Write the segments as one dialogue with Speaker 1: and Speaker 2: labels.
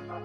Speaker 1: Welcome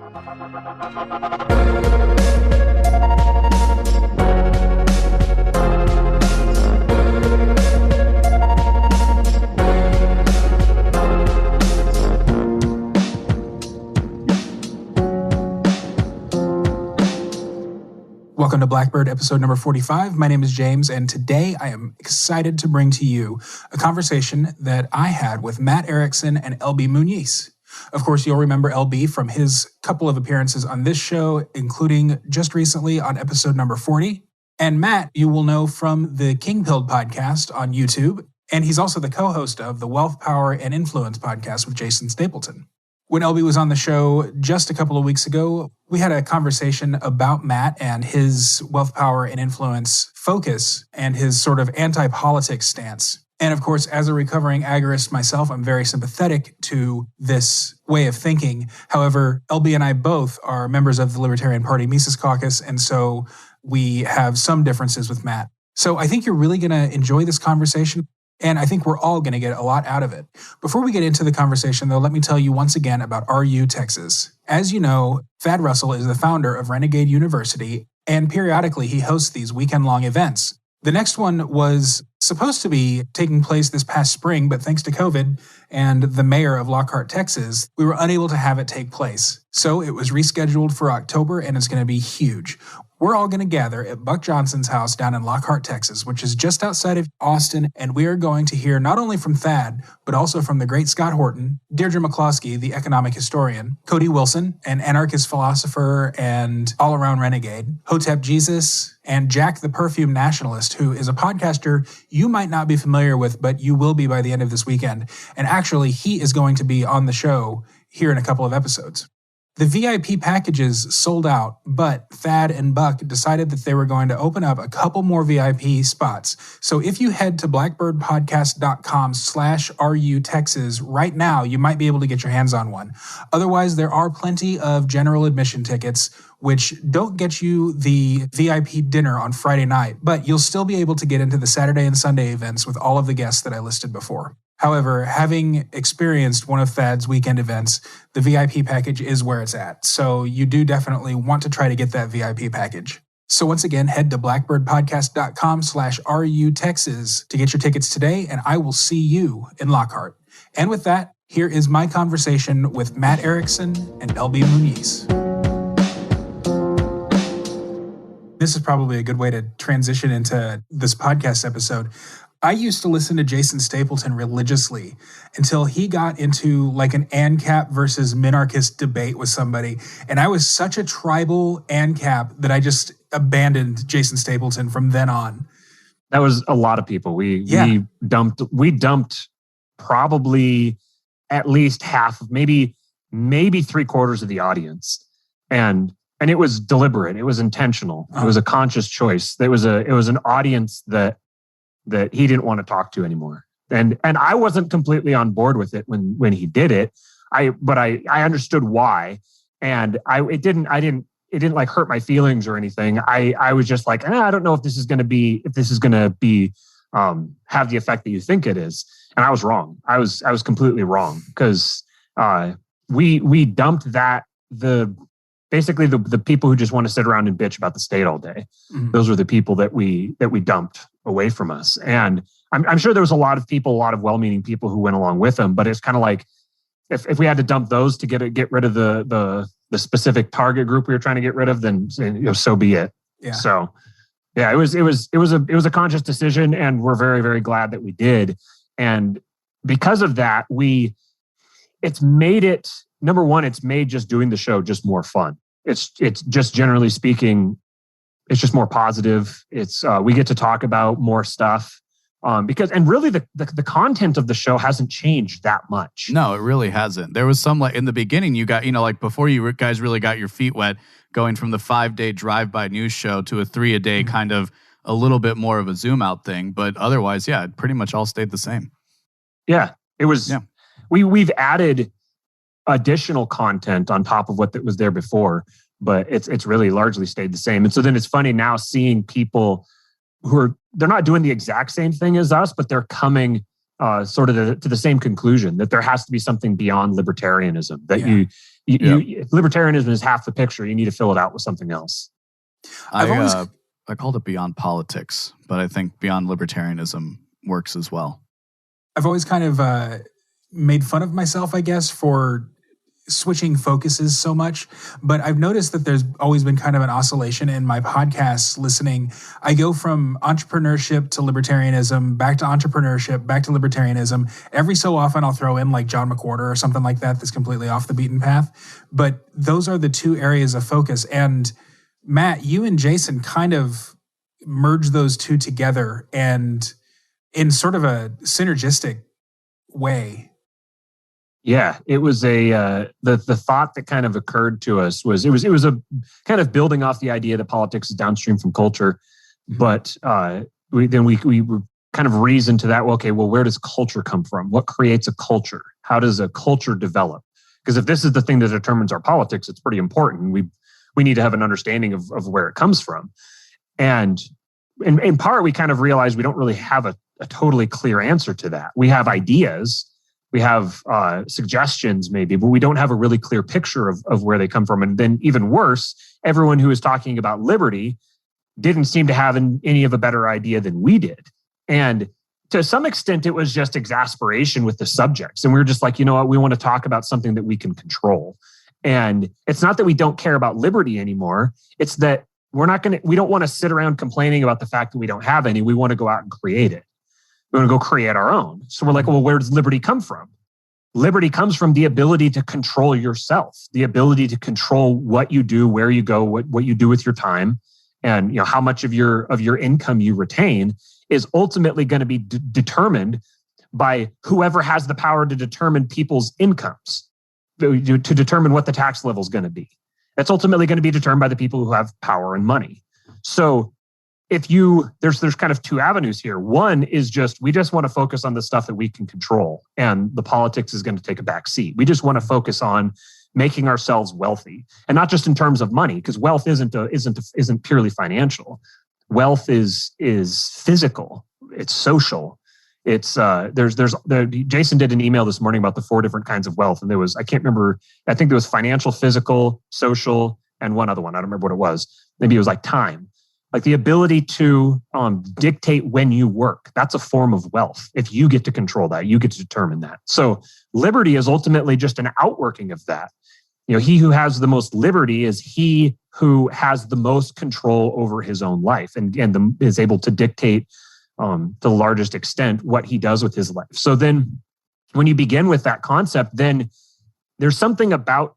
Speaker 1: to Blackbird, episode number 45. My name is James, and today I am excited to bring to you a conversation that I had with Matt Erickson and LB Muñiz. Of course, you'll remember LB from his couple of appearances on this show, including just recently on episode number 40. And Matt, you will know from the King Pilled podcast on YouTube, and he's also the co-host of the Wealth, Power, and Influence podcast with Jason Stapleton. When LB was on the show just a couple of weeks ago, we had a conversation about Matt and his wealth, power, and influence focus and his sort of anti-politics stance. And of course, as a recovering agorist myself, I'm very sympathetic to this way of thinking. However, LB and I both are members of the Libertarian Party Mises Caucus, and so we have some differences with Matt. So I think you're really going to enjoy this conversation. And I think we're all going to get a lot out of it. Before we get into the conversation, though, let me tell you once again about RU Texas. As you know, Thad Russell is the founder of Renegade University, and periodically he hosts these weekend-long events. The next one was supposed to be taking place this past spring, but thanks to COVID and the mayor of Lockhart, Texas, we were unable to have it take place. So it was rescheduled for October, and it's going to be huge. We're all going to gather at Buck Johnson's house down in Lockhart, Texas, which is just outside of Austin, and we are going to hear not only from Thad, but also from the great Scott Horton, Deirdre McCloskey, the economic historian, Cody Wilson, an anarchist philosopher and all-around renegade, Hotep Jesus, and Jack the Perfume Nationalist, who is a podcaster you might not be familiar with, but you will be by the end of this weekend. And actually, he is going to be on the show here in a couple of episodes. The VIP packages sold out, but Thad and Buck decided that they were going to open up a couple more VIP spots. So if you head to blackbirdpodcast.com/RU Texas right now, you might be able to get your hands on one. Otherwise, there are plenty of general admission tickets, which don't get you the VIP dinner on Friday night, but you'll still be able to get into the Saturday and Sunday events with all of the guests that I listed before. However, having experienced one of Thad's weekend events, the VIP package is where it's at. So you do definitely want to try to get that VIP package. So once again, head to blackbirdpodcast.com/RU Texas to get your tickets today, and I will see you in Lockhart. And with that, here is my conversation with Matt Erickson and LB Muñiz. This is probably a good way to transition into this podcast episode. I used to listen to Jason Stapleton religiously until he got into like an ANCAP versus minarchist debate with somebody. And I was such a tribal ANCAP that I just abandoned Jason Stapleton from then on.
Speaker 2: That was a lot of people. We dumped probably at least half, maybe 3/4 of the audience. And it was deliberate. It was intentional. It was a conscious choice. It was an audience that he didn't want to talk to anymore. And I wasn't completely on board with it when he did it. But I understood why. And it didn't like hurt my feelings or anything. I was just like, I don't know if this is going to be have the effect that you think it is. And I was wrong. I was completely wrong, because we dumped basically the people who just want to sit around and bitch about the state all day. Mm-hmm. Those were the people that we dumped away from us. And I'm sure there was a lot of well-meaning people who went along with them, but it's kind of like, if we had to dump those to get rid of the specific target group we were trying to get rid of, then so be it. Yeah. So yeah, it was a conscious decision, and we're very, very glad that we did. And because of that, it's made just doing the show just more fun. It's just, generally speaking, it's just more positive. It's we get to talk about more stuff because really the content of the show hasn't changed that much.
Speaker 3: No, it really hasn't. There was some, like in the beginning, you got, like before you guys really got your feet wet, going from the 5-day drive-by news show to a 3-a-day kind of a little bit more of a zoom out thing. But otherwise, yeah, it pretty much all stayed the same.
Speaker 2: Yeah, it was. Yeah. We've added additional content on top of what was there before, but it's really largely stayed the same. And so then it's funny now seeing people they're not doing the exact same thing as us, but they're coming sort of to the same conclusion that there has to be something beyond libertarianism. That if libertarianism is half the picture, you need to fill it out with something else.
Speaker 3: I called it beyond politics, but I think beyond libertarianism works as well.
Speaker 1: I've always kind of made fun of myself, I guess, for switching focuses so much, but I've noticed that there's always been kind of an oscillation in my podcasts listening. I go from entrepreneurship to libertarianism, back to entrepreneurship, back to libertarianism. Every so often I'll throw in like John McWhorter or something like that that's completely off the beaten path. But those are the two areas of focus. And Matt, you and Jason kind of merge those two together and in sort of a synergistic way.
Speaker 2: Yeah, it was the thought that kind of occurred to us was it was a kind of building off the idea that politics is downstream from culture, but we were kind of reasoned to that. Well, okay, where does culture come from? What creates a culture? How does a culture develop? Because if this is the thing that determines our politics, it's pretty important. We need to have an understanding of where it comes from, and in part we kind of realized we don't really have a totally clear answer to that. We have ideas. We have suggestions maybe, but we don't have a really clear picture of where they come from. And then even worse, everyone who is talking about liberty didn't seem to have any of a better idea than we did. And to some extent, it was just exasperation with the subjects. And we were just like, you know what, we want to talk about something that we can control. And it's not that we don't care about liberty anymore. It's that we don't want to sit around complaining about the fact that we don't have any. We want to go out and create it. We want to go create our own. So we're like, well, where does liberty come from? Liberty comes from the ability to control yourself, the ability to control what you do, where you go, what you do with your time, and how much of your income you retain is ultimately going to be determined by whoever has the power to determine people's incomes, to determine what the tax level is going to be. That's ultimately going to be determined by the people who have power and money. So there's kind of two avenues here. One is we just want to focus on the stuff that we can control, and the politics is going to take a back seat. We just want to focus on making ourselves wealthy, and not just in terms of money, because wealth isn't purely financial. Wealth is physical. It's social. It's Jason did an email this morning about the 4 different kinds of wealth, and I can't remember. I think there was financial, physical, social, and one other one. I don't remember what it was. Maybe it was like time. Like the ability to dictate when you work. That's a form of wealth. If you get to control that, you get to determine that. So liberty is ultimately just an outworking of that. He who has the most liberty is he who has the most control over his own life and is able to dictate to the largest extent what he does with his life. So then when you begin with that concept, then there's something about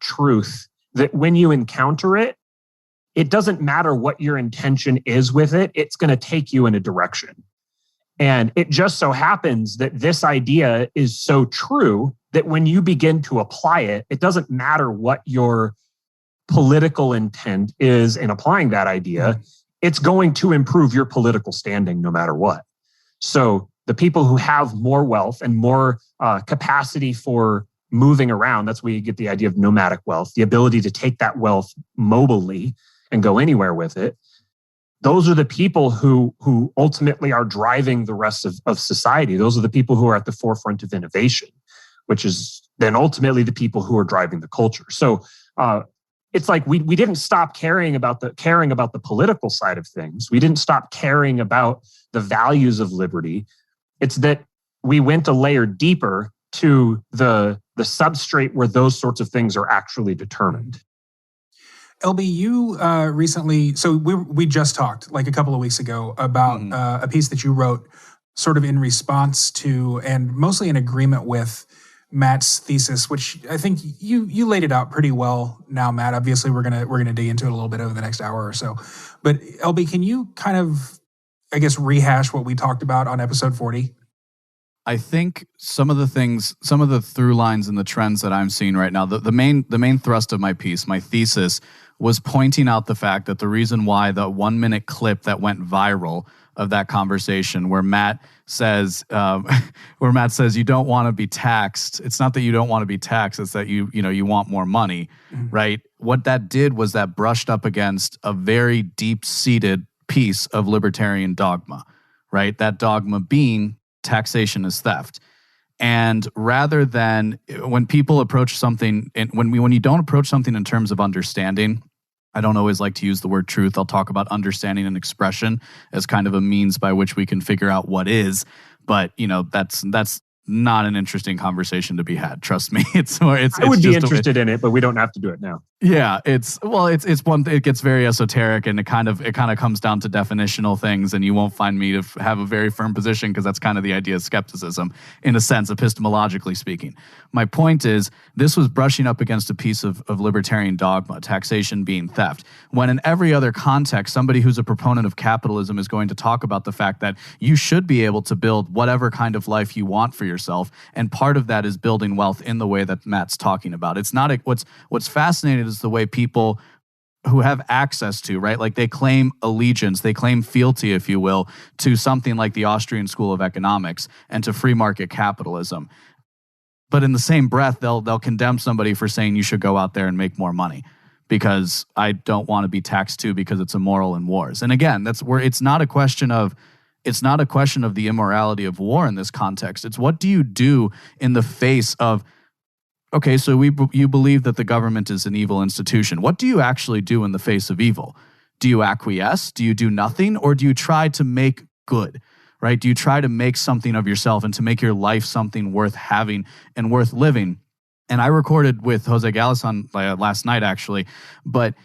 Speaker 2: truth that when you encounter it, it doesn't matter what your intention is with it. It's going to take you in a direction. And it just so happens that this idea is so true that when you begin to apply it, it doesn't matter what your political intent is in applying that idea. It's going to improve your political standing no matter what. So the people who have more wealth and more capacity for moving around, that's where you get the idea of nomadic wealth, the ability to take that wealth mobily and go anywhere with it. Those are the people who ultimately are driving the rest of society. Those are the people who are at the forefront of innovation, which is then ultimately the people who are driving the culture. So it's like we didn't stop caring about the political side of things. We didn't stop caring about the values of liberty. It's that we went a layer deeper to the substrate where those sorts of things are actually determined.
Speaker 1: LB, you recently, so we just talked like a couple of weeks ago about a piece that you wrote sort of in response to and mostly in agreement with Matt's thesis, which I think you laid it out pretty well now, Matt. Obviously, we're gonna dig into it a little bit over the next hour or so. But LB, can you kind of, I guess, rehash what we talked about on episode 40?
Speaker 3: I think some of the through lines and the trends that I'm seeing right now, the main thrust of my piece, my thesis, was pointing out the fact that the reason why the 1 minute clip that went viral of that conversation where Matt says you don't want to be taxed. It's not that you don't want to be taxed. It's that you want more money, right? What that did was that brushed up against a very deep-seated piece of libertarian dogma, right? That dogma being taxation is theft. And rather than when people approach something, when you don't approach something in terms of understanding, I don't always like to use the word truth. I'll talk about understanding and expression as kind of a means by which we can figure out what is. But that's not an interesting conversation to be had. Trust me. I
Speaker 2: would be interested in it, but we don't have to do it now.
Speaker 3: Yeah, it's one. It gets very esoteric, and it kind of comes down to definitional things, and you won't find me to have a very firm position because that's kind of the idea of skepticism, in a sense, epistemologically speaking. My point is, this was brushing up against a piece of libertarian dogma, taxation being theft. When in every other context, somebody who's a proponent of capitalism is going to talk about the fact that you should be able to build whatever kind of life you want for yourself, and part of that is building wealth in the way that Matt's talking about. It's not what's fascinating is the way people who have access to, right? Like they claim allegiance, they claim fealty, if you will, to something like the Austrian School of Economics and to free market capitalism. But in the same breath, they'll condemn somebody for saying you should go out there and make more money because I don't want to be taxed too because it's immoral in wars. And again, that's where it's not a question of the immorality of war in this context. It's what do you do in the face of, okay, so you believe that the government is an evil institution. What do you actually do in the face of evil? Do you acquiesce? Do you do nothing? Or do you try to make good, right? Do you try to make something of yourself and to make your life something worth having and worth living? And I recorded with Jose Galison last night, actually. But,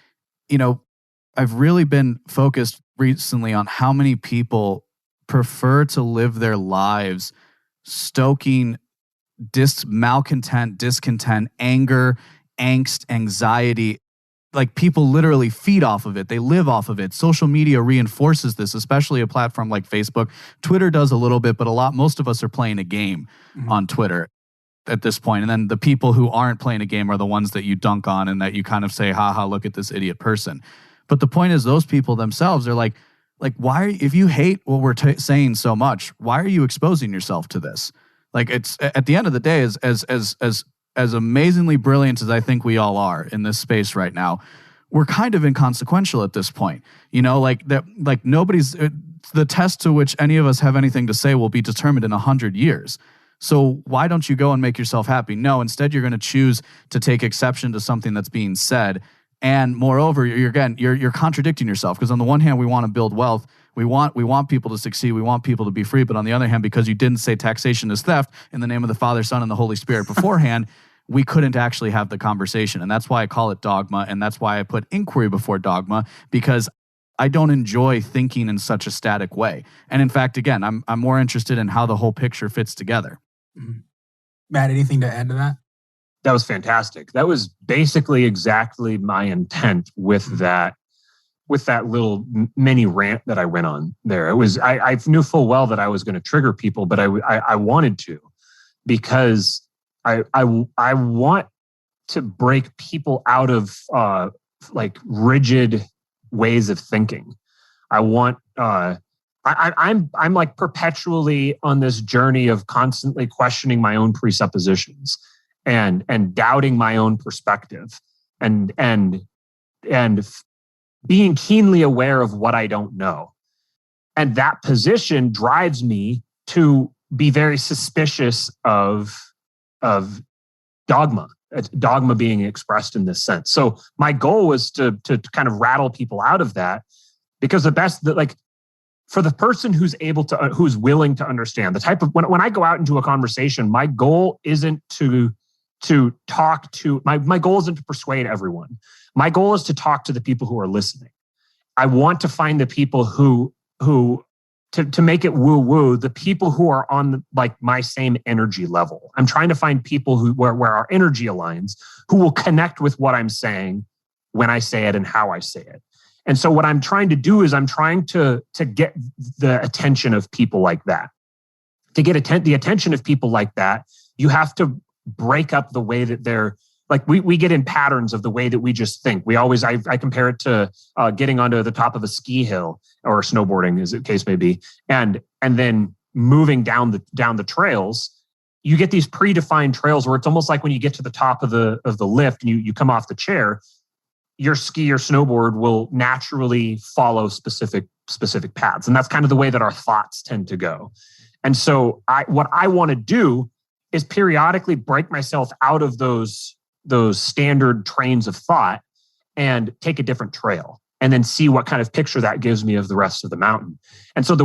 Speaker 3: I've really been focused recently on how many people prefer to live their lives stoking malcontent, discontent, anger, angst, anxiety. Like people literally feed off of it. They live off of it. Social media reinforces this, especially a platform like Facebook. Twitter does a little bit, but most of us are playing a game on Twitter at this point. And then the people who aren't playing a game are the ones that you dunk on and that you kind of say, haha, look at this idiot person. But the point is those people themselves are like, why, if you hate what we're saying so much, why are you exposing yourself to this? Like it's at the end of the day, as amazingly brilliant as I think we all are in this space right now, we're kind of inconsequential at this point. Nobody's the test to which any of us have anything to say will be determined in 100 years. So why don't you go and make yourself happy? No, instead you're going to choose to take exception to something that's being said. And moreover, you're contradicting yourself, because on the one hand, we want to build wealth. We want people to succeed. We want people to be free. But on the other hand, because you didn't say taxation is theft in the name of the Father, Son, and the Holy Spirit beforehand, we couldn't actually have the conversation. And that's why I call it dogma. And that's why I put inquiry before dogma, because I don't enjoy thinking in such a static way. And in fact, again, I'm more interested in how the whole picture fits together.
Speaker 1: Mm-hmm. Matt, anything to add to that?
Speaker 2: That was fantastic. That was basically exactly my intent with that little mini rant that I went on there. It was, I knew full well that I was going to trigger people, but I wanted to, because I want to break people out of rigid ways of thinking. I want, I'm like perpetually on this journey of constantly questioning my own presuppositions and doubting my own perspective and being keenly aware of what I don't know. And that position drives me to be very suspicious of dogma being expressed in this sense. So my goal was to kind of rattle people out of that, because for the person who's willing to understand the type of, when I go out into a conversation, my goal isn't to talk to, my goal isn't to persuade everyone. My goal is to talk to the people who are listening. I want to find the people who to make it woo-woo, the people who are on my same energy level. I'm trying to find people where our energy aligns, who will connect with what I'm saying when I say it and how I say it. And so what I'm trying to do is I'm trying to get the attention of people like that. To get the attention of people like that, you have to break up the way that they're, we get in patterns of the way that we just think. I compare it to getting onto the top of a ski hill or snowboarding, as the case may be, and then moving down the trails. You get these predefined trails where it's almost like when you get to the top of the lift and you come off the chair, your ski or snowboard will naturally follow specific paths. And that's kind of the way that our thoughts tend to go. And so what I want to do is periodically break myself out of those standard trains of thought and take a different trail, and then see what kind of picture that gives me of the rest of the mountain. And so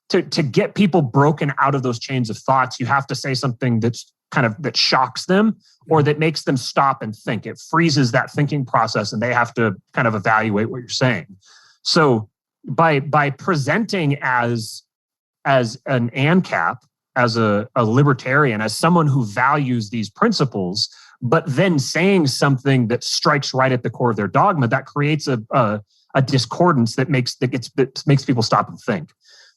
Speaker 2: to get people broken out of those chains of thoughts, you have to say something that shocks them or that makes them stop and think. It freezes that thinking process, and they have to kind of evaluate what you're saying. So by presenting as an ANCAP, as a libertarian, as someone who values these principles, but then saying something that strikes right at the core of their dogma, that creates a discordance that makes people stop and think.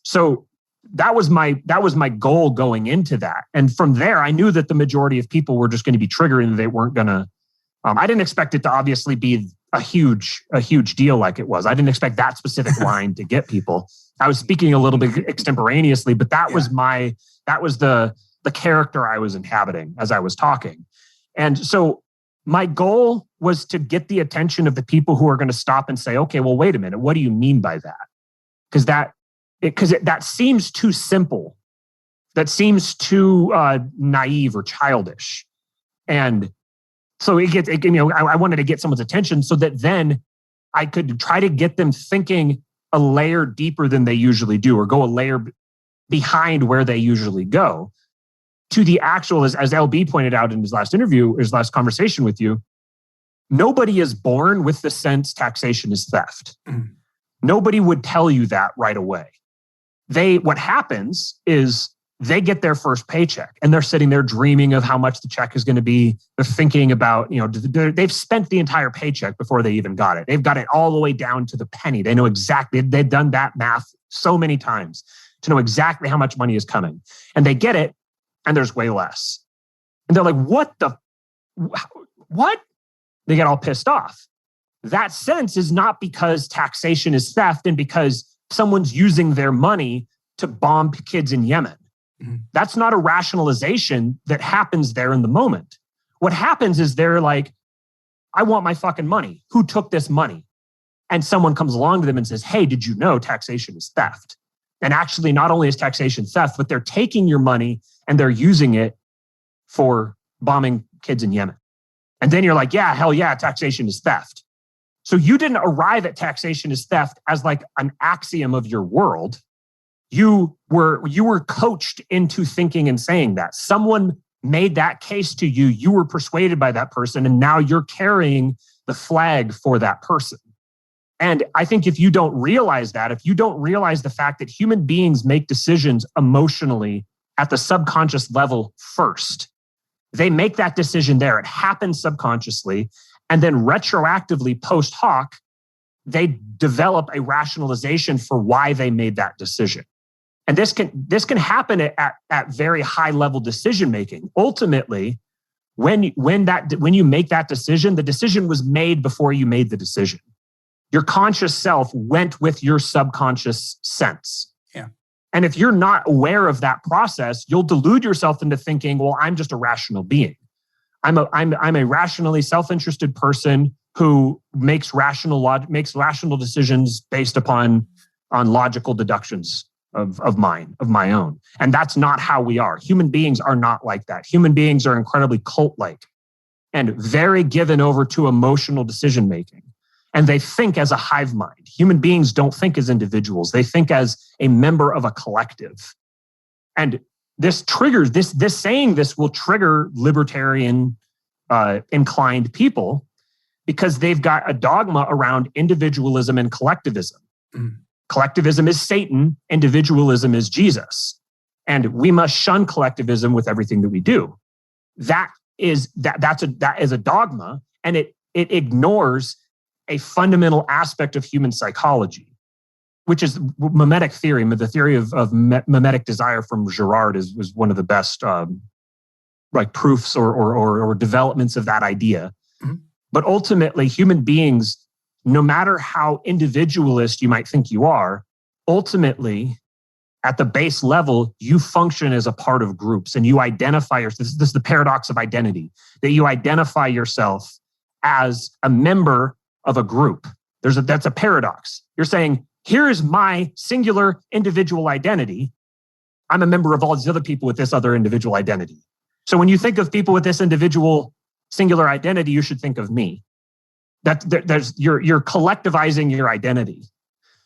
Speaker 2: So that was my goal going into that. And from there, I knew that the majority of people were just going to be triggered and they weren't going to, I didn't expect it to obviously be a huge deal like it was. I didn't expect that specific line to get people. I was speaking a little bit extemporaneously, but that was the character I was inhabiting as I was talking. And so my goal was to get the attention of the people who are going to stop and say, okay, well, wait a minute. What do you mean by that? Because that seems too simple. That seems too naive or childish. And so I wanted to get someone's attention so that then I could try to get them thinking a layer deeper than they usually do, or go a layer behind where they usually go, to the actual, as LB pointed out in his last conversation with you, nobody is born with the sense taxation is theft. Mm. Nobody would tell you that right away. What happens is they get their first paycheck and they're sitting there dreaming of how much the check is going to be. They're thinking about, they've spent the entire paycheck before they even got it. They've got it all the way down to the penny. They know exactly, they've done that math so many times to know exactly how much money is coming. And they get it, and there's way less. And they're like, what? They get all pissed off. That sense is not because taxation is theft and because someone's using their money to bomb kids in Yemen. Mm-hmm. That's not a rationalization that happens there in the moment. What happens is they're like, I want my fucking money. Who took this money? And someone comes along to them and says, hey, did you know taxation is theft? And actually, not only is taxation theft, but they're taking your money and they're using it for bombing kids in Yemen. And then you're like, yeah, hell yeah, taxation is theft. So you didn't arrive at taxation is theft as like an axiom of your world. You were coached into thinking and saying that. Someone made that case to you. You were persuaded by that person, and now you're carrying the flag for that person. And I think if you don't realize that, if you don't realize the fact that human beings make decisions emotionally at the subconscious level first, they make that decision there. It happens subconsciously. And then retroactively, post hoc, they develop a rationalization for why they made that decision. And this can happen at very high level decision making. Ultimately, when you make that decision, the decision was made before you made the decision. Your conscious self went with your subconscious sense.
Speaker 1: Yeah.
Speaker 2: And if you're not aware of that process, you'll delude yourself into thinking, well, I'm just a rational being. I'm a rationally self-interested person who makes rational decisions based upon logical deductions of my own. And that's not how we are. Human beings are not like that. Human beings are incredibly cult-like and very given over to emotional decision-making. And they think as a hive mind. Human beings don't think as individuals. They think as a member of a collective. And this triggers, saying this will trigger libertarian inclined people because they've got a dogma around individualism and collectivism. Mm. Collectivism is Satan, individualism is Jesus. And we must shun collectivism with everything that we do. That is a dogma, and it ignores a fundamental aspect of human psychology, which is mimetic theory. The theory of mimetic desire from Girard was one of the best proofs or developments of that idea. Mm-hmm. But ultimately, human beings, no matter how individualist you might think you are, ultimately, at the base level, you function as a part of groups and you identify yourself. This is the paradox of identity, that you identify yourself as a member of a group. That's a paradox. You're saying, here is my singular individual identity, I'm a member of all these other people with this other individual identity. So when you think of people with this individual singular identity, you should think of me. You're collectivizing your identity.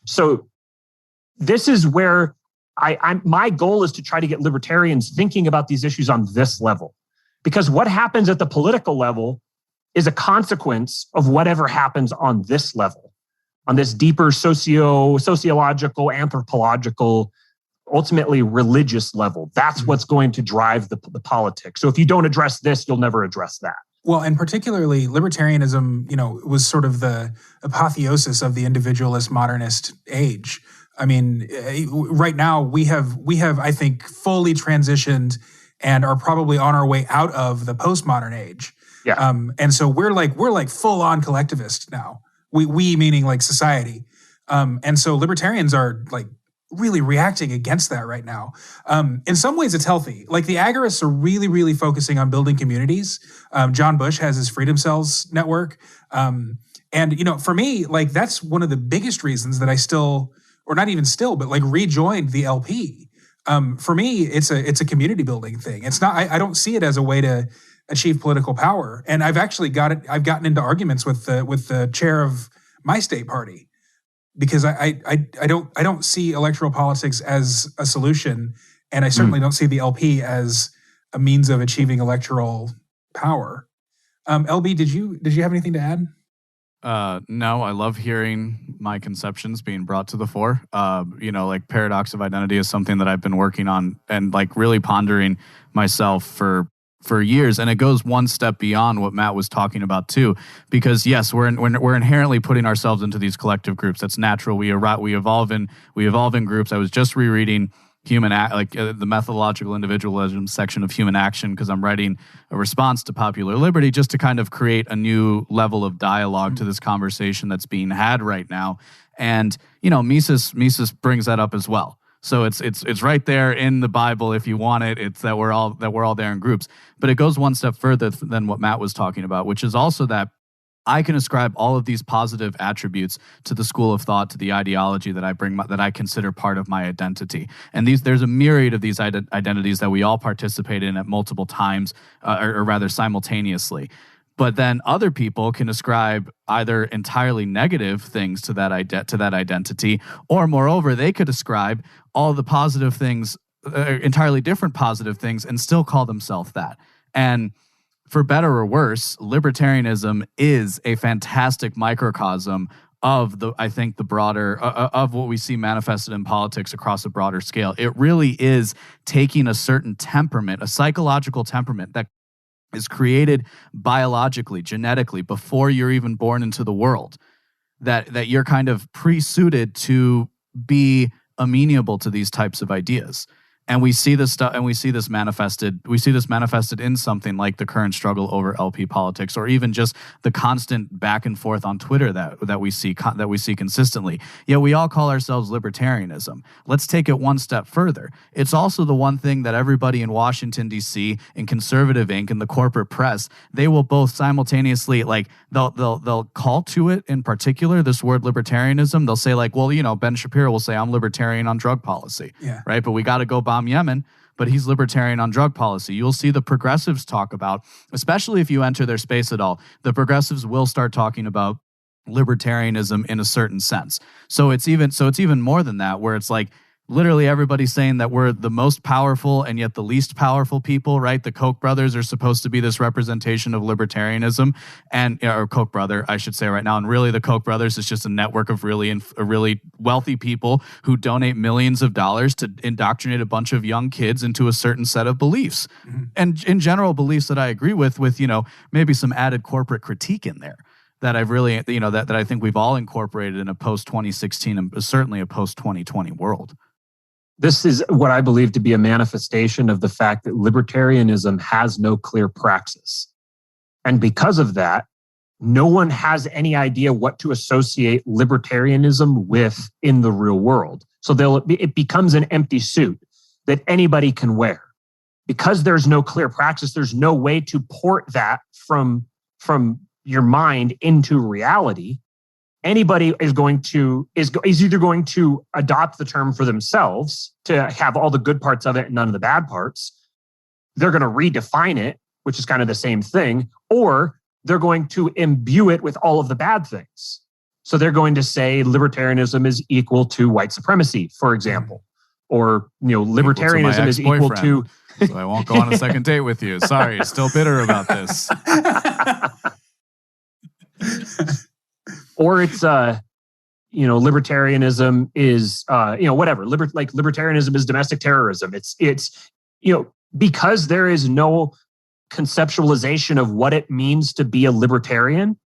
Speaker 2: So this is where my goal is to try to get libertarians thinking about these issues on this level. Because what happens at the political level is a consequence of whatever happens on this level, on this deeper sociological, anthropological, ultimately religious level. That's what's going to drive the politics. So if you don't address this, you'll never address that.
Speaker 1: Well, and particularly libertarianism, was sort of the apotheosis of the individualist modernist age. I mean, right now we have, I think, fully transitioned and are probably on our way out of the postmodern age.
Speaker 2: Yeah.
Speaker 1: And so we're like full on collectivist now. We meaning like society. And so libertarians are like really reacting against that right now. In some ways it's healthy. Like the agorists are really, really focusing on building communities. John Bush has his Freedom Cells network. And for me, like that's one of the biggest reasons that I still, or not even still, but like rejoined the LP. For me, it's a community building thing. It's not, I don't see it as a way to achieve political power. And I've actually gotten into arguments with the chair of my state party, because I don't see electoral politics as a solution, and I certainly don't see the LP as a means of achieving electoral power. LB, did you have anything to add?
Speaker 3: No, I love hearing my conceptions being brought to the fore. Like paradox of identity is something that I've been working on and like really pondering myself for years, and it goes one step beyond what Matt was talking about too. Because yes, we're inherently putting ourselves into these collective groups. That's natural. We evolve in groups. I was just rereading the methodological individualism section of Human Action because I'm writing a response to popular liberty, just to kind of create a new level of dialogue to this conversation that's being had right now. And Mises brings that up as well. So it's right there in the Bible if you want it. It's that we're all there in groups. But it goes one step further than what Matt was talking about, which is also that I can ascribe all of these positive attributes to the school of thought, to the ideology that I bring, that I consider part of my identity. And there's a myriad of these identities that we all participate in at multiple times, or rather simultaneously. But then other people can ascribe either entirely negative things to that identity, or moreover, they could ascribe all the positive things, entirely different positive things, and still call themselves that. And for better or worse, libertarianism is a fantastic microcosm of the broader of what we see manifested in politics across a broader scale. It really is taking a certain temperament, a psychological temperament that is created biologically, genetically, before you're even born into the world, that you're kind of pre-suited to be amenable to these types of ideas. And we see this stuff, and we see this manifested in something like the current struggle over LP politics, or even just the constant back and forth on Twitter that we see consistently. Yet we all call ourselves libertarianism. Let's take it one step further. It's also the one thing that everybody in Washington, D.C., in conservative Inc., and the corporate press, they will both simultaneously, like, they'll call to it in particular, this word libertarianism. They'll say, like, well, Ben Shapiro will say, I'm libertarian on drug policy, right? But we got to go bomb Yemen, but he's libertarian on drug policy. You'll see the progressives talk about, especially if you enter their space at all, the progressives will start talking about libertarianism in a certain sense. So it's even more than that, where it's like literally everybody's saying that we're the most powerful and yet the least powerful people, right? The Koch brothers are supposed to be this representation of libertarianism, or Koch brother, I should say right now. And really the Koch brothers is just a network of really wealthy people who donate millions of dollars to indoctrinate a bunch of young kids into a certain set of beliefs. Mm-hmm. And in general, beliefs that I agree with maybe some added corporate critique in there. That I've really, that I think we've all incorporated in a post-2016 and certainly a post-2020 world.
Speaker 2: This is what I believe to be a manifestation of the fact that libertarianism has no clear praxis. And because of that, no one has any idea what to associate libertarianism with in the real world. So it becomes an empty suit that anybody can wear. Because there's no clear praxis, there's no way to port that from your mind into reality. anybody is either going to adopt the term for themselves to have all the good parts of it and none of the bad parts. They're going to redefine it, which is kind of the same thing, or they're going to imbue it with all of the bad things. So they're going to say libertarianism is equal to white supremacy, for example, or libertarianism is equal to.
Speaker 3: So I won't go on a second date with you. Sorry, still bitter about this.
Speaker 2: Or it's libertarianism is whatever. Libertarianism is domestic terrorism. It's because there is no conceptualization of what it means to be a libertarian,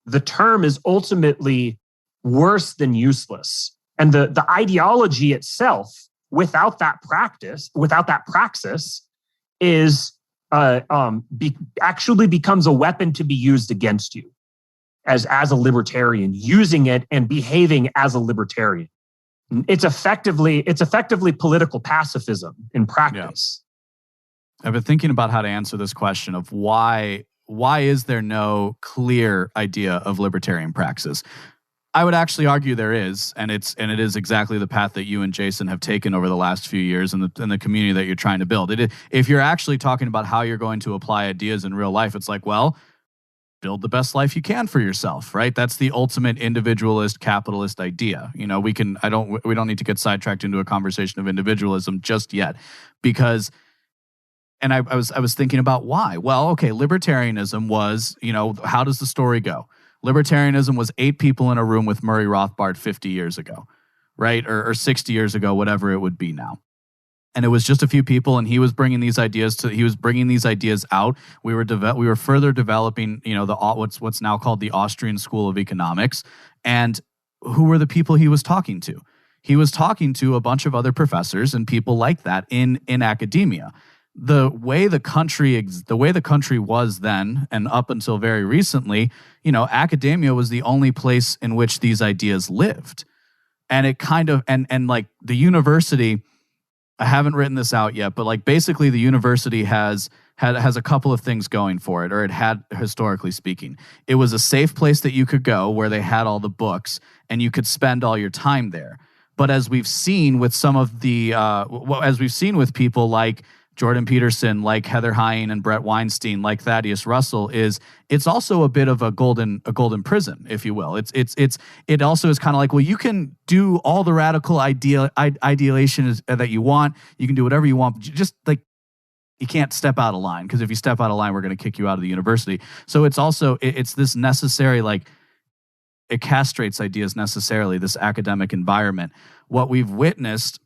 Speaker 2: the term is ultimately worse than useless. And the ideology itself, without that praxis, is actually becomes a weapon to be used against you as a libertarian, using it and behaving as a libertarian. It's effectively political pacifism in practice.
Speaker 3: Yeah. I've been thinking about how to answer this question of why is there no clear idea of libertarian praxis? I would actually argue there is, and it is exactly the path that you and Jason have taken over the last few years and the community that you're trying to build. If you're actually talking about how you're going to apply ideas in real life, it's like, well, build the best life you can for yourself, right? That's the ultimate individualist capitalist idea. We don't need to get sidetracked into a conversation of individualism just yet, because. And I was thinking about why. Well, okay, libertarianism was, how does the story go? Libertarianism was 8 people in a room with Murray Rothbard 50 years ago, right? Or 60 years ago, whatever it would be now. And it was just a few people, and he was bringing these ideas out. We were further developing, what's now called the Austrian School of Economics. And who were the people he was talking to? He was talking to a bunch of other professors and people like that in academia. The way the country was then and up until very recently, academia was the only place in which these ideas lived. And it kind of, and like the university, I haven't written this out yet, but like basically the university has a couple of things going for it, or it had, historically speaking. It was a safe place that you could go where they had all the books and you could spend all your time there. But as we've seen with some of as we've seen with people like Jordan Peterson, like Heather Hine and Brett Weinstein, like Thaddeus Russell, it's also a bit of a golden prison, if you will. It also is kind of like, well, you can do all the radical ideation that you want. You can do whatever you want. Just like, you can't step out of line, because if you step out of line, we're going to kick you out of the university. So it's also, it's this necessary, like, it castrates ideas necessarily, this academic environment. What we've witnessed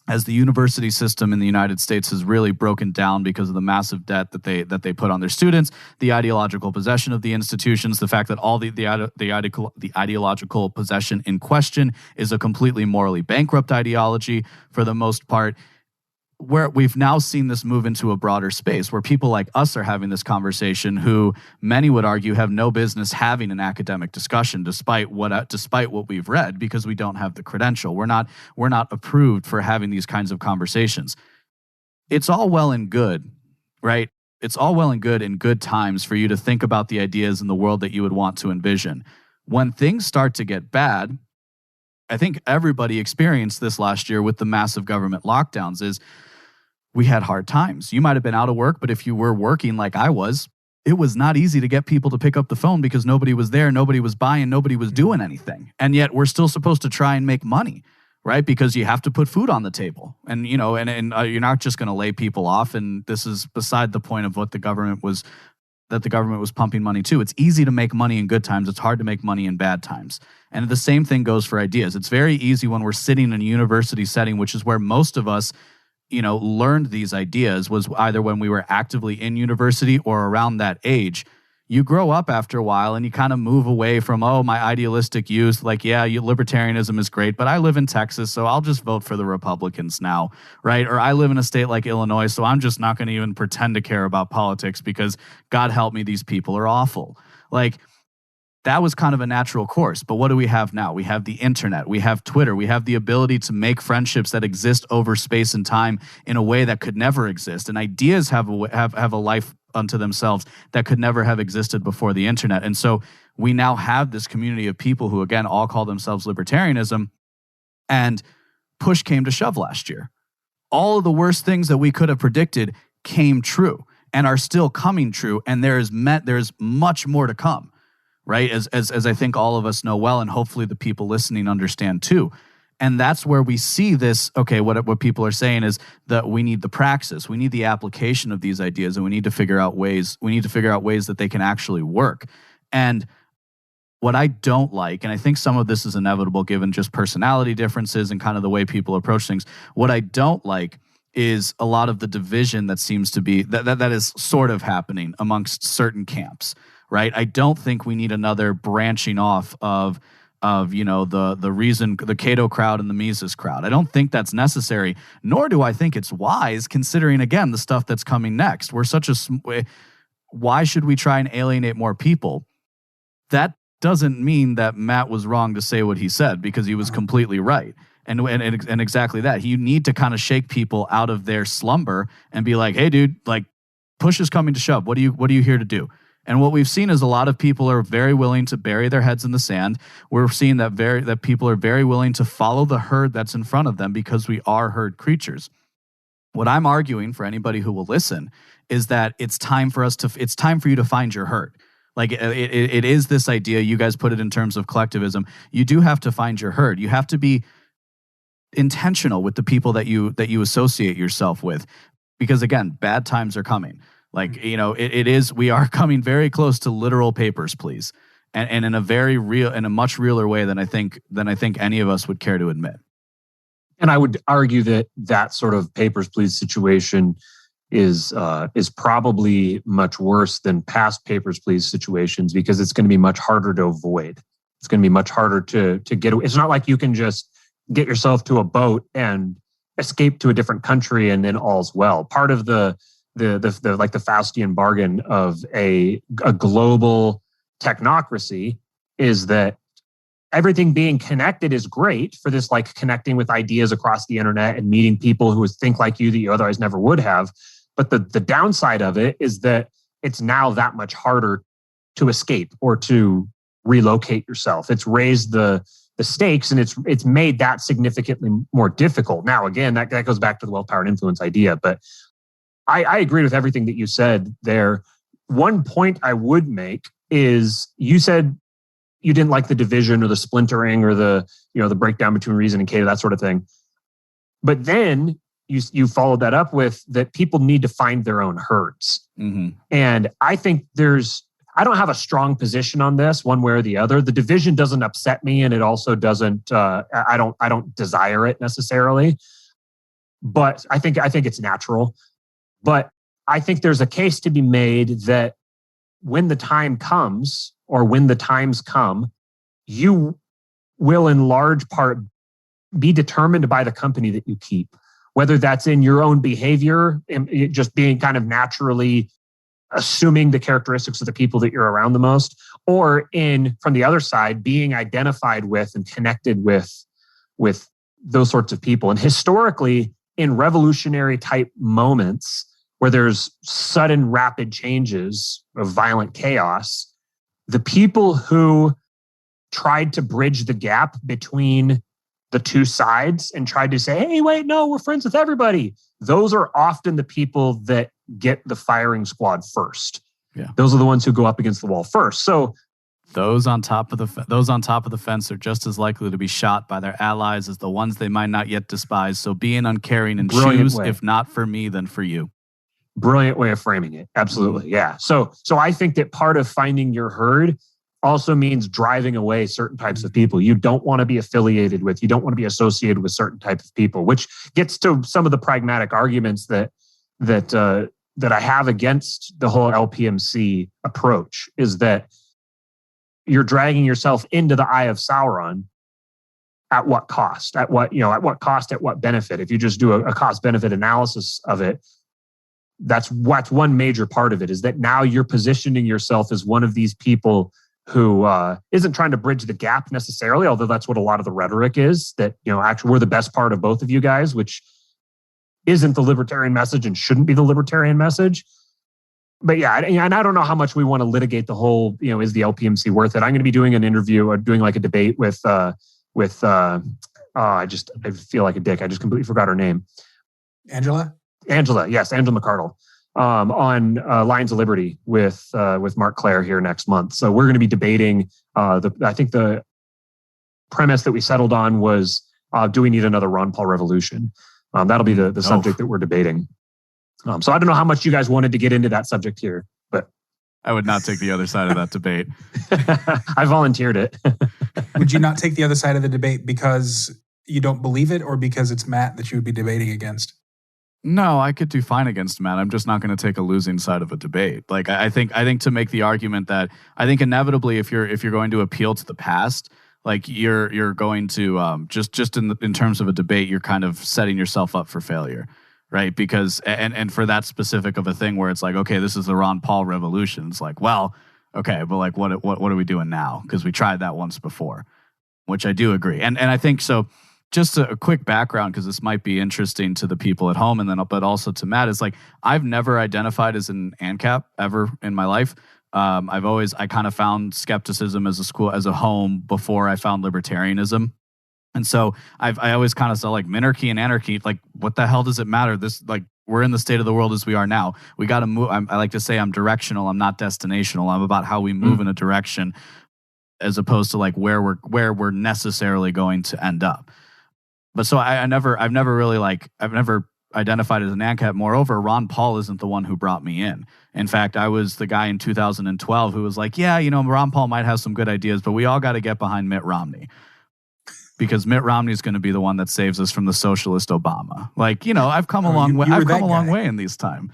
Speaker 3: as the university system in the United States has really broken down because of the massive debt that they put on their students, the ideological possession of the institutions, the fact that all the ideological possession in question is a completely morally bankrupt ideology for the most part, where we've now seen this move into a broader space where people like us are having this conversation, who many would argue have no business having an academic discussion despite what we've read, because we don't have the credential. We're not approved for having these kinds of conversations. It's all well and good, right? It's all well and good in good times for you to think about the ideas in the world that you would want to envision. When things start to get bad, I think everybody experienced this last year with the massive government lockdowns, is we had hard times. You might have been out of work, but if you were working like I was, it was not easy to get people to pick up the phone because nobody was there, nobody was buying, nobody was doing anything. And yet we're still supposed to try and make money, right? Because you have to put food on the table. And, you're not just going to lay people off. And this is beside the point of what the government was pumping money to. It's easy to make money in good times. It's hard to make money in bad times. And the same thing goes for ideas. It's very easy when we're sitting in a university setting, which is where most of us, learned these ideas, was either when we were actively in university or around that age. You grow up after a while and you kind of move away from, my idealistic youth, like, libertarianism is great, but I live in Texas, so I'll just vote for the Republicans now, right? Or I live in a state like Illinois, so I'm just not going to even pretend to care about politics because God help me, these people are awful. Like, that was kind of a natural course. But what do we have now? We have the internet, we have Twitter, we have the ability to make friendships that exist over space and time in a way that could never exist. And ideas have a life unto themselves that could never have existed before the internet. And so we now have this community of people who, again, all call themselves libertarianism. And push came to shove last year. All of the worst things that we could have predicted came true and are still coming true. And there's much more to come, right? As I think all of us know well, and hopefully the people listening understand too. And that's where we see this, okay, what people are saying is that we need the praxis, we need the application of these ideas, and we need to figure out ways that they can actually work. And what I don't like, and I think some of this is inevitable given just personality differences and kind of the way people approach things, what I don't like is a lot of the division that seems to be, that is sort of happening amongst certain camps, right? I don't think we need another branching off of the Cato crowd and the Mises crowd. I don't think that's necessary, nor do I think it's wise, considering, again, the stuff that's coming next. Why should we try and alienate more people? That doesn't mean that Matt was wrong to say what he said, because he was completely right. And exactly that. You need to kind of shake people out of their slumber and be like, hey, dude, like, push is coming to shove. What are you here to do? And what we've seen is a lot of people are very willing to bury their heads in the sand. We're seeing that people are very willing to follow the herd that's in front of them, because we are herd creatures. What I'm arguing for anybody who will listen is that it's time for you to find your herd. Like it is this idea, you guys put it in terms of collectivism. You do have to find your herd. You have to be intentional with the people that you associate yourself with, because again, bad times are coming. Like, we are coming very close to literal papers, please. And in a much realer way than I think any of us would care to admit.
Speaker 2: And I would argue that sort of papers, please situation is probably much worse than past papers, please situations, because it's going to be much harder to avoid. It's going to be much harder to get away. It's not like you can just get yourself to a boat and escape to a different country and then all's well. Part of the Faustian bargain of a global technocracy is that everything being connected is great for this, like connecting with ideas across the internet and meeting people who think like you that you otherwise never would have. But the downside of it is that it's now that much harder to escape or to relocate yourself. It's raised the stakes, and it's made that significantly more difficult. Now, again, that goes back to the wealth, power, and influence idea. But I agree with everything that you said there. One point I would make is you said you didn't like the division or the splintering or the breakdown between reason and Cato, that sort of thing. But then you followed that up with that people need to find their own herds. Mm-hmm. And I think I don't have a strong position on this one way or the other. The division doesn't upset me, and it also doesn't, I don't desire it necessarily, but I think it's natural. But I think there's a case to be made that when the time comes, or when the times come, you will in large part be determined by the company that you keep, whether that's in your own behavior, just being kind of naturally assuming the characteristics of the people that you're around the most, or from the other side, being identified with and connected with those sorts of people. And historically, in revolutionary type moments where there's sudden rapid changes of violent chaos, the people who tried to bridge the gap between the two sides and tried to say, hey, wait, no, we're friends with everybody. Those are often the people that get the firing squad first. Yeah. Those are the ones who go up against the wall first. So
Speaker 3: those on top of the fence are just as likely to be shot by their allies as the ones they might not yet despise. So be an uncaring and choose, if not for me, then for you.
Speaker 2: Brilliant way of framing it. Absolutely. Yeah. So I think that part of finding your herd also means driving away certain types of people you don't want to be affiliated with. You don't want to be associated with certain types of people, which gets to some of the pragmatic arguments that I have against the whole LPMC approach, is that you're dragging yourself into the eye of Sauron. At what cost? At what cost? At what benefit? If you just do a cost-benefit analysis of it, that's one major part of it, is that now you're positioning yourself as one of these people who isn't trying to bridge the gap necessarily, although that's what a lot of the rhetoric is, that, actually we're the best part of both of you guys, which isn't the libertarian message and shouldn't be the libertarian message. But yeah, and I don't know how much we want to litigate the whole, is the LPMC worth it? I'm going to be doing an interview or doing like a debate with I feel like a dick. I just completely forgot her name.
Speaker 1: Angela,
Speaker 2: yes, Angela McCardle, on Lions of Liberty with Mark Clare here next month. So we're going to be debating. I think the premise that we settled on was, do we need another Ron Paul revolution? That'll be the subject that we're debating. So I don't know how much you guys wanted to get into that subject here, but
Speaker 3: I would not take the other side of that debate.
Speaker 2: I volunteered it.
Speaker 1: Would you not take the other side of the debate because you don't believe it, or because it's Matt that you would be debating against?
Speaker 3: No, I could do fine against Matt. I'm just not going to take a losing side of a debate. Like I think to make the argument that I think inevitably if you're going to appeal to the past, like you're going to just in terms of a debate, you're kind of setting yourself up for failure. Right, because and for that specific of a thing where it's like, okay, this is the Ron Paul revolution. It's like, well, okay, but like, what are we doing now? Because we tried that once before, which I do agree. And I think so. Just a quick background, because this might be interesting to the people at home, and then but also to Matt, is like I've never identified as an ANCAP ever in my life. I kind of found skepticism as a home before I found libertarianism. And so I always kind of saw like minarchy and anarchy, like what the hell does it matter? This, like, we're in the state of the world as we are now. We got to move. I like to say I'm directional. I'm not destinational. I'm about how we move in a direction, as opposed to like where we're necessarily going to end up. But so I've never identified as an ANCAP. Moreover, Ron Paul isn't the one who brought me in. In fact, I was the guy in 2012 who was like, yeah, Ron Paul might have some good ideas, but we all got to get behind Mitt Romney. Because Mitt Romney is going to be the one that saves us from the socialist Obama. Like, I've come a long way. I've come a long way in this time.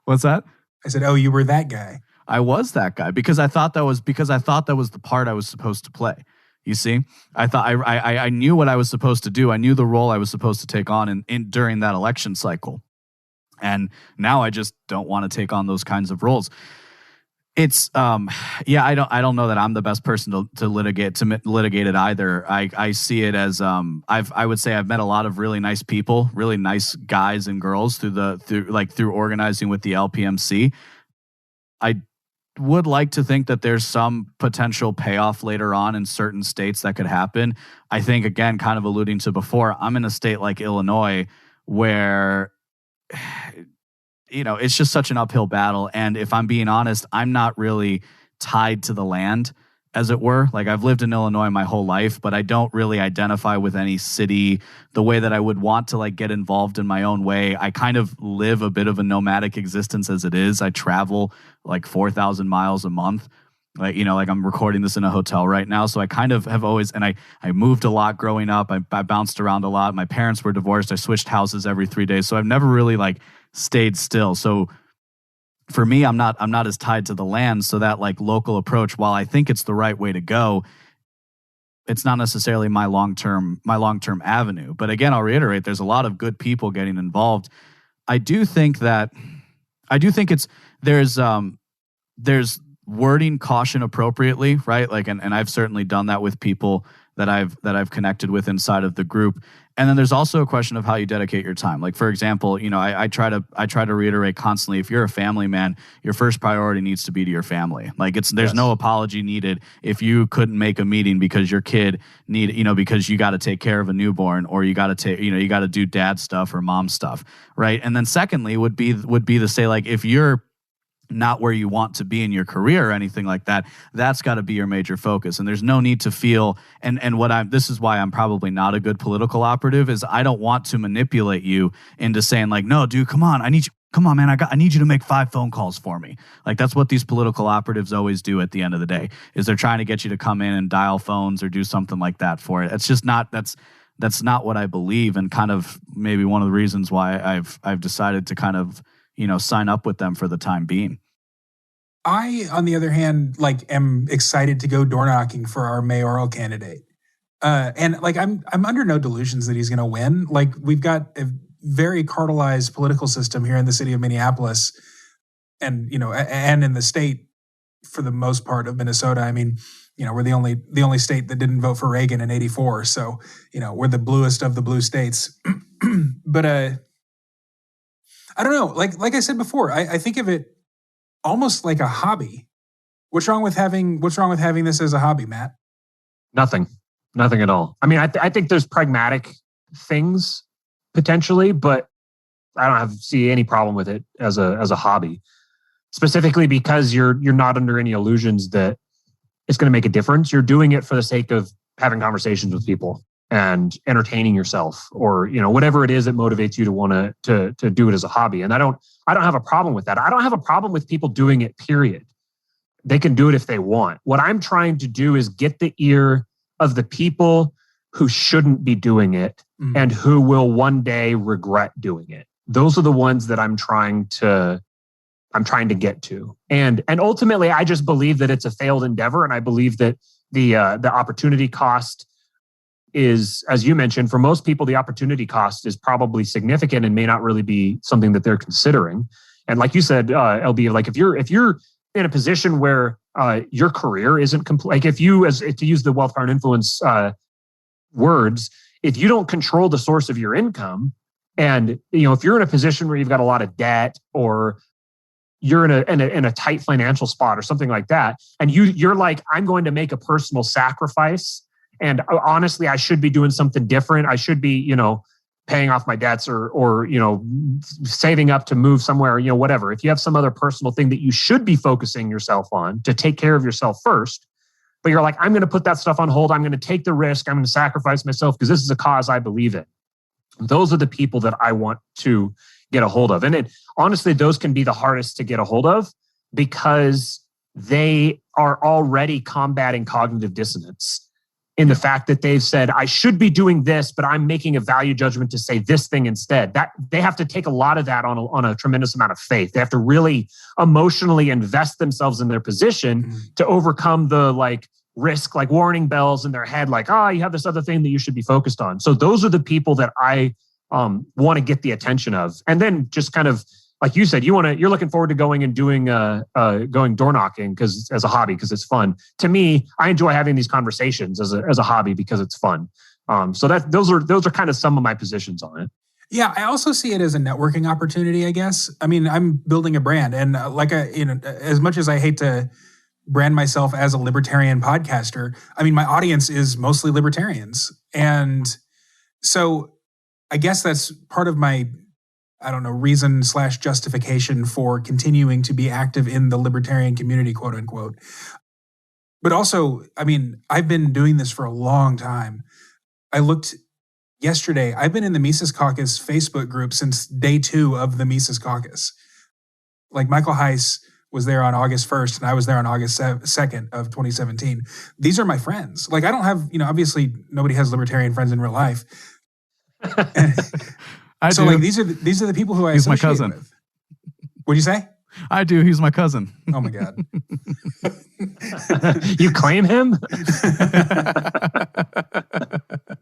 Speaker 3: What's that?
Speaker 1: I said, oh, you were that guy.
Speaker 3: I was that guy because I thought that was the part I was supposed to play. You see, I thought I knew what I was supposed to do. I knew the role I was supposed to take on during that election cycle. And now I just don't want to take on those kinds of roles. It's I don't know that I'm the best person to litigate it either. I see it as I would say I've met a lot of really nice people, really nice guys and girls through organizing with the LPMC. I would like to think that there's some potential payoff later on in certain states that could happen. I think, again, kind of alluding to before, I'm in a state like Illinois where it's just such an uphill battle. And if I'm being honest, I'm not really tied to the land, as it were. Like, I've lived in Illinois my whole life, but I don't really identify with any city the way that I would want to like get involved in my own way. I kind of live a bit of a nomadic existence as it is. I travel like 4,000 miles a month. Like I'm recording this in a hotel right now. So I kind of have always, and I moved a lot growing up. I bounced around a lot. My parents were divorced. I switched houses every 3 days. So I've never really like stayed still. So for me, I'm not as tied to the land. So that like local approach, while I think it's the right way to go, it's not necessarily my long-term avenue. But again, I'll reiterate, there's a lot of good people getting involved. I do think there's wording caution appropriately, right? Like, and I've certainly done that with people that I've connected with inside of the group. And then there's also a question of how you dedicate your time. Like, for example, I try to reiterate constantly, if you're a family man, your first priority needs to be to your family. Like, there's no apology needed if you couldn't make a meeting because your kid because you got to take care of a newborn, or you got to do dad stuff or mom stuff, right? And then secondly would be to say, like, if you're not where you want to be in your career or anything like that, that's got to be your major focus. And there's no need to feel, this is why I'm probably not a good political operative, is I don't want to manipulate you into saying like, no, dude, come on, man, I need you to make 5 phone calls for me. Like, that's what these political operatives always do at the end of the day, is they're trying to get you to come in and dial phones or do something like that for it. It's just not, that's not what I believe, and kind of maybe one of the reasons why I've decided to kind of sign up with them for the time being.
Speaker 1: I, on the other hand, like, am excited to go door knocking for our mayoral candidate. And like, I'm under no delusions that he's going to win. Like, we've got a very cartelized political system here in the city of Minneapolis, and, and in the state for the most part of Minnesota. I mean, we're the only state that didn't vote for Reagan in '84. So, we're the bluest of the blue states. But, I don't know. Like I said before, I think of it almost like a hobby. What's wrong with having this as a hobby, Matt?
Speaker 2: Nothing at all. I mean, I think there's pragmatic things potentially, but I don't see any problem with it as a hobby, specifically because you're not under any illusions that it's going to make a difference. You're doing it for the sake of having conversations with people and entertaining yourself, or whatever it is that motivates you to want to do it as a hobby. And I don't have a problem with that. I don't have a problem with people doing it, period. They can do it if they want. What I'm trying to do is get the ear of the people who shouldn't be doing it and who will one day regret doing it. Those are the ones that I'm trying to get to. And ultimately, I just believe that it's a failed endeavor. And I believe that the opportunity cost is, as you mentioned, for most people, the opportunity cost is probably significant and may not really be something that they're considering. And like you said, LB, like if you're in a position where your career isn't complete, like if you, to use the wealth, power, and influence words, if you don't control the source of your income, and if you're in a position where you've got a lot of debt, or you're in a tight financial spot or something like that, and you're like, I'm going to make a personal sacrifice, and honestly, I should be doing something different. I should be, paying off my debts or saving up to move somewhere, whatever. If you have some other personal thing that you should be focusing yourself on to take care of yourself first, but you're like, I'm going to put that stuff on hold. I'm going to take the risk. I'm going to sacrifice myself because this is a cause I believe in. Those are the people that I want to get a hold of. And honestly, those can be the hardest to get a hold of because they are already combating cognitive dissonance in the fact that they've said, I should be doing this, but I'm making a value judgment to say this thing instead. That they have to take a lot of that on a tremendous amount of faith. They have to really emotionally invest themselves in their position to overcome the risk, warning bells in their head, you have this other thing that you should be focused on. So those are the people that I want to get the attention of. And then just kind of, like you said, you're looking forward to going and doing going door knocking as a hobby because it's fun. To me, I enjoy having these conversations as a hobby because it's fun. So those are kind of some of my positions on it.
Speaker 1: Yeah, I also see it as a networking opportunity, I guess. I mean, I'm building a brand, and as much as I hate to brand myself as a libertarian podcaster, I mean, my audience is mostly libertarians, and so I guess that's part of my, reason / justification for continuing to be active in the libertarian community, quote unquote. But also, I mean, I've been doing this for a long time. I looked yesterday, I've been in the Mises Caucus Facebook group since day 2 of the Mises Caucus. Like Michael Heiss was there on August 1st, and I was there on August 2nd of 2017. These are my friends. I don't have, obviously nobody has libertarian friends in real life.
Speaker 3: I
Speaker 1: so
Speaker 3: do.
Speaker 1: these are the people who I
Speaker 3: He's my
Speaker 1: associate
Speaker 3: cousin.
Speaker 1: with. What'd you say?
Speaker 3: I do. He's my cousin.
Speaker 1: Oh my God.
Speaker 2: You claim him?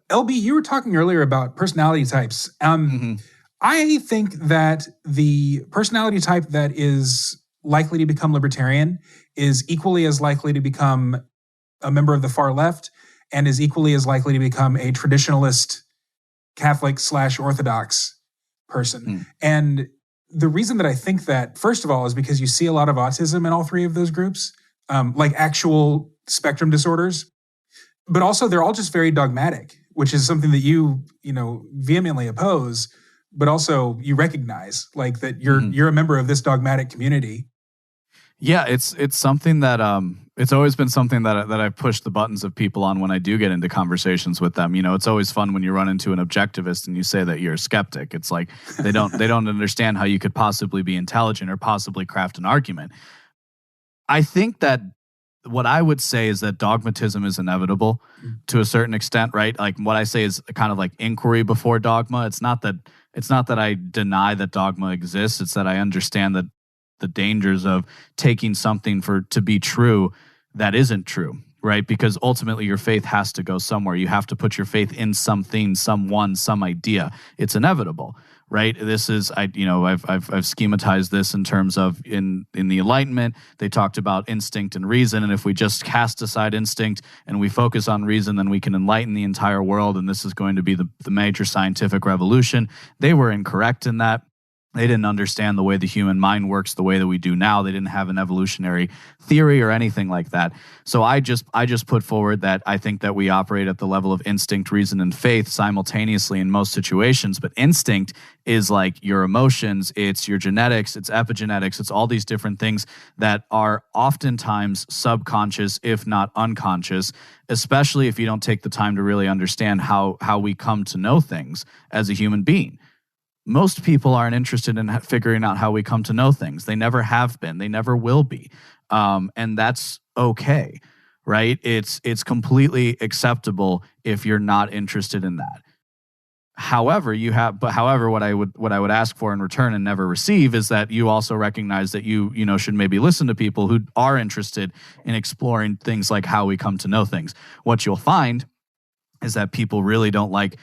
Speaker 1: LB, you were talking earlier about personality types. I think that the personality type that is likely to become libertarian is equally as likely to become a member of the far left and is equally as likely to become a traditionalist Catholic / Orthodox person. And the reason that I think that, first of all, is because you see a lot of autism in all 3 of those groups, like actual spectrum disorders. But also they're all just very dogmatic, which is something that you vehemently oppose, but also you recognize that you're a member of this dogmatic community.
Speaker 3: Yeah, it's something that it's always been something that I push the buttons of people on when I do get into conversations with them. It's always fun when you run into an objectivist and you say that you're a skeptic. It's like they don't understand how you could possibly be intelligent or possibly craft an argument. I think that what I would say is that dogmatism is inevitable to a certain extent, right? Like what I say is kind of like inquiry before dogma. It's not that I deny that dogma exists. It's that I understand that the dangers of taking something to be true that isn't true, right? Because ultimately your faith has to go somewhere. You have to put your faith in something, someone, some idea. It's inevitable, right? This is, I've schematized this in terms of in the Enlightenment, they talked about instinct and reason. And if we just cast aside instinct and we focus on reason, then we can enlighten the entire world. And this is going to be the major scientific revolution. They were incorrect in that. They didn't understand the way the human mind works the way that we do now. They didn't have an evolutionary theory or anything like that. So I just put forward that I think that we operate at the level of instinct, reason, and faith simultaneously in most situations. But instinct is like your emotions, it's your genetics, it's epigenetics, it's all these different things that are oftentimes subconscious, if not unconscious, especially if you don't take the time to really understand how we come to know things as a human being. Most people aren't interested in figuring out how we come to know things. They never have been. They never will be. And that's okay, right? It's completely acceptable if you're not interested in that. However, what I would ask for in return and never receive is that you also recognize that you should maybe listen to people who are interested in exploring things like how we come to know things. What you'll find is that people really don't like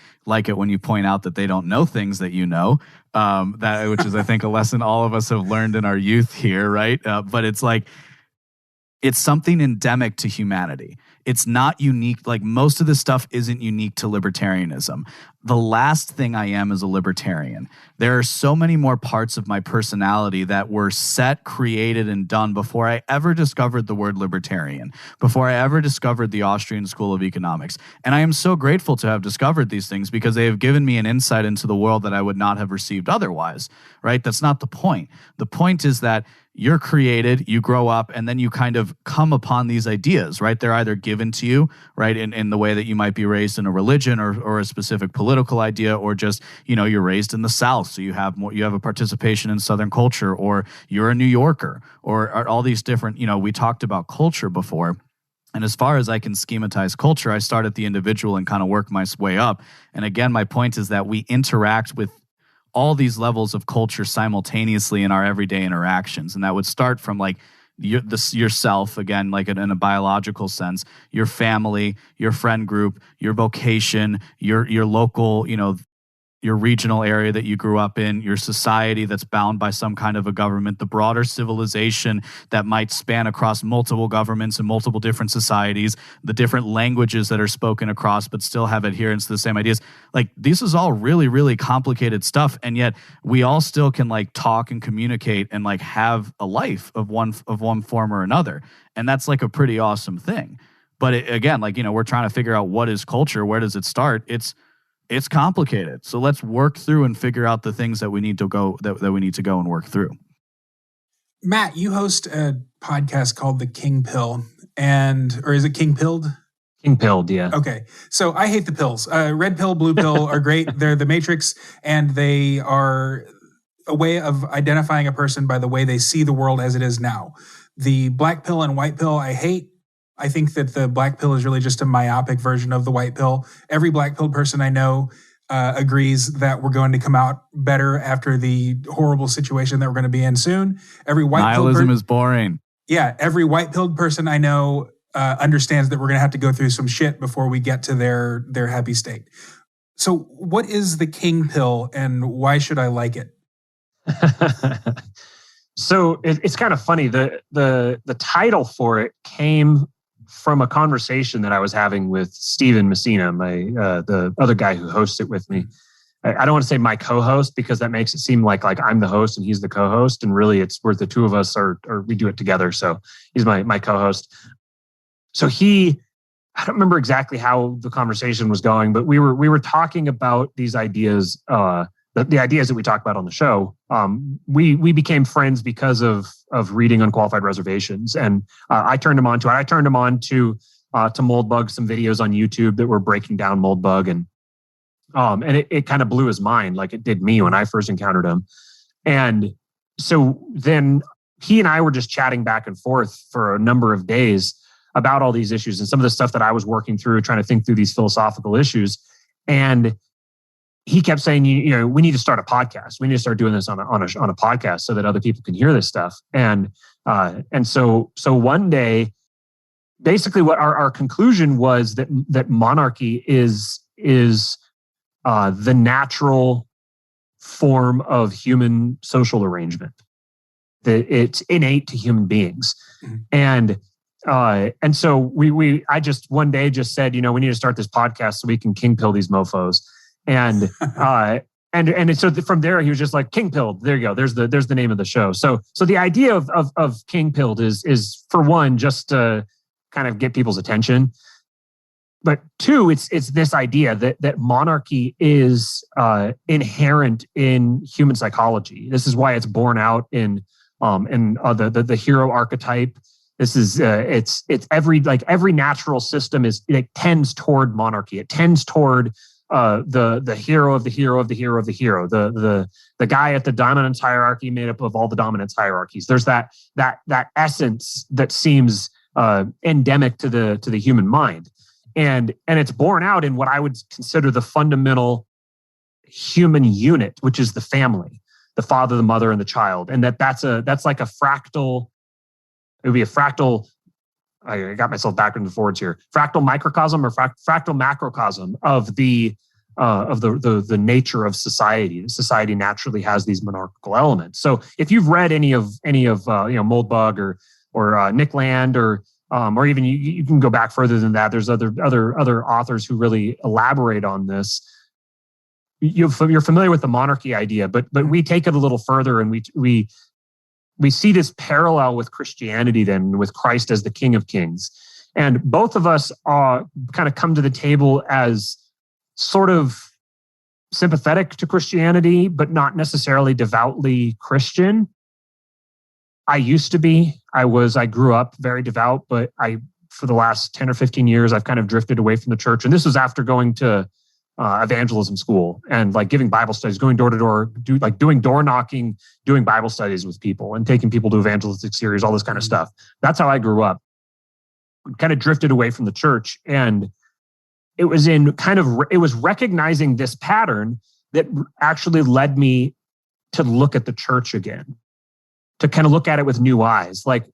Speaker 3: it when you point out that they don't know things that you know, which is, I think, a lesson all of us have learned in our youth here, right? But it's like, it's something endemic to humanity. It's not unique. Like, most of this stuff isn't unique to libertarianism. The last thing I am is a libertarian. There are so many more parts of my personality that were set, created, and done before I ever discovered the word libertarian, before I ever discovered the Austrian School of Economics. And I am so grateful to have discovered these things because they have given me an insight into the world that I would not have received otherwise, right? That's not the point. The point is that you're created, you grow up, and then you kind of come upon these ideas, right? They're either given to you, right, in the way that you might be raised in a religion or a specific political idea, or just, you're raised in the South, so you have a participation in Southern culture, or you're a New Yorker, or all these different, we talked about culture before. And as far as I can schematize culture, I start at the individual and kind of work my way up. And again, my point is that we interact with all these levels of culture simultaneously in our everyday interactions. And that would start from like yourself, again, like in a biological sense, your family, your friend group, your vocation, your local, your regional area that you grew up in, your society that's bound by some kind of a government, the broader civilization that might span across multiple governments and multiple different societies, the different languages that are spoken across but still have adherence to the same ideas. Like, this is all really, really complicated stuff, and yet we all still can like talk and communicate and like have a life of one form or another. And that's like a pretty awesome thing. But again, like, we're trying to figure out what is culture, where does it start? It's complicated. So let's work through and figure out the things that we need to go that we need to go and work through.
Speaker 1: Matt, you host a podcast called The King Pill, or is it King Pilled?
Speaker 2: King Pilled, yeah.
Speaker 1: Okay. So I hate the pills. Red pill, blue pill are great. They're the Matrix, and they are a way of identifying a person by the way they see the world as it is now. The black pill and white pill I hate. I think that the black pill is really just a myopic version of the white pill. Every black pill person I know agrees that we're going to come out better after the horrible situation that we're going to be in soon. Every white
Speaker 3: nihilism is boring.
Speaker 1: Yeah, every white pilled person I know understands that we're going to have to go through some shit before we get to their happy state. So, what is the King Pill, and why should I like it?
Speaker 2: So it's kind of funny. The title for it came from a conversation that I was having with Steven Messina, the other guy who hosts it with me. I don't want to say my co-host because that makes it seem like I'm the host and he's the co-host, and really it's where the two of us are we do it together. So he's my co-host. So I don't remember exactly how the conversation was going, but we were talking about these ideas, the ideas that we talk about on the show. We became friends because of reading Unqualified Reservations, and I turned him on to it. I turned him on to Moldbug, some videos on YouTube that were breaking down Moldbug, and it kind of blew his mind, like it did me when I first encountered him. And so then he and I were just chatting back and forth for a number of days about all these issues and some of the stuff that I was working through, trying to think through these philosophical issues. And he kept saying, we need to start a podcast. We need to start doing this on a podcast so that other people can hear this stuff. And so one day, basically, what our conclusion was that monarchy is the natural form of human social arrangement. That it's innate to human beings, and so I just one day just said, we need to start this podcast so we can king pill these mofos. And so from there he was just like king pilled. There you go. There's the name of the show. So the idea of king pilled is for one just to kind of get people's attention, but two, it's this idea that monarchy is inherent in human psychology. This is why it's borne out in the hero archetype. This is it's every natural system tends toward monarchy. It tends toward the hero of the hero of the hero of the hero, the guy at the dominance hierarchy made up of all the dominance hierarchies. There's that essence that seems endemic to the human mind, and it's borne out in what I would consider the fundamental human unit, which is the family, the father, the mother, and the child, and that's like a fractal. It would be a fractal. I got myself backwards and forwards here. Fractal microcosm or fractal macrocosm of the nature of society. Society naturally has these monarchical elements. So if you've read any of Moldbug or Nick Land or even you can go back further than that. There's other authors who really elaborate on this. You're familiar with the monarchy idea, but we take it a little further and we see this parallel with Christianity then, with Christ as the King of Kings. And both of us kind of come to the table as sort of sympathetic to Christianity, but not necessarily devoutly Christian. I used to be. I grew up very devout, but for the last 10 or 15 years, I've kind of drifted away from the church. And this was after going to evangelism school and like giving Bible studies, going door to door, doing door knocking, doing Bible studies with people and taking people to evangelistic series, all this kind of stuff. That's how I grew up. Kind of drifted away from the church, and it was recognizing this pattern that actually led me to look at the church again, to kind of look at it with new eyes. Like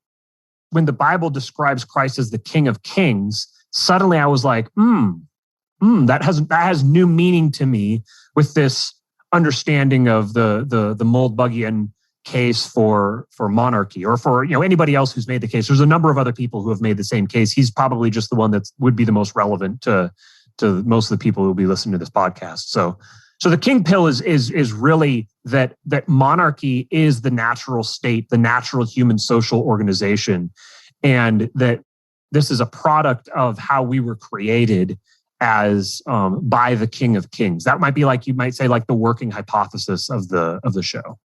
Speaker 2: when the Bible describes Christ as the King of Kings, suddenly I was like, that has new meaning to me with this understanding of the Moldbugian case for monarchy, or for anybody else who's made the case. There's a number of other people who have made the same case. He's probably just the one that would be the most relevant to most of the people who will be listening to this podcast. So the king pill is really that monarchy is the natural state, the natural human social organization, and that this is a product of how we were created as by the King of Kings. That might be like, you might say, like the working hypothesis of the show.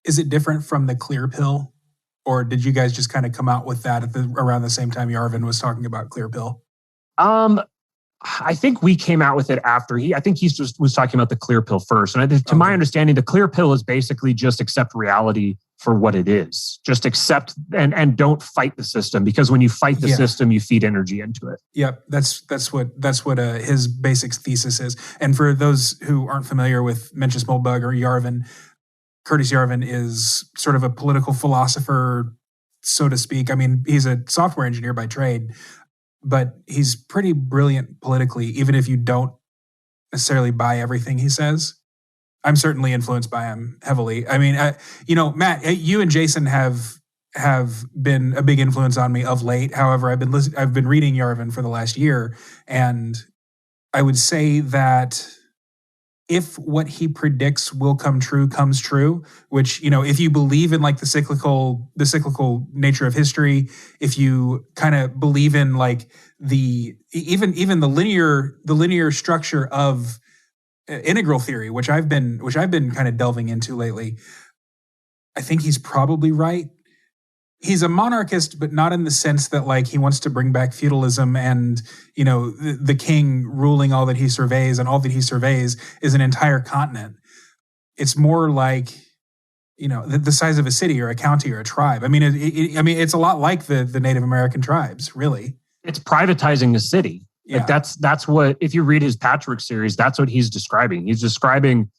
Speaker 1: Is it different from the clear pill, or did you guys just kind of come out with that around the same time Yarvin was talking about clear pill?
Speaker 2: I think we came out with it after I think he just was talking about the clear pill first. And to my understanding, the clear pill is basically just accept reality for what it is. Just accept and don't fight the system, because when you fight the system, you feed energy into it.
Speaker 1: Yep, that's what his basic thesis is. And for those who aren't familiar with Mencius Moldbug or Yarvin, Curtis Yarvin is sort of a political philosopher, so to speak. I mean, he's a software engineer by trade, but he's pretty brilliant politically, even if you don't necessarily buy everything he says. I'm certainly influenced by him heavily. I mean, Matt, you and Jason have been a big influence on me of late. However, I've been reading Yarvin for the last year, and I would say that if what he predicts will comes true, which, if you believe in like the cyclical nature of history, if you kind of believe in like even the linear structure of integral theory, which I've been kind of delving into lately, I think he's probably right. He's a monarchist, but not in the sense that like he wants to bring back feudalism and, the king ruling all that he surveys, and all that he surveys is an entire continent. It's more like, the size of a city or a county or a tribe. I mean, it's a lot like the Native American tribes, really.
Speaker 2: It's privatizing a city.
Speaker 1: Yeah.
Speaker 2: Like that's what, if you read his Patchwork series, that's what he's describing. He's describing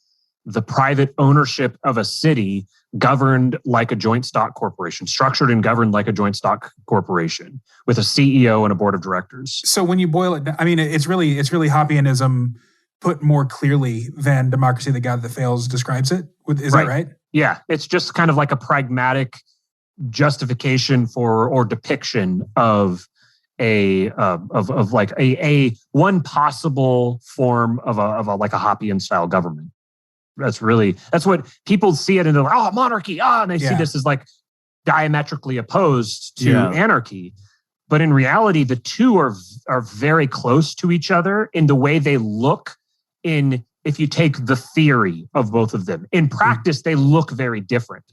Speaker 2: the private ownership of a city governed like a joint stock corporation, structured and governed like a joint stock corporation with a CEO and a board of directors.
Speaker 1: So when you boil it down, I mean, it's really Hoppianism put more clearly than Democracy, the God That Fails describes it. Is that right?
Speaker 2: Yeah. It's just kind of like a pragmatic justification for, or depiction of a one possible form of a like a Hoppian style government. That's what people see it and they're like, oh, monarchy, and they see this as like diametrically opposed to anarchy. But in reality, the two are very close to each other in the way they look if you take the theory of both of them. In practice, they look very different.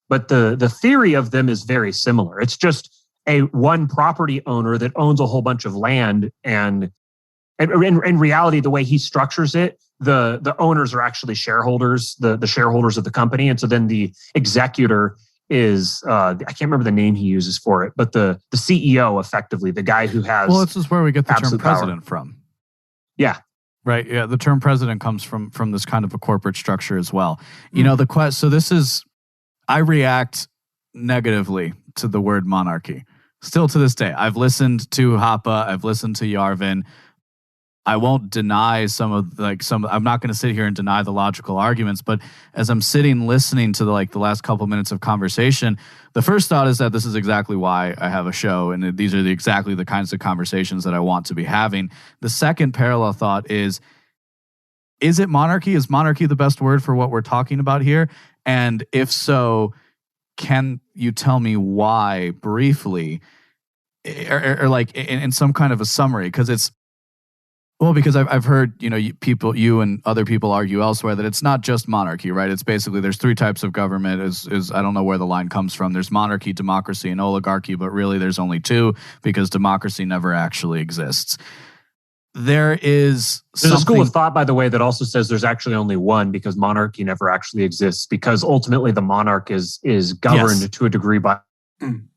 Speaker 2: But the theory of them is very similar. It's just one property owner that owns a whole bunch of land, and in reality, the way he structures it, the owners are actually shareholders, the shareholders of the company. And so then the executor is, I can't remember the name he uses for it, but the CEO, effectively, the guy who has.
Speaker 3: Well, this is where we get the term president from.
Speaker 2: Yeah.
Speaker 3: Right. Yeah. The term president comes from this kind of a corporate structure as well. You know, so this is, I react negatively to the word monarchy. Still to this day. I've listened to Hoppe. I've listened to Yarvin. I won't deny I'm not going to sit here and deny the logical arguments, but as I'm sitting listening to the last couple minutes of conversation, the first thought is that this is exactly why I have a show, and these are exactly the kinds of conversations that I want to be having. The second parallel thought is it monarchy? Is monarchy the best word for what we're talking about here? And if so, can you tell me why briefly, or like in some kind of a summary? Because I've heard, you and other people argue elsewhere that it's not just monarchy, right? It's basically there's three types of government. Is I don't know where the line comes from. There's monarchy, democracy, and oligarchy, but really there's only two because democracy never actually exists. There's
Speaker 2: a school of thought, by the way, that also says there's actually only one because monarchy never actually exists, because ultimately the monarch is governed to a degree by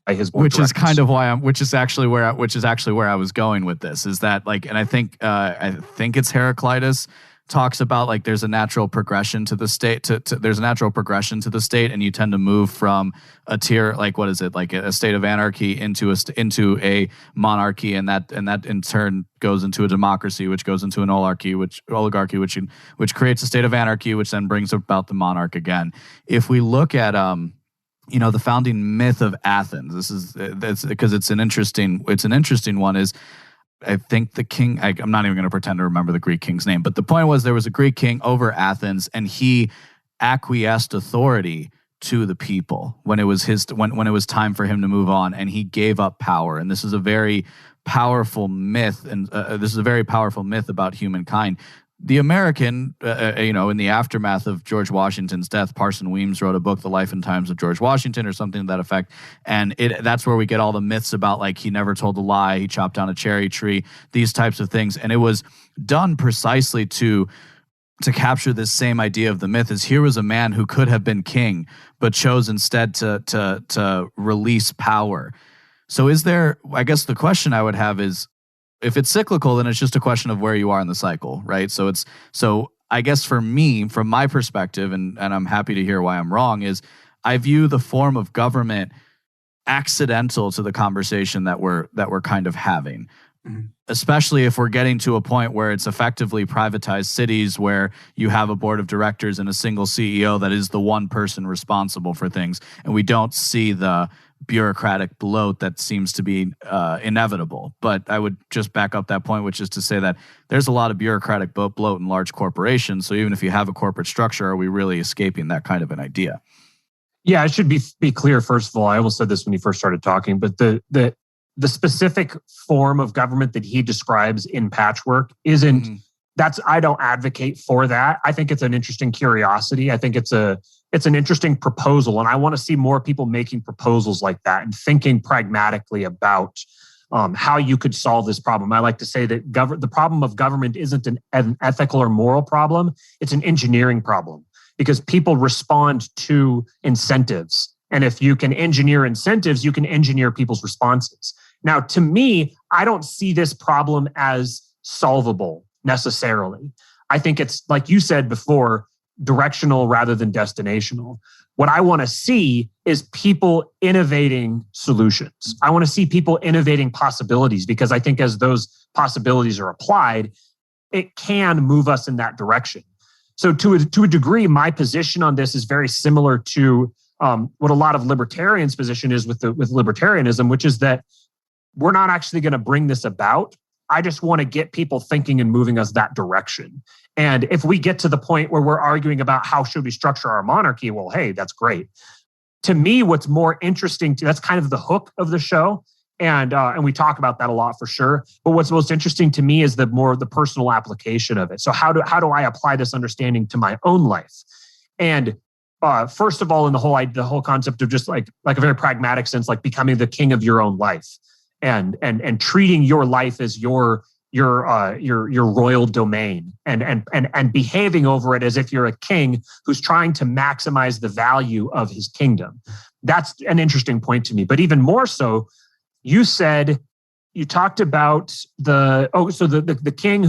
Speaker 2: his board
Speaker 3: which
Speaker 2: directors.
Speaker 3: Is kind of why which is actually where I was going with this, is that and I think it's Heraclitus talks about like there's a natural progression to the state there's a natural progression to the state, and you tend to move from a tier, like what is it, like a state of anarchy into a monarchy, and that in turn goes into a democracy, which goes into an oligarchy, which creates a state of anarchy, which then brings about the monarch again. If we look at the founding myth of Athens, that's because it's an interesting one, is I think the king, I'm not even going to pretend to remember the Greek king's name, but the point was there was a Greek king over Athens, and he acquiesced authority to the people when it was when it was time for him to move on, and he gave up power. And this is a very powerful myth, and this is a very powerful myth about humankind. The American, in the aftermath of George Washington's death, Parson Weems wrote a book, The Life and Times of George Washington, or something to that effect. And that's where we get all the myths about, like, he never told a lie, he chopped down a cherry tree, these types of things. And it was done precisely to capture this same idea of the myth, is here was a man who could have been king, but chose instead to release power. So I guess the question I would have is, if it's cyclical, then it's just a question of where you are in the cycle, right? So I guess for me, from my perspective, and I'm happy to hear why I'm wrong, is I view the form of government accidental to the conversation that we're kind of having. Mm-hmm. Especially if we're getting to a point where it's effectively privatized cities, where you have a board of directors and a single CEO that is the one person responsible for things, and we don't see the bureaucratic bloat that seems to be inevitable. But I would just back up that point, which is to say that there's a lot of bureaucratic bloat in large corporations. So even if you have a corporate structure, are we really escaping that kind of an idea?
Speaker 2: Yeah, it should be clear. First of all, I almost said this when you first started talking, but the specific form of government that he describes in Patchwork isn't. Mm-hmm. I don't advocate for that. I think it's an interesting curiosity. I think it's an interesting proposal, and I want to see more people making proposals like that and thinking pragmatically about how you could solve this problem. I like to say that the problem of government isn't an ethical or moral problem. It's an engineering problem, because people respond to incentives. And if you can engineer incentives, you can engineer people's responses. Now, to me, I don't see this problem as solvable necessarily. I think it's, like you said before, directional rather than destinational. What I want to see is people innovating solutions. I want to see people innovating possibilities, because I think as those possibilities are applied, it can move us in that direction. So to a degree, my position on this is very similar to what a lot of libertarians' position is with libertarianism, which is that we're not actually going to bring this about. I just want to get people thinking and moving us that direction. And if we get to the point where we're arguing about how should we structure our monarchy, well, hey, that's great. To me, what's more interesting, that's kind of the hook of the show. And we talk about that a lot for sure. But what's most interesting to me is the personal application of it. So how do I apply this understanding to my own life? And first of all, in the whole concept of just like a very pragmatic sense, like becoming the king of your own life, and treating your life as your royal domain, and behaving over it as if you're a king who's trying to maximize the value of his kingdom. That's an interesting point to me. But even more so, you talked about the king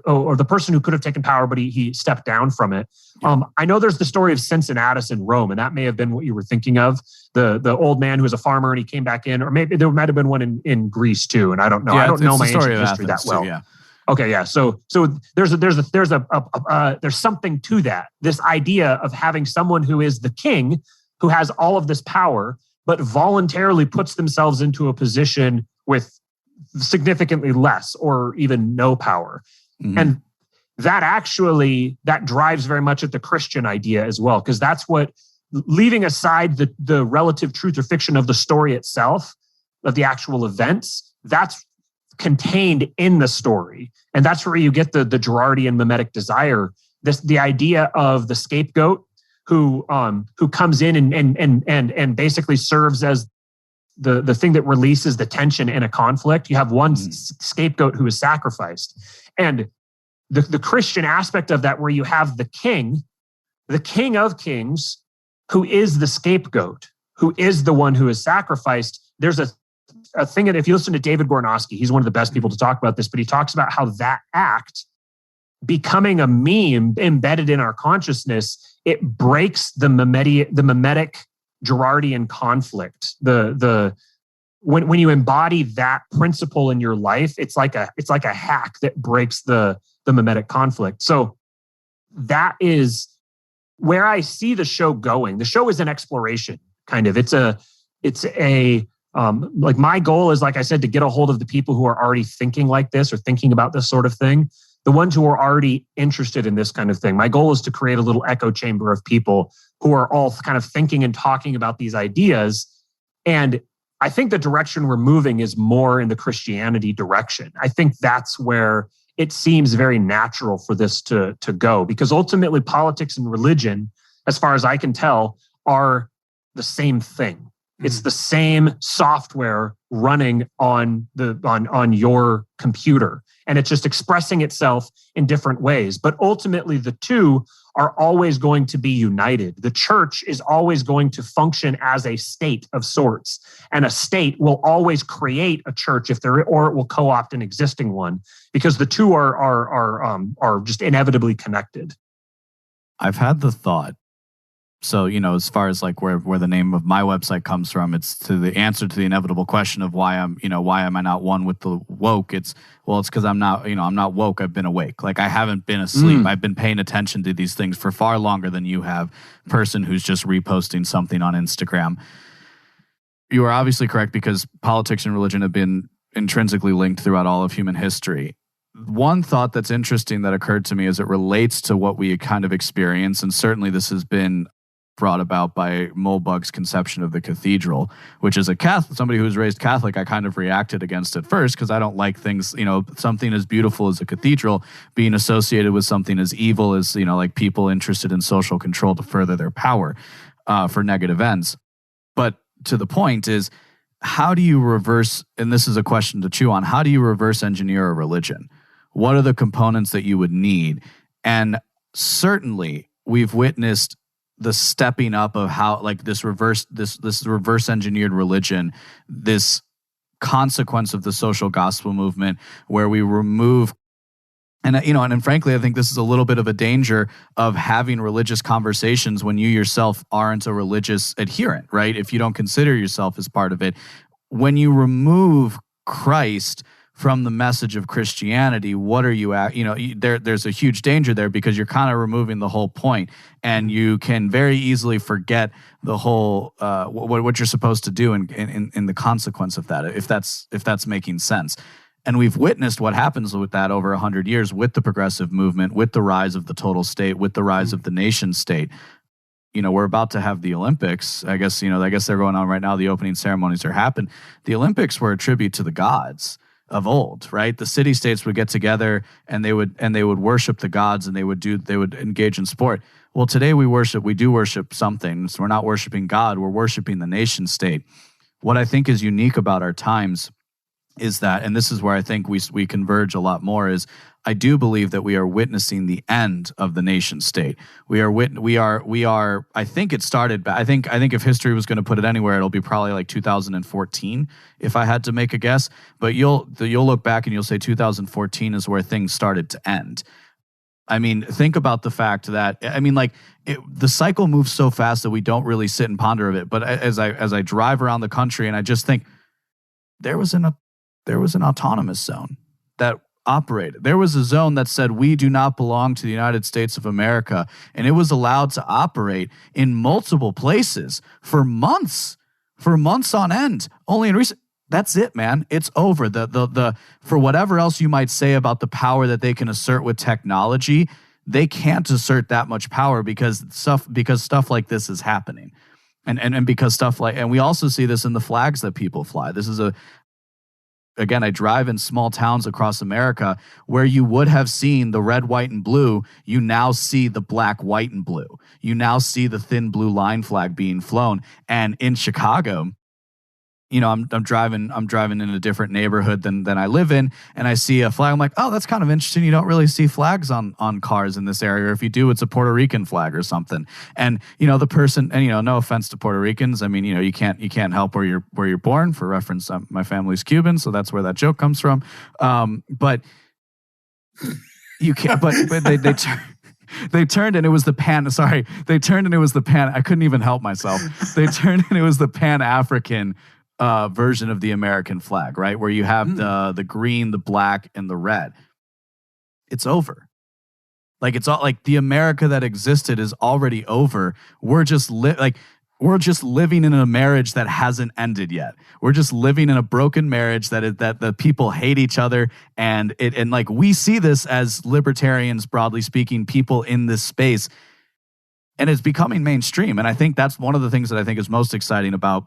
Speaker 2: or the person who could have taken power, but he stepped down from it. I know there's the story of Cincinnatus in Rome, and that may have been what you were thinking of. The old man who was a farmer and he came back in, or maybe there might have been one in Greece too. And I don't know.
Speaker 3: Yeah,
Speaker 2: I don't know my ancient
Speaker 3: history
Speaker 2: history that well.
Speaker 3: Too, yeah.
Speaker 2: Okay, yeah. So there's something to that. This idea of having someone who is the king, who has all of this power, but voluntarily puts themselves into a position with significantly less or even no power. Mm-hmm. And that drives very much at the Christian idea as well, because that's what, leaving aside the relative truth or fiction of the story itself, of the actual events, that's contained in the story. And that's where you get the Girardian mimetic desire, the idea of the scapegoat who comes in and basically serves as the thing that releases the tension in a conflict. You have one scapegoat who is sacrificed. And the Christian aspect of that, where you have the king of kings, who is the scapegoat, who is the one who is sacrificed. There's a thing that, if you listen to David Gornowski, he's one of the best people to talk about this, but he talks about how that act, becoming a meme embedded in our consciousness, it breaks the mimetic Girardian conflict. When you embody that principle in your life, it's like a hack that breaks the mimetic conflict. So that is where I see the show going. The show is an exploration, kind of. It's a like, my goal is, like I said, to get a hold of the people who are already thinking like this or thinking about this sort of thing. The ones who are already interested in this kind of thing. My goal is to create a little echo chamber of people who are all kind of thinking and talking about these ideas. And I think the direction we're moving is more in the Christianity direction. I think that's where it seems very natural for this to go, because ultimately politics and religion, as far as I can tell, are the same thing. It's the same software running on your computer, and it's just expressing itself in different ways. But ultimately, the two are always going to be united. The church is always going to function as a state of sorts, and a state will always create a church or it will co-opt an existing one, because the two are just inevitably connected.
Speaker 3: I've had the thought. So, as far as like where the name of my website comes from, it's to the answer to the inevitable question of why am I not one with the woke? It's because I'm not woke. I've been awake. Like, I haven't been asleep. I've been paying attention to these things for far longer than you have, person who's just reposting something on Instagram. You are obviously correct, because politics and religion have been intrinsically linked throughout all of human history. One thought that's interesting that occurred to me as it relates to what we kind of experience, and certainly this has been brought about by Moldbug's conception of the cathedral, which is somebody who was raised Catholic, I kind of reacted against at first, because I don't like things, something as beautiful as a cathedral being associated with something as evil as, like people interested in social control to further their power for negative ends. But to the point is, how do you reverse, and this is a question to chew on, how do you reverse engineer a religion? What are the components that you would need? And certainly we've witnessed the stepping up of how, like, this reverse engineered religion, this consequence of the social gospel movement, where we remove, and frankly, I think this is a little bit of a danger of having religious conversations when you yourself aren't a religious adherent, right? If you don't consider yourself as part of it, when you remove Christ from the message of Christianity, what are you at? There's a huge danger there, because you're kind of removing the whole point, and you can very easily forget the whole what you're supposed to do in the consequence of that, if that's making sense. And we've witnessed what happens with that over 100 years with the progressive movement, with the rise of the total state, with the rise of the nation state. We're about to have the Olympics. I guess they're going on right now. The opening ceremonies are happening. The Olympics were a tribute to the gods of old, right? The city-states would get together and they would worship the gods, and they would engage in sport. Well, today we do worship something. So we're not worshiping God, we're worshiping the nation state. What I think is unique about our times is that, and this is where I think we converge a lot more, is I do believe that we are witnessing the end of the nation state. We are. I think it started. I think if history was going to put it anywhere, it'll be probably like 2014, if I had to make a guess. But you'll look back and you'll say 2014 is where things started to end. I mean, think about the fact that the cycle moves so fast that we don't really sit and ponder of it. But as I drive around the country, and I just think there was an autonomous zone that operated. There was a zone that said we do not belong to the United States of America, and it was allowed to operate in multiple places for months on end. Only in recent. That's it, man. It's over. The for whatever else you might say about the power that they can assert with technology, they can't assert that much power because stuff like this is happening. And because and we also see this in the flags that people fly. This is again, I drive in small towns across America where you would have seen the red, white, and blue. You now see the black, white, and blue. You now see the thin blue line flag being flown. And in Chicago, I'm driving in a different neighborhood than I live in, and I see a flag. I'm like, oh, that's kind of interesting. You don't really see flags on cars in this area. Or if you do, it's a Puerto Rican flag or something. And the person, and no offense to Puerto Ricans, I mean, you can't help where you're born. For reference, my family's Cuban, so that's where that joke comes from. But you can't. But they turned and it was the pan. Sorry, they turned and it was the pan. I couldn't even help myself. They turned and it was the Pan-African version of the American flag, right? Where you have the green, the black, and the red. It's over. It's all like the America that existed is already over. We're just living in a marriage that hasn't ended yet. We're just living in a broken marriage that the people hate each other, and we see this as libertarians, broadly speaking, people in this space, and it's becoming mainstream. And I think that's one of the things that I think is most exciting about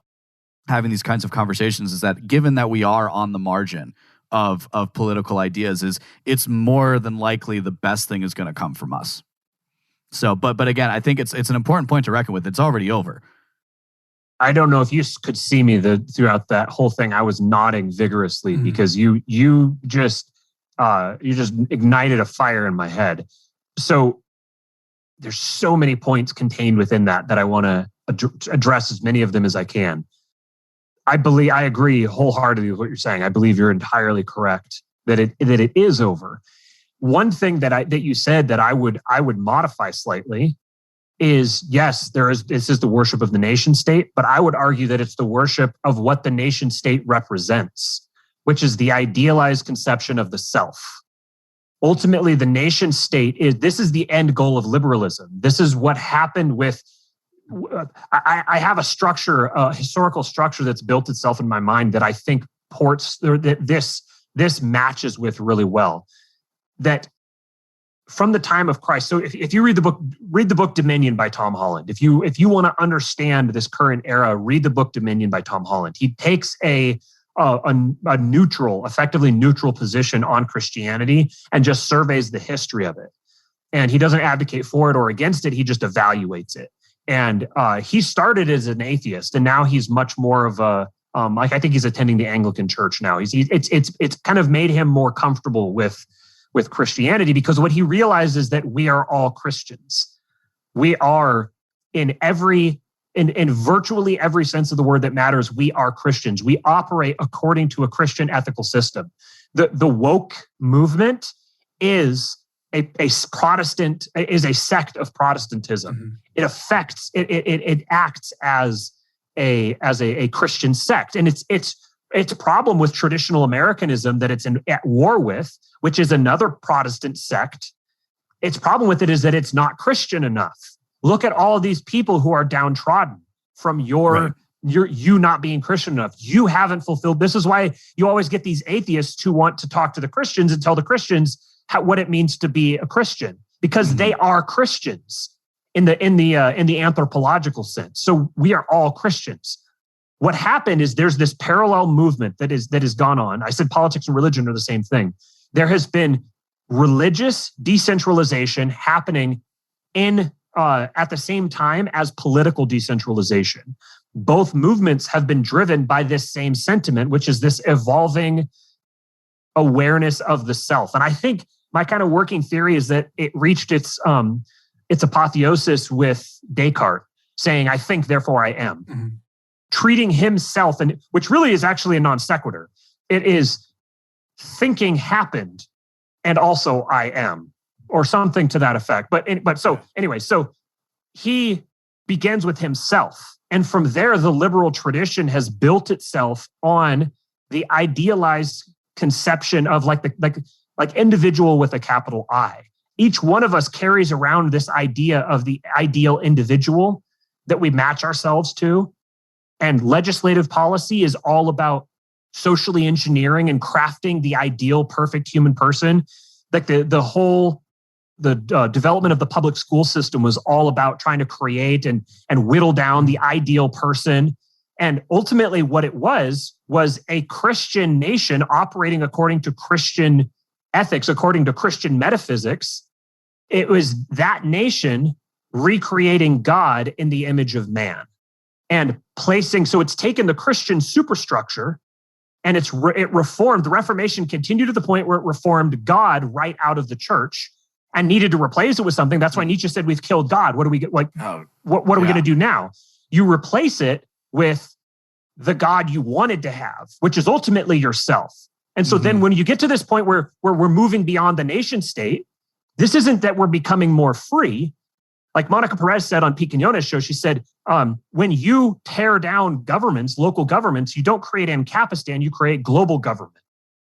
Speaker 3: having these kinds of conversations, is that given that we are on the margin of political ideas, it's more than likely the best thing is going to come from us. So, but again, I think it's an important point to reckon with. It's already over.
Speaker 2: I don't know if you could see me throughout that whole thing. I was nodding vigorously because you just ignited a fire in my head. So there's so many points contained within that I want to address as many of them as I can. I agree wholeheartedly with what you're saying. I believe you're entirely correct that it is over. One thing that you said that I would modify slightly is, yes, this is the worship of the nation state, but I would argue that it's the worship of what the nation state represents, which is the idealized conception of the self. Ultimately, the nation state is the end goal of liberalism. This is what happened with. I have a historical structure that's built itself in my mind that I think this matches with really well. That from the time of Christ. So if you read the book Dominion by Tom Holland. If you want to understand this current era, read the book Dominion by Tom Holland. He takes a effectively neutral position on Christianity and just surveys the history of it. And he doesn't advocate for it or against it. He just evaluates it. And he started as an atheist, and now he's much more of a I think he's attending the Anglican Church now. It's kind of made him more comfortable with Christianity, because what he realizes is that we are all Christians. We are in virtually every sense of the word that matters. We are Christians. We operate according to a Christian ethical system. The woke movement is a Protestant, is a sect of Protestantism. Mm-hmm. It acts as a Christian sect, and it's a problem with traditional Americanism that it's at war with, which is another Protestant sect. Its problem with it is that it's not Christian enough. Look at all of these people who are downtrodden from your you not being Christian enough. You haven't fulfilled. This is why you always get these atheists who want to talk to the Christians and tell the Christians what it means to be a Christian, because they are Christians in the anthropological sense. So we are all Christians. What happened is there's this parallel movement that has gone on. I said politics and religion are the same thing. There has been religious decentralization happening at the same time as political decentralization. Both movements have been driven by this same sentiment, which is this evolving awareness of the self. And I think my kind of working theory is that it reached its apotheosis with Descartes saying, "I think, therefore I am." Mm-hmm. Treating himself, and which really is actually a non sequitur. It is thinking happened, and also I am, or something to that effect. So he begins with himself. And from there, the liberal tradition has built itself on the idealized conception of like individual with a capital I. Each one of us carries around this idea of the ideal individual that we match ourselves to. And legislative policy is all about socially engineering and crafting the ideal, perfect human person. Like the development of the public school system was all about trying to create and whittle down the ideal person. And ultimately what it was a Christian nation operating according to Christian ethics, according to Christian metaphysics. It was that nation recreating God in the image of man and placing, so it's taken the Christian superstructure and it reformed. The Reformation continued to the point where it reformed God right out of the church and needed to replace it with something. That's why Nietzsche said, "We've killed God. What do we get? What are we going to do now?" You replace it with the God you wanted to have, which is ultimately yourself. And so then when you get to this point where we're moving beyond the nation state, this isn't that we're becoming more free. Like Monica Perez said on Pete Quinones' show, she said, when you tear down governments, local governments, you don't create Amcapistan, you create global government.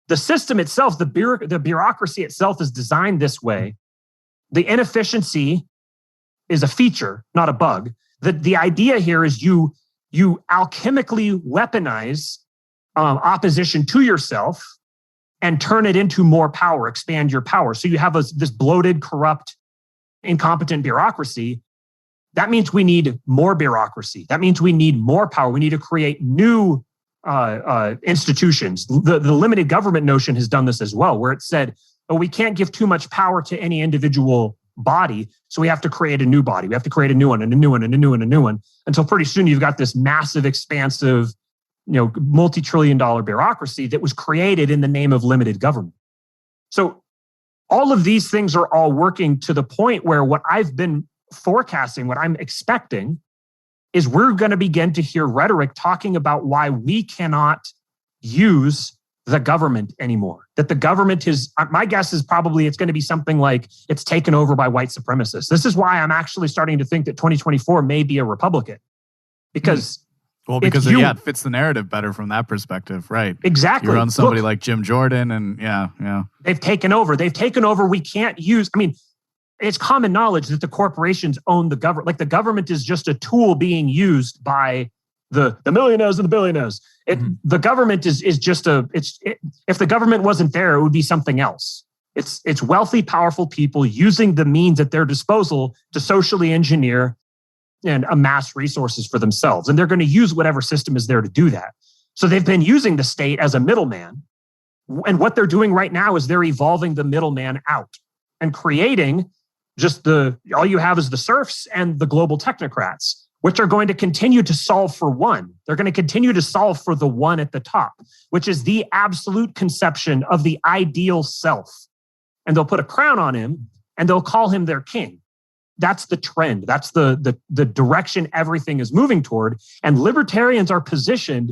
Speaker 2: The system itself, the bureaucracy itself is designed this way. The inefficiency is a feature, not a bug. The idea here is you alchemically weaponize opposition to yourself and turn it into more power, expand your power. So you have this bloated, corrupt, incompetent bureaucracy. That means we need more bureaucracy. That means we need more power. We need to create new institutions. The limited government notion has done this as well, where it said, "Oh, we can't give too much power to any individual body, so we have to create a new body. We have to create a new one and a new one and a new one and a new one." Until pretty soon you've got this massive, expansive, multi-trillion-dollar bureaucracy that was created in the name of limited government. So all of these things are all working to the point where what I've been forecasting, what I'm expecting, is we're going to begin to hear rhetoric talking about why we cannot use the government anymore. That the government is, my guess is probably it's going to be something like it's taken over by white supremacists. This is why I'm actually starting to think that 2024 may be a Republican. Because
Speaker 3: it fits the narrative better from that perspective, right?
Speaker 2: Exactly.
Speaker 3: You run somebody like Jim Jordan and
Speaker 2: they've taken over. We can't use, it's common knowledge that the corporations own the government. Like the government is just a tool being used by the millionaires and the billionaires. The government is just if the government wasn't there, it would be something else. It's wealthy, powerful people using the means at their disposal to socially engineer and amass resources for themselves. And they're going to use whatever system is there to do that. So they've been using the state as a middleman. And what they're doing right now is they're evolving the middleman out and creating all you have is the serfs and the global technocrats, which are going to continue to solve for one. They're going to continue to solve for the one at the top, which is the absolute conception of the ideal self. And they'll put a crown on him and they'll call him their king. That's the trend. That's the direction everything is moving toward. And libertarians are positioned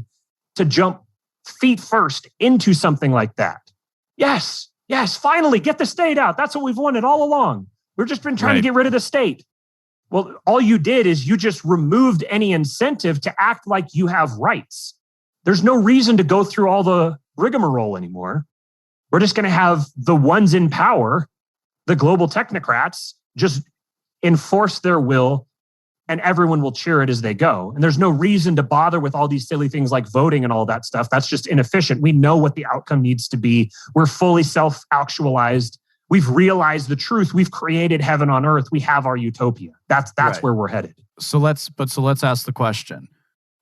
Speaker 2: to jump feet first into something like that. Yes, finally, get the state out. That's what we've wanted all along. We've just been trying to get rid of the state. Well, all you did is you just removed any incentive to act like you have rights. There's no reason to go through all the rigmarole anymore. We're just going to have the ones in power, the global technocrats, just enforce their will and everyone will cheer it as they go. And there's no reason to bother with all these silly things like voting and all that stuff. That's just inefficient. We know what the outcome needs to be. We're fully self-actualized. We've realized the truth. We've created heaven on earth. We have our utopia. That's right. Where we're headed.
Speaker 3: So let's ask the question.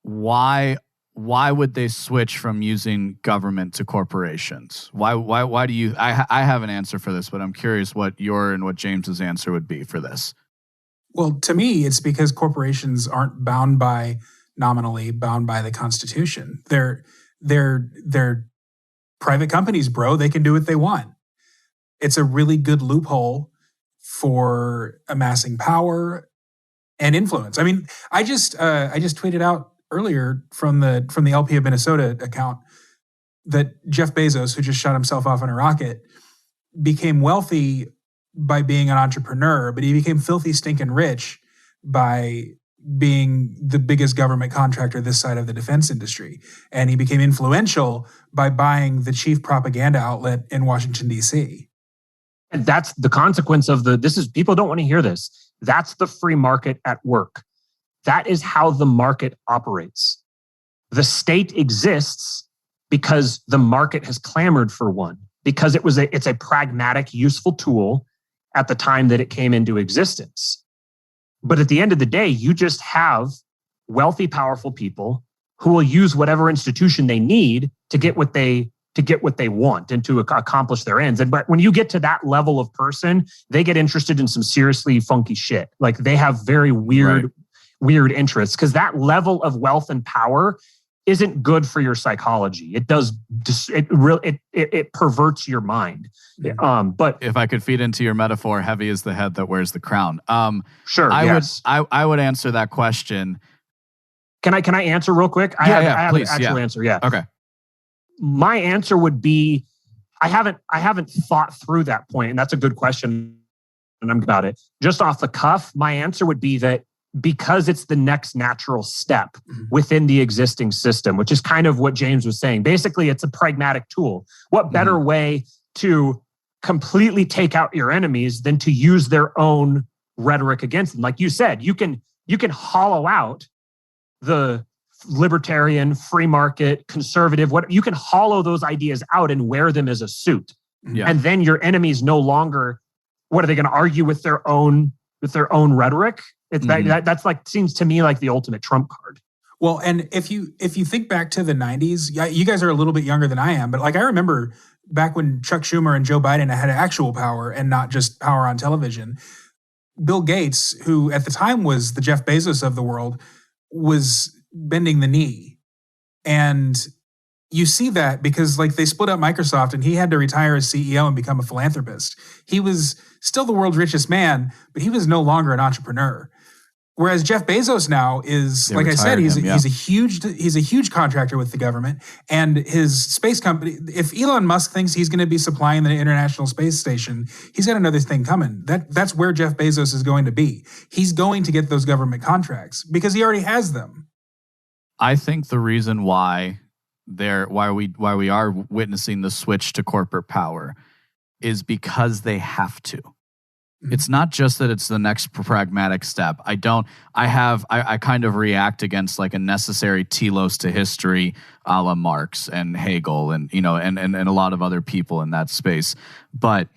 Speaker 3: Why would they switch from using government to corporations? Why do you, I have an answer for this, but I'm curious what your and what James's answer would be for this.
Speaker 1: Well, to me, it's because corporations aren't nominally bound by the Constitution. They're private companies, bro. They can do what they want. It's a really good loophole for amassing power and influence. I mean, I just tweeted out earlier from the LP of Minnesota account that Jeff Bezos, who just shot himself off in a rocket, became wealthy by being an entrepreneur, but he became filthy stinking rich by being the biggest government contractor this side of the defense industry. And he became influential by buying the chief propaganda outlet in Washington, D.C.
Speaker 2: And that's the consequence of people don't want to hear this. That's the free market at work. That is how the market operates. The state exists because the market has clamored for one, because it's a pragmatic, useful tool at the time that it came into existence. But at the end of the day, you just have wealthy, powerful people who will use whatever institution they need to get what they want and to accomplish their ends. But when you get to that level of person, they get interested in some seriously funky shit. Like they have very weird interests, because that level of wealth and power isn't good for your psychology. It perverts your mind. But
Speaker 3: if I could feed into your metaphor, heavy is the head that wears the crown.
Speaker 2: Sure.
Speaker 3: I would answer that question.
Speaker 2: Can I answer real quick? I have an actual answer. Yeah.
Speaker 3: Okay.
Speaker 2: My answer would be, I haven't thought through that point, and that's a good question. And I'm about it. Just off the cuff, my answer would be that because it's the next natural step within the existing system, which is kind of what James was saying. Basically, it's a pragmatic tool. What better way to completely take out your enemies than to use their own rhetoric against them? Like you said, you can hollow out the libertarian, free market, conservative, you can hollow those ideas out and wear them as a suit. Yeah. And then your enemies no longer, what are they going to argue with their own rhetoric? It's that's like, seems to me like the ultimate trump card.
Speaker 1: Well, and if you think back to the 90s, you guys are a little bit younger than I am, but like I remember back when Chuck Schumer and Joe Biden had actual power and not just power on television, Bill Gates, who at the time was the Jeff Bezos of the world, was bending the knee. And you see that because like they split up Microsoft and he had to retire as CEO and become a philanthropist. He was still the world's richest man, but he was no longer an entrepreneur. Whereas Jeff Bezos now is, like I said, he's a huge contractor with the government, and his space company. If Elon Musk thinks he's going to be supplying the International Space Station, he's got another thing coming. That's where Jeff Bezos is going to be. He's going to get those government contracts because he already has them.
Speaker 3: I think the reason why we are witnessing the switch to corporate power is because they have to. It's not just that it's the next pragmatic step. I kind of react against like a necessary telos to history a la Marx and Hegel and a lot of other people in that space. But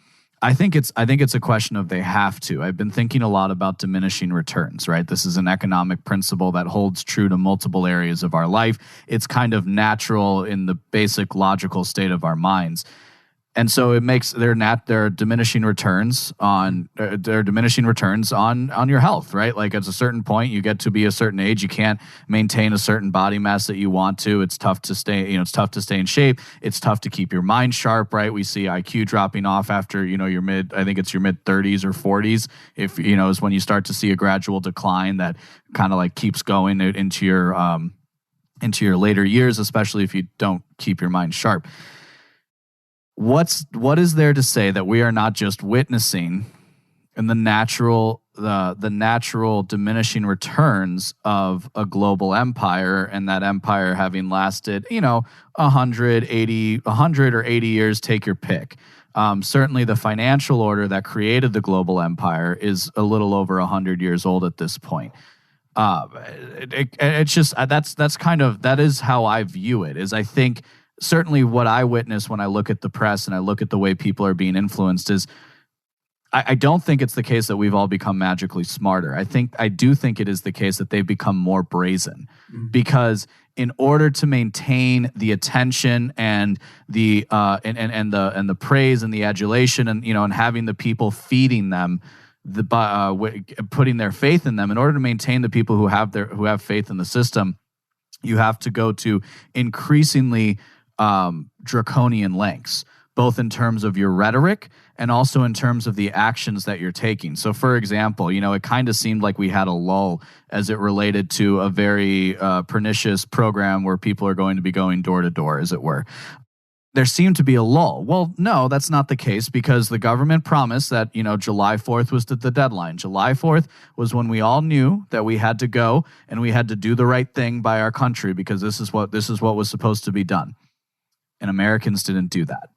Speaker 3: I think it's a question of they have to. I've been thinking a lot about diminishing returns, right? This is an economic principle that holds true to multiple areas of our life. It's kind of natural in the basic logical state of our minds. And so it makes there are diminishing returns on your health, right? Like at a certain point, you get to be a certain age, you can't maintain a certain body mass that you want to. It's tough to stay, it's tough to stay in shape. It's tough to keep your mind sharp, right? We see IQ dropping off after your mid 30s or 40s. If is when you start to see a gradual decline that kind of like keeps going into your later years, especially if you don't keep your mind sharp. What is there to say that we are not just witnessing in the natural diminishing returns of a global empire, and that empire having lasted 100 or 80 years, take your pick. Certainly the financial order that created the global empire is a little over 100 years old at this point. It's just that is how I view it. Is I think certainly what I witness when I look at the press and I look at the way people are being influenced is I don't think it's the case that we've all become magically smarter. I do think it is the case that they've become more brazen, because in order to maintain the attention and the and the praise and the adulation and having the people feeding them, putting their faith in them, in order to maintain the people who have faith in the system, you have to go to increasingly draconian lengths, both in terms of your rhetoric and also in terms of the actions that you're taking. So, for example, it kind of seemed like we had a lull as it related to a very pernicious program where people are going to be going door to door, as it were. There seemed to be a lull. Well, no, that's not the case, because the government promised that, July 4th was the deadline. July 4th was when we all knew that we had to go and we had to do the right thing by our country, because this is what was supposed to be done. And Americans didn't do that.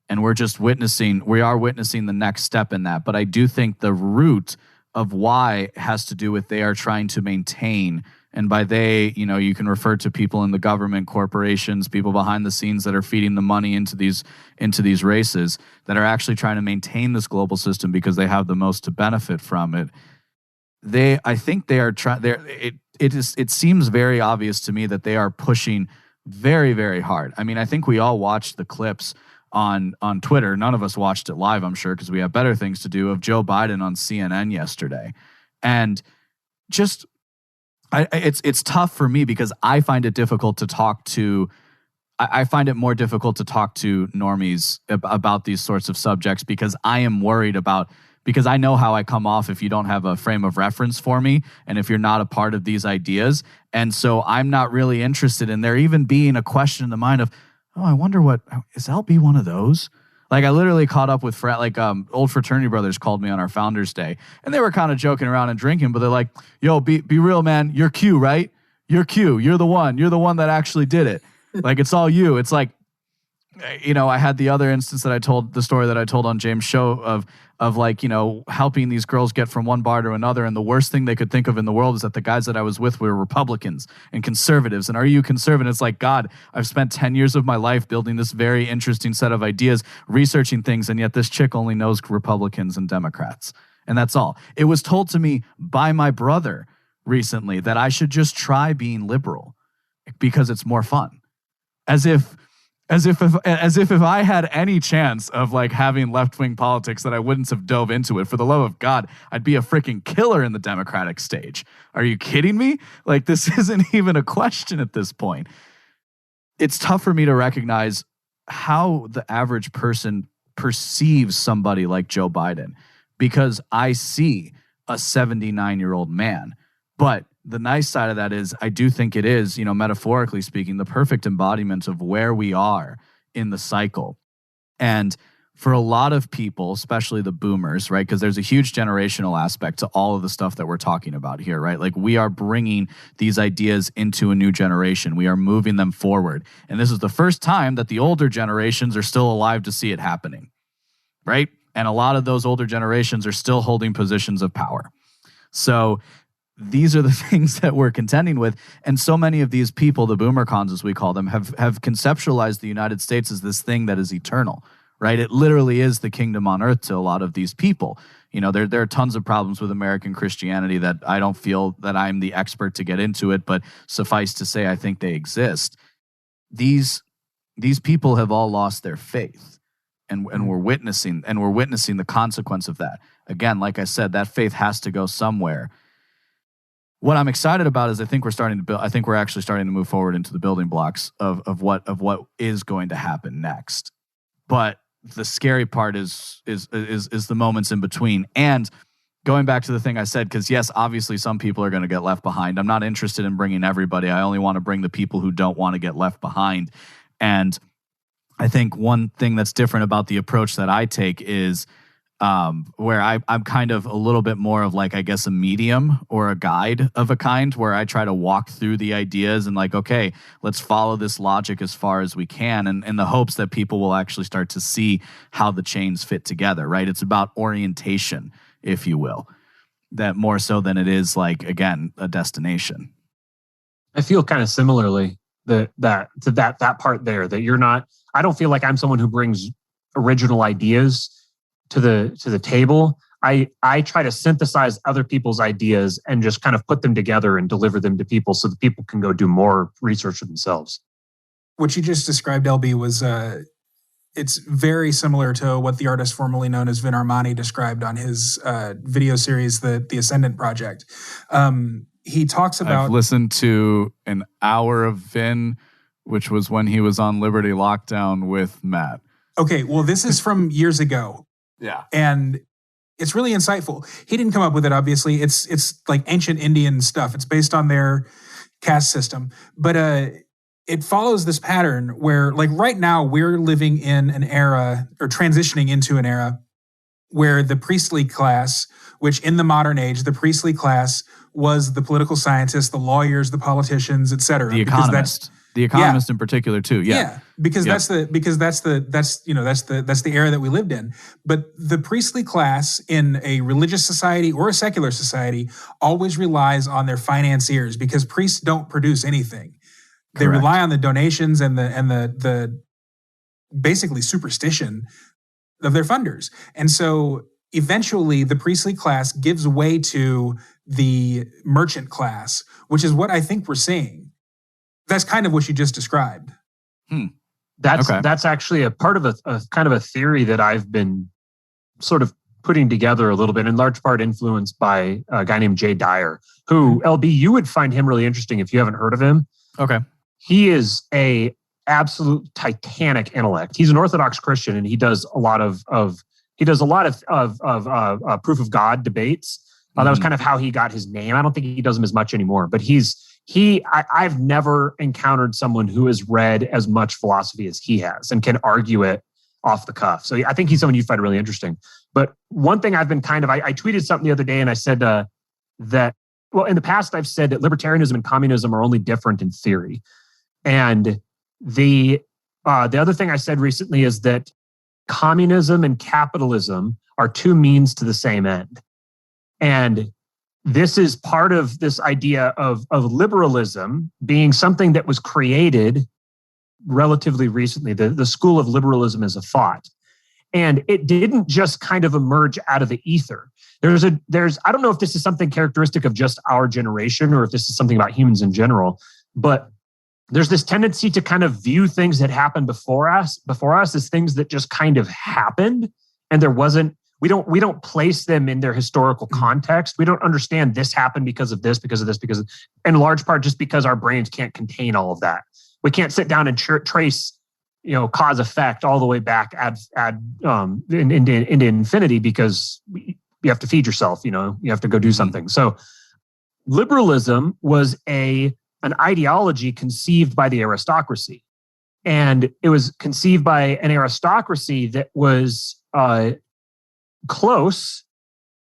Speaker 3: And we are witnessing the next step in that. But I do think the root of why has to do with they are trying to maintain, and by they, you can refer to people in the government, corporations, people behind the scenes that are feeding the money into these races, that are actually trying to maintain this global system because they have the most to benefit from it. I think they are trying. It seems very obvious to me that they are pushing very, very hard. I mean, I think we all watched the clips on Twitter. None of us watched it live, I'm sure, because we have better things to do, of Joe Biden on CNN yesterday. And just, it's tough for me because I find it difficult to talk to, I find it more difficult to talk to normies about these sorts of subjects, because I am worried because I know how I come off if you don't have a frame of reference for me and if you're not a part of these ideas. And so I'm not really interested in there even being a question in the mind of, oh, I wonder is LB one of those? Like, I literally caught up with old fraternity brothers called me on our Founders Day, and they were kind of joking around and drinking, but they're like, yo, be real, man. You're Q, right? You're Q. You're the one that actually did it. Like, it's all you. It's like, I had the other instance the story that I told on James' show of helping these girls get from one bar to another. And the worst thing they could think of in the world is that the guys that I was with were Republicans and conservatives. And are you conservative? It's like, God, I've spent 10 years of my life building this very interesting set of ideas, researching things. And yet this chick only knows Republicans and Democrats. And that's all. It was told to me by my brother recently that I should just try being liberal because it's more fun. As if if I had any chance of having left-wing politics, that I wouldn't have dove into it. For the love of God, I'd be a freaking killer in the Democratic stage. Are you kidding me? This isn't even a question at this point. It's tough for me to recognize how the average person perceives somebody like Joe Biden, because I see a 79-year-old man. But the nice side of that is I do think it is, metaphorically speaking, the perfect embodiment of where we are in the cycle. And for a lot of people, especially the boomers, right? Because there's a huge generational aspect to all of the stuff that we're talking about here, right? We are bringing these ideas into a new generation. We are moving them forward. And this is the first time that the older generations are still alive to see it happening, right? And a lot of those older generations are still holding positions of power. So these are the things that we're contending with. And so many of these people, the boomer cons as we call them, have conceptualized the United States as this thing that is eternal, right? It literally is the kingdom on earth to a lot of these people. There are tons of problems with American Christianity that I don't feel that I'm the expert to get into it, but suffice to say, I think they exist. These people have all lost their faith, and we're witnessing the consequence of that. Again, like I said, that faith has to go somewhere. What I'm excited about is I think we're actually starting to move forward into the building blocks of what is going to happen next. But the scary part is the moments in between. And going back to the thing I said, because yes, obviously some people are going to get left behind. I'm not interested in bringing everybody. I only want to bring the people who don't want to get left behind. And I think one thing that's different about the approach that I take is where I'm kind of a little bit more of a medium or a guide of a kind, where I try to walk through the ideas and okay, let's follow this logic as far as we can, and in the hopes that people will actually start to see how the chains fit together, right? It's about orientation, if you will. that more so than it is like, again, a destination.
Speaker 2: I feel kind of similarly that part there, that you're not, I don't feel like I'm someone who brings original ideas to the table. I try to synthesize other people's ideas and just kind of put them together and deliver them to people so that people can go do more research for themselves.
Speaker 1: What you just described, LB, was it's very similar to what the artist formerly known as Vin Armani described on his video series, the Ascendant Project. He talks about...
Speaker 3: I've listened to an hour of Vin, which was when he was on Liberty Lockdown with Matt.
Speaker 1: Okay, well, this is from years ago.
Speaker 3: Yeah.
Speaker 1: And it's really insightful. He didn't come up with it, obviously. It's like ancient Indian stuff. It's based on their caste system. But it follows this pattern where, like, right now we're living in an era, or transitioning into an era, where the priestly class, which in the modern age, the priestly class was the political scientists, the lawyers, the politicians, et cetera.
Speaker 3: The economist. The economist in particular too. Yeah.
Speaker 1: Because that's the era that we lived in. But the priestly class in a religious society or a secular society always relies on their financiers, because priests don't produce anything. They
Speaker 3: Correct.
Speaker 1: rely on the donations and the basically superstition of their funders. And so eventually the priestly class gives way to the merchant class, which is what I think we're seeing. That's kind of what you just described.
Speaker 2: That's actually a part of a kind of a theory that I've been sort of putting together a little bit, in large part influenced by a guy named Jay Dyer, who, LB, you would find him really interesting if you haven't heard of him.
Speaker 3: Okay.
Speaker 2: He is a absolute titanic intellect. He's an Orthodox Christian, and he does a lot of proof of God debates. That was kind of how he got his name. I don't think he does them as much anymore, but I've never encountered someone who has read as much philosophy as he has and can argue it off the cuff. So I think he's someone you'd find really interesting. But one thing I've been I tweeted something the other day, and I said that, well, in the past I've said that libertarianism and communism are only different in theory. And the other thing I said recently is that communism and capitalism are two means to the same end. And this is part of this idea of liberalism being something that was created relatively recently. The school of liberalism is a thought. And it didn't just kind of emerge out of the ether. I don't know if this is something characteristic of just our generation or if this is something about humans in general, but there's this tendency to kind of view things that happened before us as things that just kind of happened, and we don't place them in their historical context. We don't understand this happened because of this, in large part just because our brains can't contain all of that. We can't sit down and trace, cause effect all the way back into infinity, because you have to feed yourself. You have to go do something. So liberalism was an ideology conceived by the aristocracy, and it was conceived by an aristocracy that was close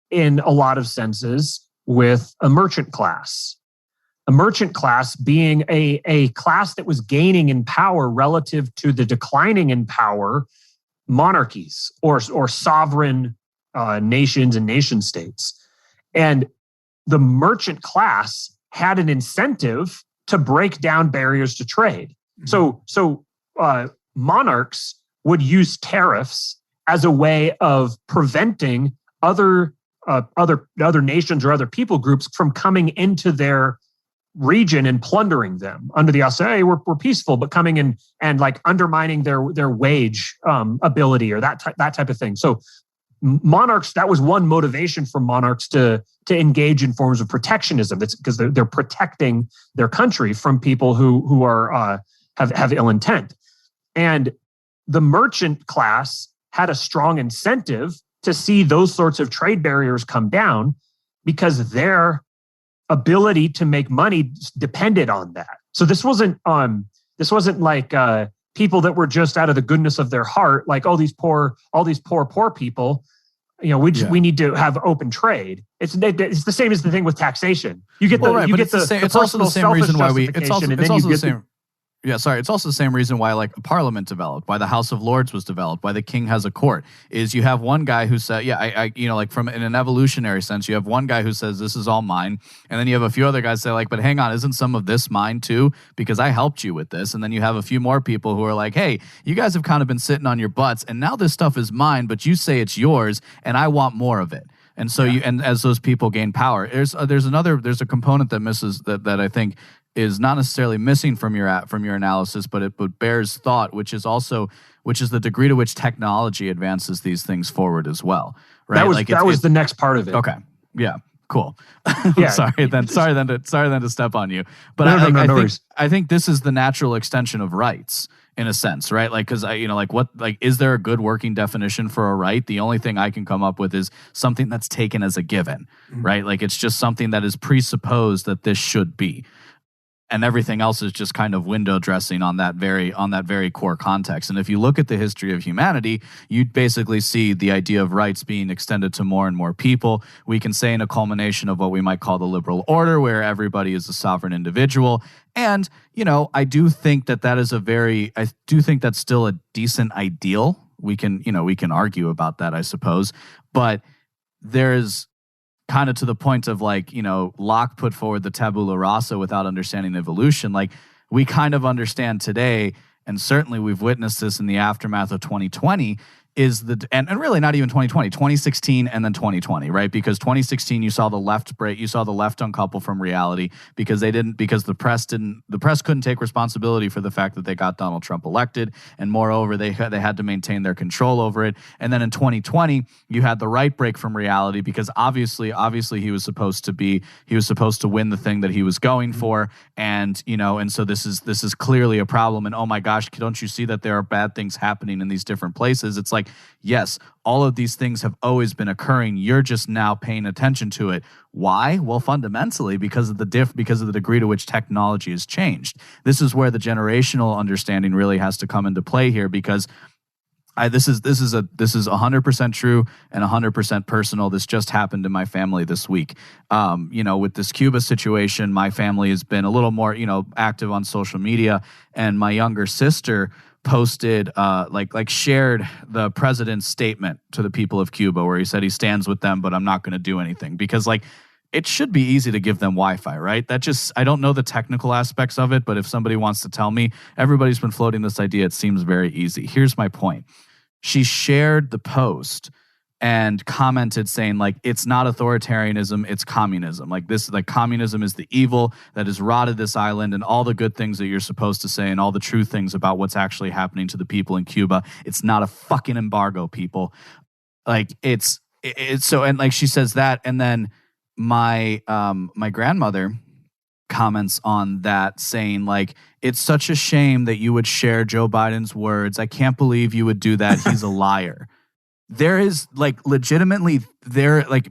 Speaker 2: in a lot of senses with a merchant class. A merchant class being a class that was gaining in power relative to the declining in power monarchies or sovereign nations and nation states. And the merchant class had an incentive to break down barriers to trade. So monarchs would use tariffs as a way of preventing other nations or other people groups from coming into their region and plundering them under the hey, we're peaceful, but coming in and like undermining their wage ability or that type of thing. So monarchs, that was one motivation for monarchs to engage in forms of protectionism. That's because they're protecting their country from people who are have ill intent. And the merchant class had a strong incentive to see those sorts of trade barriers come down, because their ability to make money depended on that. So this wasn't like people that were just out of the goodness of their heart, like all these poor people. We need to have open trade. It's the same as the thing with taxation. You get
Speaker 3: it's also the same reason why we. It's also the same. It's also the same reason why like a parliament developed, why the House of Lords was developed, why the king has a court, is you have one guy who said, like from in an evolutionary sense, you have one guy who says this is all mine. And then you have a few other guys say like, but hang on, isn't some of this mine too? Because I helped you with this. And then you have a few more people who are like, hey, you guys have kind of been sitting on your butts and now this stuff is mine, but you say it's yours and I want more of it. And so and as those people gain power, there's a component that misses that I think is not necessarily missing from your analysis, but it bears thought, which is the degree to which technology advances these things forward as well. Right?
Speaker 2: That was the next part of it.
Speaker 3: Okay. Yeah. Cool.
Speaker 2: Yeah.
Speaker 3: sorry then to step on you, but I think this is the natural extension of rights in a sense, right? Like, because is there a good working definition for a right? The only thing I can come up with is something that's taken as a given, right? Like it's just something that is presupposed that this should be. And everything else is just kind of window dressing on that very core context. And if you look at the history of humanity, you'd basically see the idea of rights being extended to more and more people. We can say in a culmination of what we might call the liberal order, where everybody is a sovereign individual. And, I do think that's still a decent ideal. We can argue about that, I suppose. But there's kind of to the point of like, Locke put forward the tabula rasa without understanding evolution. Like we kind of understand today, and certainly we've witnessed this in the aftermath of 2020, and really not even 2020, 2016 and then 2020, right? Because 2016 you saw the left uncouple from reality because the press couldn't take responsibility for the fact that they got Donald Trump elected, and moreover they had to maintain their control over it. And then in 2020 you had the right break from reality because obviously he was supposed to win the thing that he was going for, and so this is clearly a problem. And oh my gosh, don't you see that there are bad things happening in these different places? It's like, yes, all of these things have always been occurring. You're just now paying attention to it. Why? Well, fundamentally, because of the degree to which technology has changed. This is where the generational understanding really has to come into play here, because this is 100% true and 100% personal. This just happened in my family this week. With this Cuba situation, my family has been a little more, active on social media, and my younger sister posted shared the president's statement to the people of Cuba where he said he stands with them, but I'm not going to do anything, because it should be easy to give them Wi-Fi, right? I don't know the technical aspects of it, but if somebody wants to tell me, everybody's been floating this idea. It seems very easy. Here's my point. She shared the post and commented saying it's not authoritarianism, it's communism. Communism is the evil that has rotted this island, and all the good things that you're supposed to say and all the true things about what's actually happening to the people in Cuba. It's not a fucking embargo, people. It's so, and she says that, and then my grandmother comments on that saying it's such a shame that you would share Joe Biden's words. I can't believe you would do that. He's a liar. There is legitimately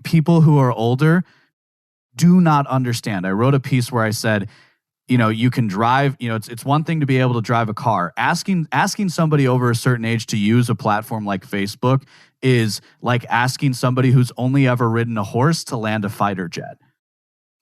Speaker 3: people who are older do not understand. I wrote a piece where I said, you can drive, it's one thing to be able to drive a car. Asking somebody over a certain age to use a platform like Facebook is like asking somebody who's only ever ridden a horse to land a fighter jet.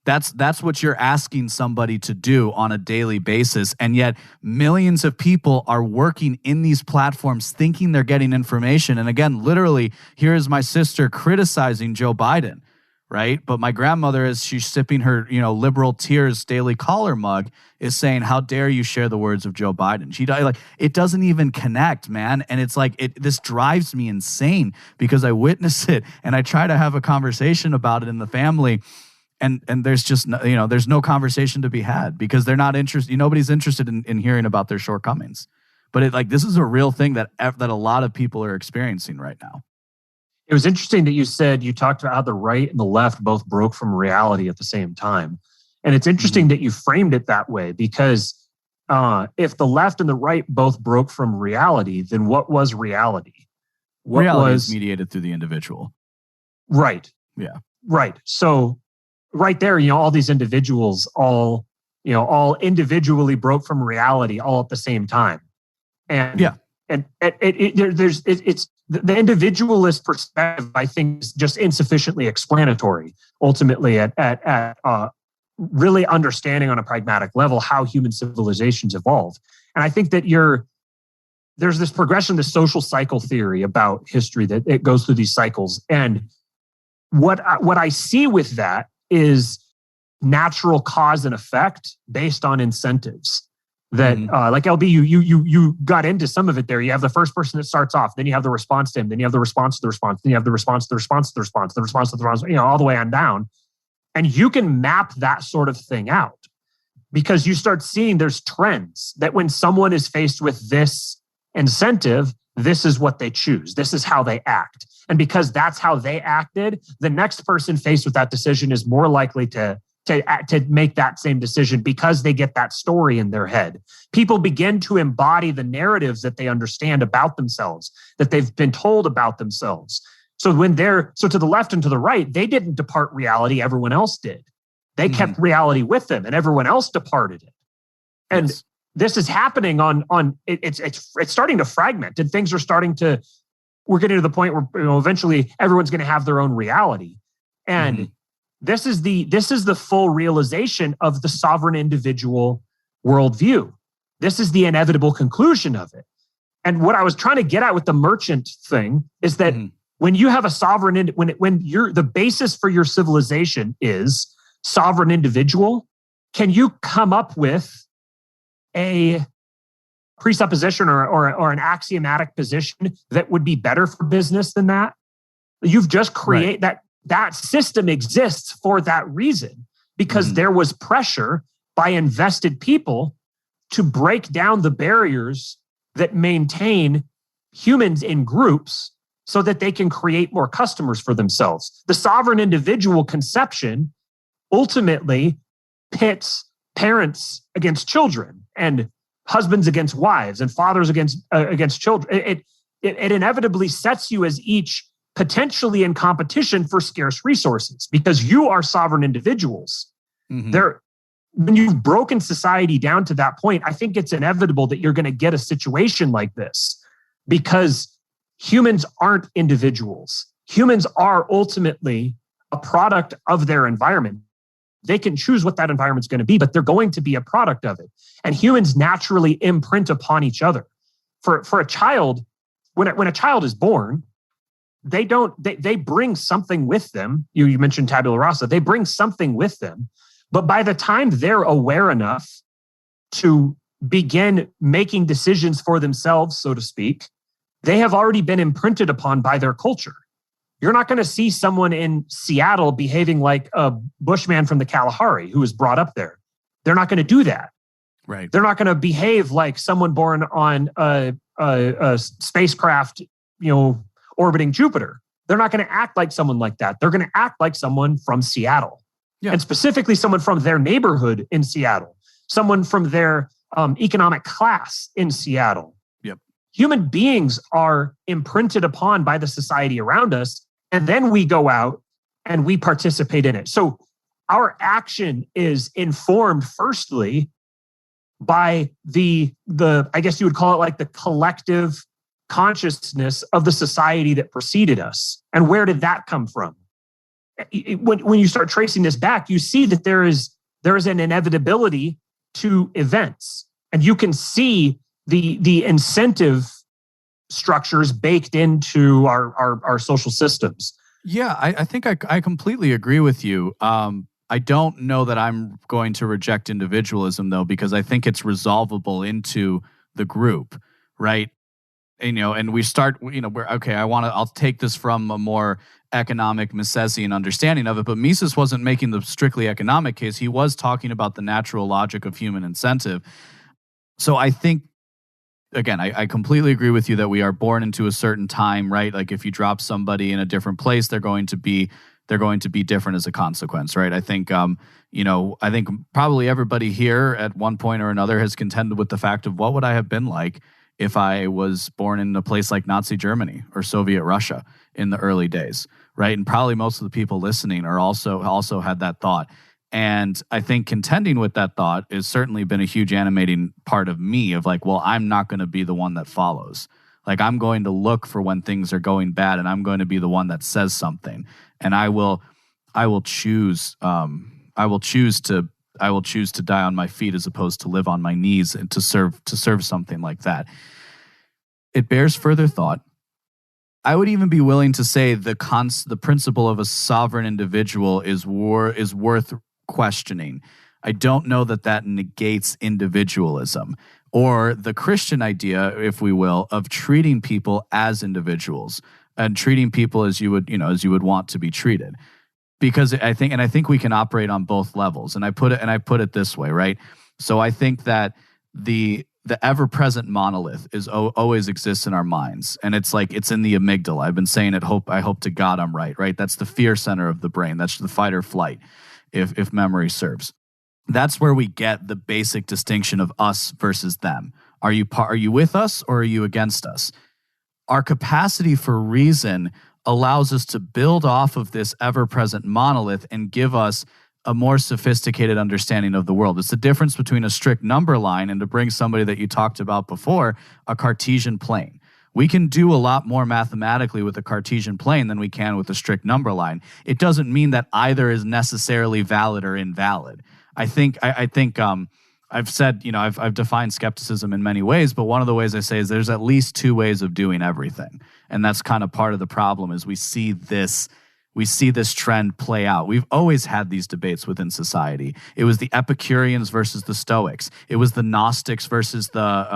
Speaker 3: That's what you're asking somebody to do on a daily basis. And yet millions of people are working in these platforms thinking they're getting information. And again, literally, here is my sister criticizing Joe Biden, right? But my grandmother, as she's sipping her, liberal tears daily caller mug, is saying, how dare you share the words of Joe Biden? It doesn't even connect, man. And it's this drives me insane because I witness it and I try to have a conversation about it in the family. And there's just, there's no conversation to be had because they're not interested. Nobody's interested in hearing about their shortcomings. But this is a real thing that a lot of people are experiencing right now.
Speaker 2: It was interesting that you talked about how the right and the left both broke from reality at the same time. And it's interesting that you framed it that way because if the left and the right both broke from reality, then what was reality?
Speaker 3: Reality is mediated through the individual.
Speaker 2: Right.
Speaker 3: Yeah.
Speaker 2: Right. So right there, all these individuals all individually broke from reality all at the same time. And
Speaker 3: yeah.
Speaker 2: And it's the individualist perspective, I think, is just insufficiently explanatory, ultimately, at really understanding on a pragmatic level how human civilizations evolve. And I think that there's this progression, this social cycle theory about history that it goes through these cycles. And what I see with that is natural cause and effect based on incentives. That like LB, you got into some of it there. You have the first person that starts off, then you have the response to him, then you have the response to the response, then you have the response to the response to the response, the response to the response, all the way on down. And you can map that sort of thing out because you start seeing there's trends that when someone is faced with this incentive, this is what they choose. This is how they act. And because that's how they acted, the next person faced with that decision is more likely to make that same decision because they get that story in their head. People begin to embody the narratives that they understand about themselves, that they've been told about themselves. So to the left and to the right, they didn't depart reality, everyone else did. They kept reality with them and everyone else departed it. And this is happening it's starting to fragment and things are starting to, we're getting to the point where eventually everyone's going to have their own reality. And this is the full realization of the sovereign individual worldview. This is the inevitable conclusion of it. And what I was trying to get at with the merchant thing is that when you have a sovereign, when the basis for your civilization is sovereign individual, can you come up with a presupposition or an axiomatic position that would be better for business than that? You've just created that system exists for that reason, because there was pressure by invested people to break down the barriers that maintain humans in groups so that they can create more customers for themselves. The sovereign individual conception ultimately pits parents against children and husbands against wives and fathers against children. It inevitably sets you as each potentially in competition for scarce resources because you are sovereign individuals. When you've broken society down to that point, I think it's inevitable that you're going to get a situation like this because humans aren't individuals. Humans are ultimately a product of their environment. They can choose what that environment's going to be, but they're going to be a product of it. And humans naturally imprint upon each other. For a child, when a child is born, they bring something with them. You mentioned tabula rasa. They bring something with them. But by the time they're aware enough to begin making decisions for themselves, so to speak, they have already been imprinted upon by their culture. You're not going to see someone in Seattle behaving like a bushman from the Kalahari who was brought up there. They're not going to do that.
Speaker 3: Right.
Speaker 2: They're not going to behave like someone born on a spacecraft, orbiting Jupiter. They're not going to act like someone like that. They're going to act like someone from Seattle. Yeah. And specifically someone from their neighborhood in Seattle, someone from their economic class in Seattle.
Speaker 3: Yep.
Speaker 2: Human beings are imprinted upon by the society around us, and then we go out and we participate in it. So our action is informed firstly by the I guess you would call it like the collective consciousness of the society that preceded us. And where did that come from? When you start tracing this back, you see that there is an inevitability to events, and you can see the incentive structures baked into our social systems.
Speaker 3: Yeah, I think I completely agree with you. I don't know that I'm going to reject individualism though, because I think it's resolvable into the group, right? And we start, we're okay. I'll take this from a more economic Misesian understanding of it, but Mises wasn't making the strictly economic case. He was talking about the natural logic of human incentive. So I think, again, I completely agree with you that we are born into a certain time, right? Like if you drop somebody in a different place, they're going to be different as a consequence, right? I think, I think probably everybody here at one point or another has contended with the fact of what would I have been like if I was born in a place like Nazi Germany or Soviet Russia in the early days, right? And probably most of the people listening are also had that thought. And I think contending with that thought has certainly been a huge animating part of me of like, well, I'm not going to be the one that follows. Like I'm going to look for when things are going bad, and I'm going to be the one that says something. And I will choose to choose to die on my feet as opposed to live on my knees and to serve something like that. It bears further thought. I would even be willing to say the principle of a sovereign individual is worth questioning. I don't know that negates individualism or the Christian idea, if we will, of treating people as individuals and treating people as you would want to be treated. Because I think we can operate on both levels. And I put it this way, right? So I think that the ever-present monolith always exists in our minds, and it's in the amygdala. I've been saying it. I hope to God I'm right. That's the fear center of the brain. That's the fight or flight, if memory serves. That's where we get the basic distinction of us versus them. Are you with us or are you against us? Our capacity for reason allows us to build off of this ever-present monolith and give us a more sophisticated understanding of the world. It's the difference between a strict number line and, to bring somebody that you talked about before, a Cartesian plane. We can do a lot more mathematically with a Cartesian plane than we can with a strict number line. It doesn't mean that either is necessarily valid or invalid. I think I've said, I've defined skepticism in many ways, but one of the ways I say is there's at least two ways of doing everything. And that's kind of part of the problem is we see this trend play out. We've always had these debates within society. It was the Epicureans versus the Stoics. It was the Gnostics versus the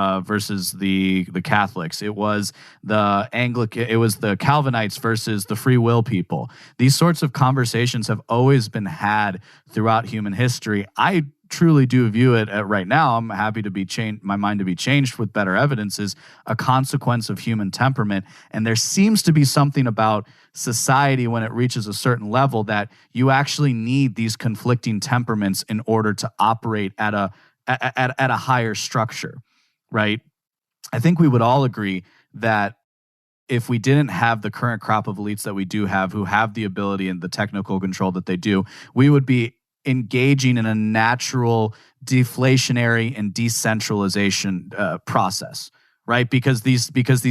Speaker 3: Catholics. It was the It was the Calvinites versus the free will people. These sorts of conversations have always been had throughout human history. I truly do view it right now. I'm happy to be changed, my mind to be changed with better evidence, is a consequence of human temperament. And there seems to be something about society when it reaches a certain level that you actually need these conflicting temperaments in order to operate at a higher structure, right? I think we would all agree that if we didn't have the current crop of elites that we do have, who have the ability and the technical control that they do, we would be engaging in a natural deflationary and decentralization process, right? Because these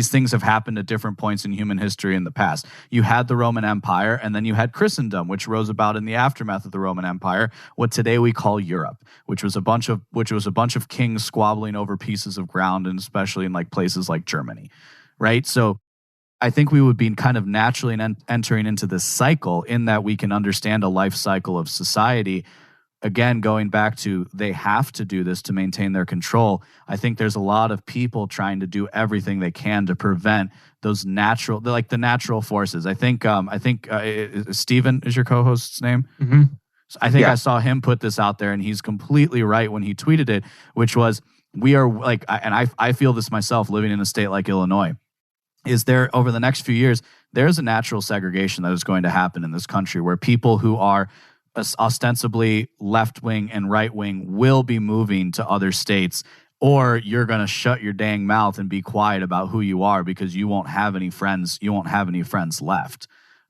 Speaker 3: things have happened at different points in human history in the past. You had the Roman Empire, and then you had Christendom, which rose about in the aftermath of the Roman Empire, what today we call Europe, which was a bunch of kings squabbling over pieces of ground, and especially in places like Germany, right? So I think we would be kind of naturally entering into this cycle in that we can understand a life cycle of society. Again, going back to they have to do this to maintain their control. I think there's a lot of people trying to do everything they can to prevent those the natural forces. I think Steven is your co-host's name.
Speaker 2: Mm-hmm.
Speaker 3: So I think I saw him put this out there, and he's completely right when he tweeted it, which was I feel this myself living in a state like Illinois. Is there, over the next few years, there's a natural segregation that is going to happen in this country where people who are ostensibly left-wing and right-wing will be moving to other states, or you're going to shut your dang mouth and be quiet about who you are because you won't have any friends. You won't have any friends left.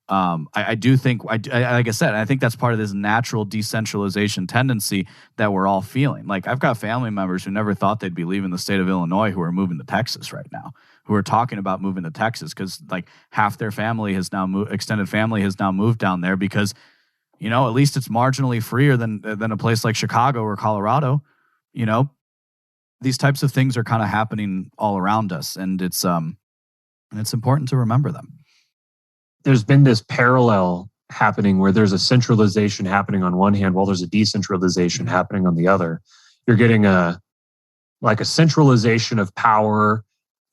Speaker 3: I do think, like I said, I think that's part of this natural decentralization tendency that we're all feeling. I've got family members who never thought they'd be leaving the state of Illinois who are moving to Texas right now, who are talking about moving to Texas because half their family has now extended family has now moved down there because, at least it's marginally freer than a place like Chicago or Colorado. These types of things are kind of happening all around us, and it's important to remember them.
Speaker 2: There's been this parallel happening where there's a centralization happening on one hand while there's a decentralization happening on the other. You're getting a centralization of power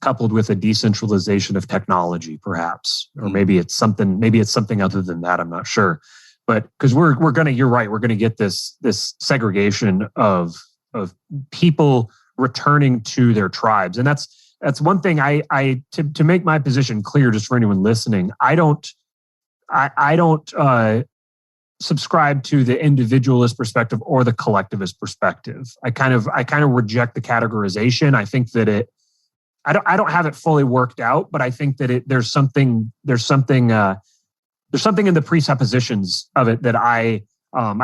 Speaker 2: coupled with a decentralization of technology, perhaps, or maybe it's something other than that. I'm not sure, but because you're right, we're gonna get this segregation of people returning to their tribes, and that's one thing to make my position clear, just for anyone listening. I don't subscribe to the individualist perspective or the collectivist perspective. I kind of reject the categorization. I think that I don't have it fully worked out, but I think that there's something in the presuppositions of it that I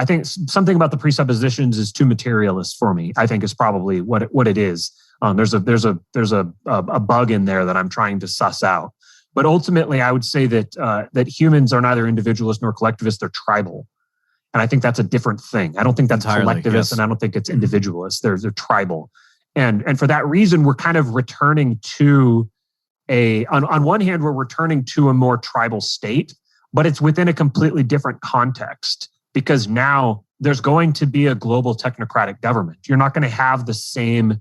Speaker 2: think something about the presuppositions is too materialist for me. I think is probably what it is. There's a bug in there that I'm trying to suss out. But ultimately, I would say that humans are neither individualist nor collectivist. They're tribal. And I think that's a different thing. I don't think that's
Speaker 3: Entirely,
Speaker 2: collectivist,
Speaker 3: yes.
Speaker 2: and I don't think it's individualist. They're tribal. And for that reason, we're kind of returning to on one hand, we're returning to a more tribal state, but it's within a completely different context, because now there's going to be a global technocratic government. You're not going to have the same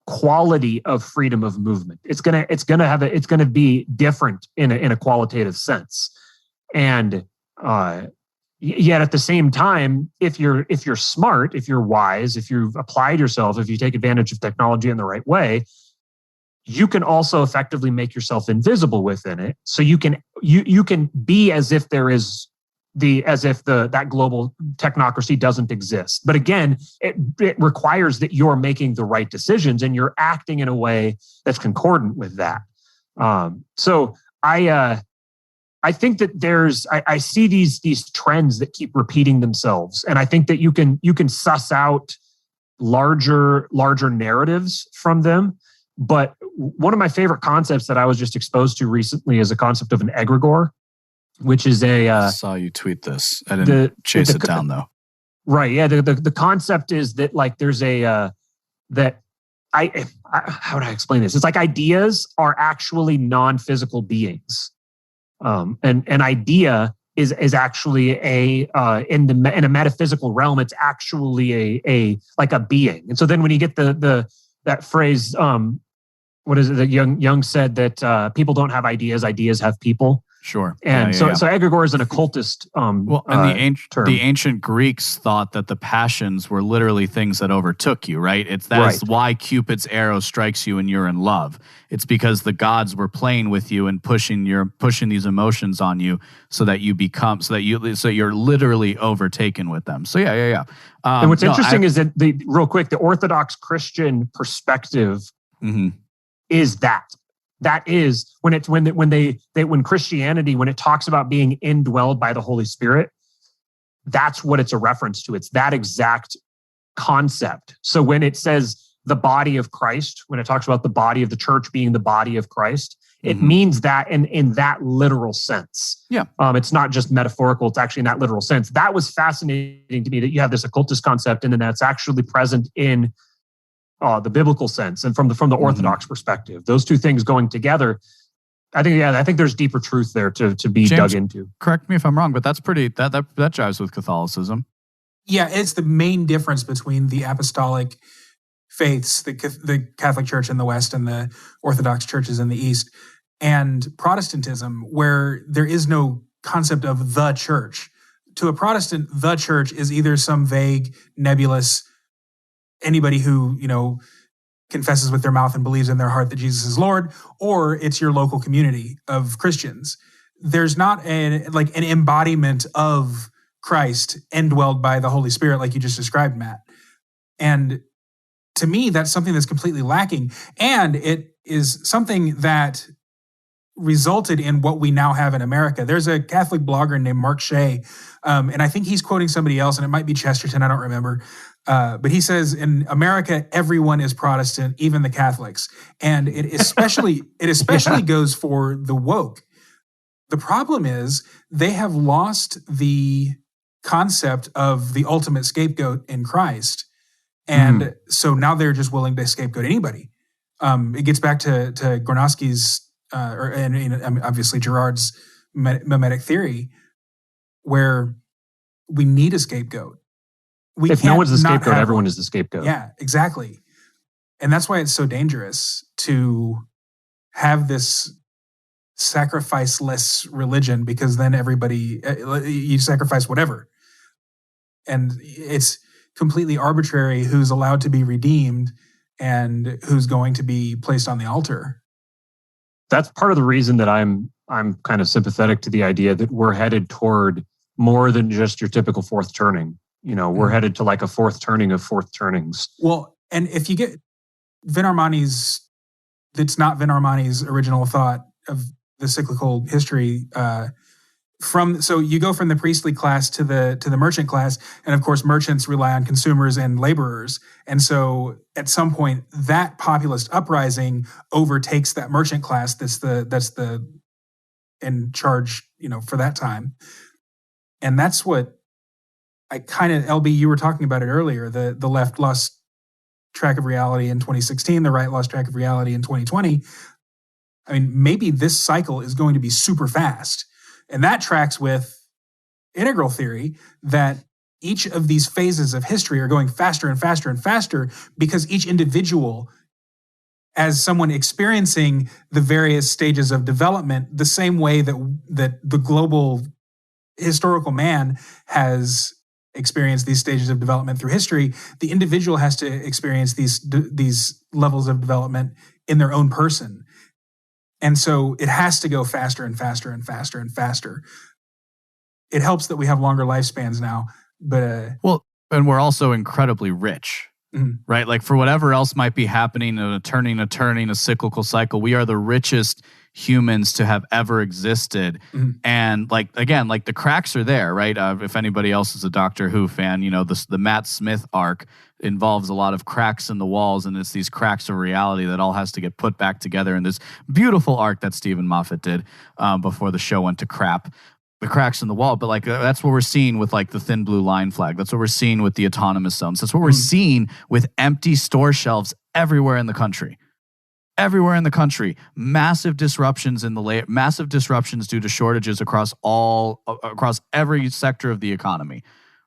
Speaker 2: quality of freedom of movement. It's going to be different in a qualitative sense. And yet at the same time, if you're smart, if you're wise, if you've applied yourself, if you take advantage of technology in the right way, you can also effectively make yourself invisible within it. So you can be as if that global technocracy doesn't exist. But again, it requires that you're making the right decisions and you're acting in a way that's concordant with that. So I think that I see these trends that keep repeating themselves, and I think that you can suss out larger narratives from them. But one of my favorite concepts that I was just exposed to recently is a concept of an egregore, which is
Speaker 3: I saw you tweet this. I didn't chase it down though.
Speaker 2: Right. Yeah. The concept is that like there's how would I explain this? It's like ideas are actually non-physical beings. An idea is actually in a metaphysical realm, it's actually a being. And so then when you get that phrase, what is it that Jung said that people don't have ideas have people.
Speaker 3: Sure.
Speaker 2: And so egregore is an occultist term.
Speaker 3: The ancient Greeks thought that the passions were literally things that overtook you, right? That is why Cupid's arrow strikes you and you're in love. It's because the gods were playing with you and pushing these emotions on you so that you're literally overtaken with them. So yeah.
Speaker 2: And what's interesting is that the Orthodox Christian perspective is that. That is when Christianity, when it talks about being indwelled by the Holy Spirit, that's what it's a reference to. It's that exact concept. So when it says the body of Christ, when it talks about the body of the church being the body of Christ, it means that in that literal sense.
Speaker 3: Yeah.
Speaker 2: It's not just metaphorical. It's actually in that literal sense. That was fascinating to me, that you have this occultist concept and then that's actually present in the biblical sense and from the Orthodox perspective. Those two things going together, I think there's deeper truth there to be
Speaker 3: James,
Speaker 2: dug into.
Speaker 3: Correct me if I'm wrong, but that's pretty that jives with Catholicism.
Speaker 1: Yeah, it's the main difference between the apostolic faiths, the Catholic Church in the West and the Orthodox churches in the East, and Protestantism, where there is no concept of the church. To a Protestant, the church is either some vague, nebulous anybody who, confesses with their mouth and believes in their heart that Jesus is Lord, or it's your local community of Christians. There's not an embodiment of Christ indwelled by the Holy Spirit like you just described, Matt. And to me, that's something that's completely lacking. And it is something that resulted in what we now have in America. There's a Catholic blogger named Mark Shea, and I think he's quoting somebody else, and it might be Chesterton, I don't remember. But he says, in America, everyone is Protestant, even the Catholics. And it especially goes for the woke. The problem is they have lost the concept of the ultimate scapegoat in Christ. And so now they're just willing to scapegoat anybody. It gets back to Gornowski's, and obviously Girard's mimetic theory, where we need a scapegoat.
Speaker 2: If no one's the scapegoat, everyone is the scapegoat.
Speaker 1: Yeah, exactly. And that's why it's so dangerous to have this sacrificeless religion, because then you sacrifice whatever. And it's completely arbitrary who's allowed to be redeemed and who's going to be placed on the altar.
Speaker 2: That's part of the reason that I'm kind of sympathetic to the idea that we're headed toward more than just your typical fourth turning. We're headed to like a fourth turning of fourth turnings.
Speaker 1: Well, and if you get Vin Armani's, it's not Vin Armani's original thought of the cyclical history. So you go from the priestly class to the merchant class, and of course, merchants rely on consumers and laborers. And so, at some point, that populist uprising overtakes that merchant class. That's the in charge, for that time. And that's what I kind of, LB, you were talking about it earlier. The left lost track of reality in 2016. The right lost track of reality in 2020. I mean, maybe this cycle is going to be super fast. And that tracks with integral theory that each of these phases of history are going faster and faster and faster because each individual, as someone experiencing the various stages of development, the same way that the global historical man has experienced these stages of development through history, the individual has to experience these levels of development in their own person. And so it has to go faster and faster and faster and faster. It helps that we have longer lifespans now, but
Speaker 3: and we're also incredibly rich, right? Like for whatever else might be happening, a turning, a cyclical cycle, we are the richest humans to have ever existed. And like, again, like the cracks are there, right? If anybody else is a Doctor Who fan, the Matt Smith arc involves a lot of cracks in the walls, and it's these cracks of reality that all has to get put back together in this beautiful arc that Stephen Moffat did before the show went to crap. The cracks in the wall, but like that's what we're seeing with like the thin blue line flag. That's what we're seeing with the autonomous zones. That's what we're seeing with empty store shelves everywhere in the country. Everywhere in the country, massive disruptions massive disruptions due to shortages across every sector of the economy,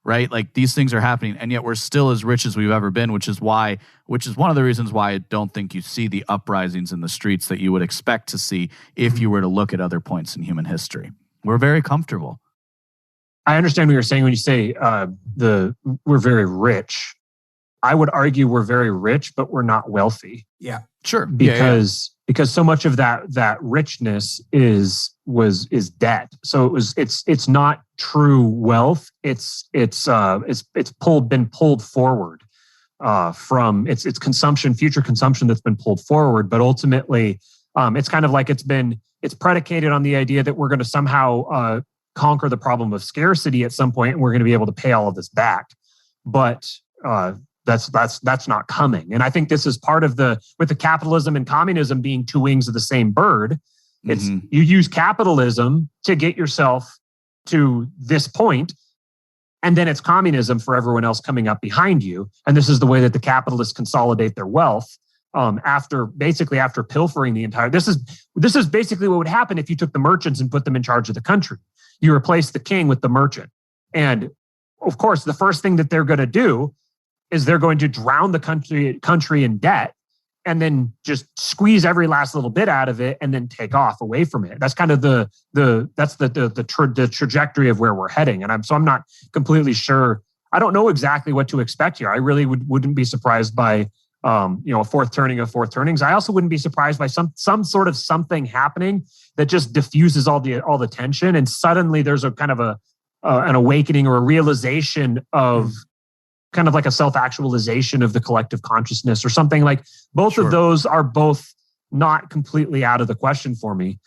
Speaker 3: right? Like these things are happening, and yet we're still as rich as we've ever been, which is one of the reasons why I don't think you see the uprisings in the streets that you would expect to see if you were to look at other points in human history. We're very comfortable.
Speaker 2: I understand what you're saying when you say we're very rich. I would argue we're very rich, but we're not wealthy.
Speaker 1: Yeah,
Speaker 2: sure. Because so much of that richness is debt. So it's not true wealth. It's been pulled forward from it's consumption, future consumption that's been pulled forward. But ultimately, it's kind of like it's predicated on the idea that we're going to somehow conquer the problem of scarcity at some point, and we're going to be able to pay all of this back. But that's not coming. And I think this is part of with the capitalism and communism being two wings of the same bird. It's you use capitalism to get yourself to this point, and then it's communism for everyone else coming up behind you. And this is the way that the capitalists consolidate their wealth. After pilfering the entire, this is basically what would happen if you took the merchants and put them in charge of the country. You replace the king with the merchant. And of course, the first thing that they're going to do is they're going to drown the country in debt and then just squeeze every last little bit out of it and then take off away from it. That's kind of the trajectory of where we're heading. And I'm not completely sure. I don't know exactly what to expect here. I really wouldn't be surprised by a fourth turning of fourth turnings. I also wouldn't be surprised by some sort of something happening that just diffuses all the tension, and suddenly there's a kind of an awakening or a realization of kind of like a self-actualization of the collective consciousness or something. Like both of those are both not completely out of the question for me.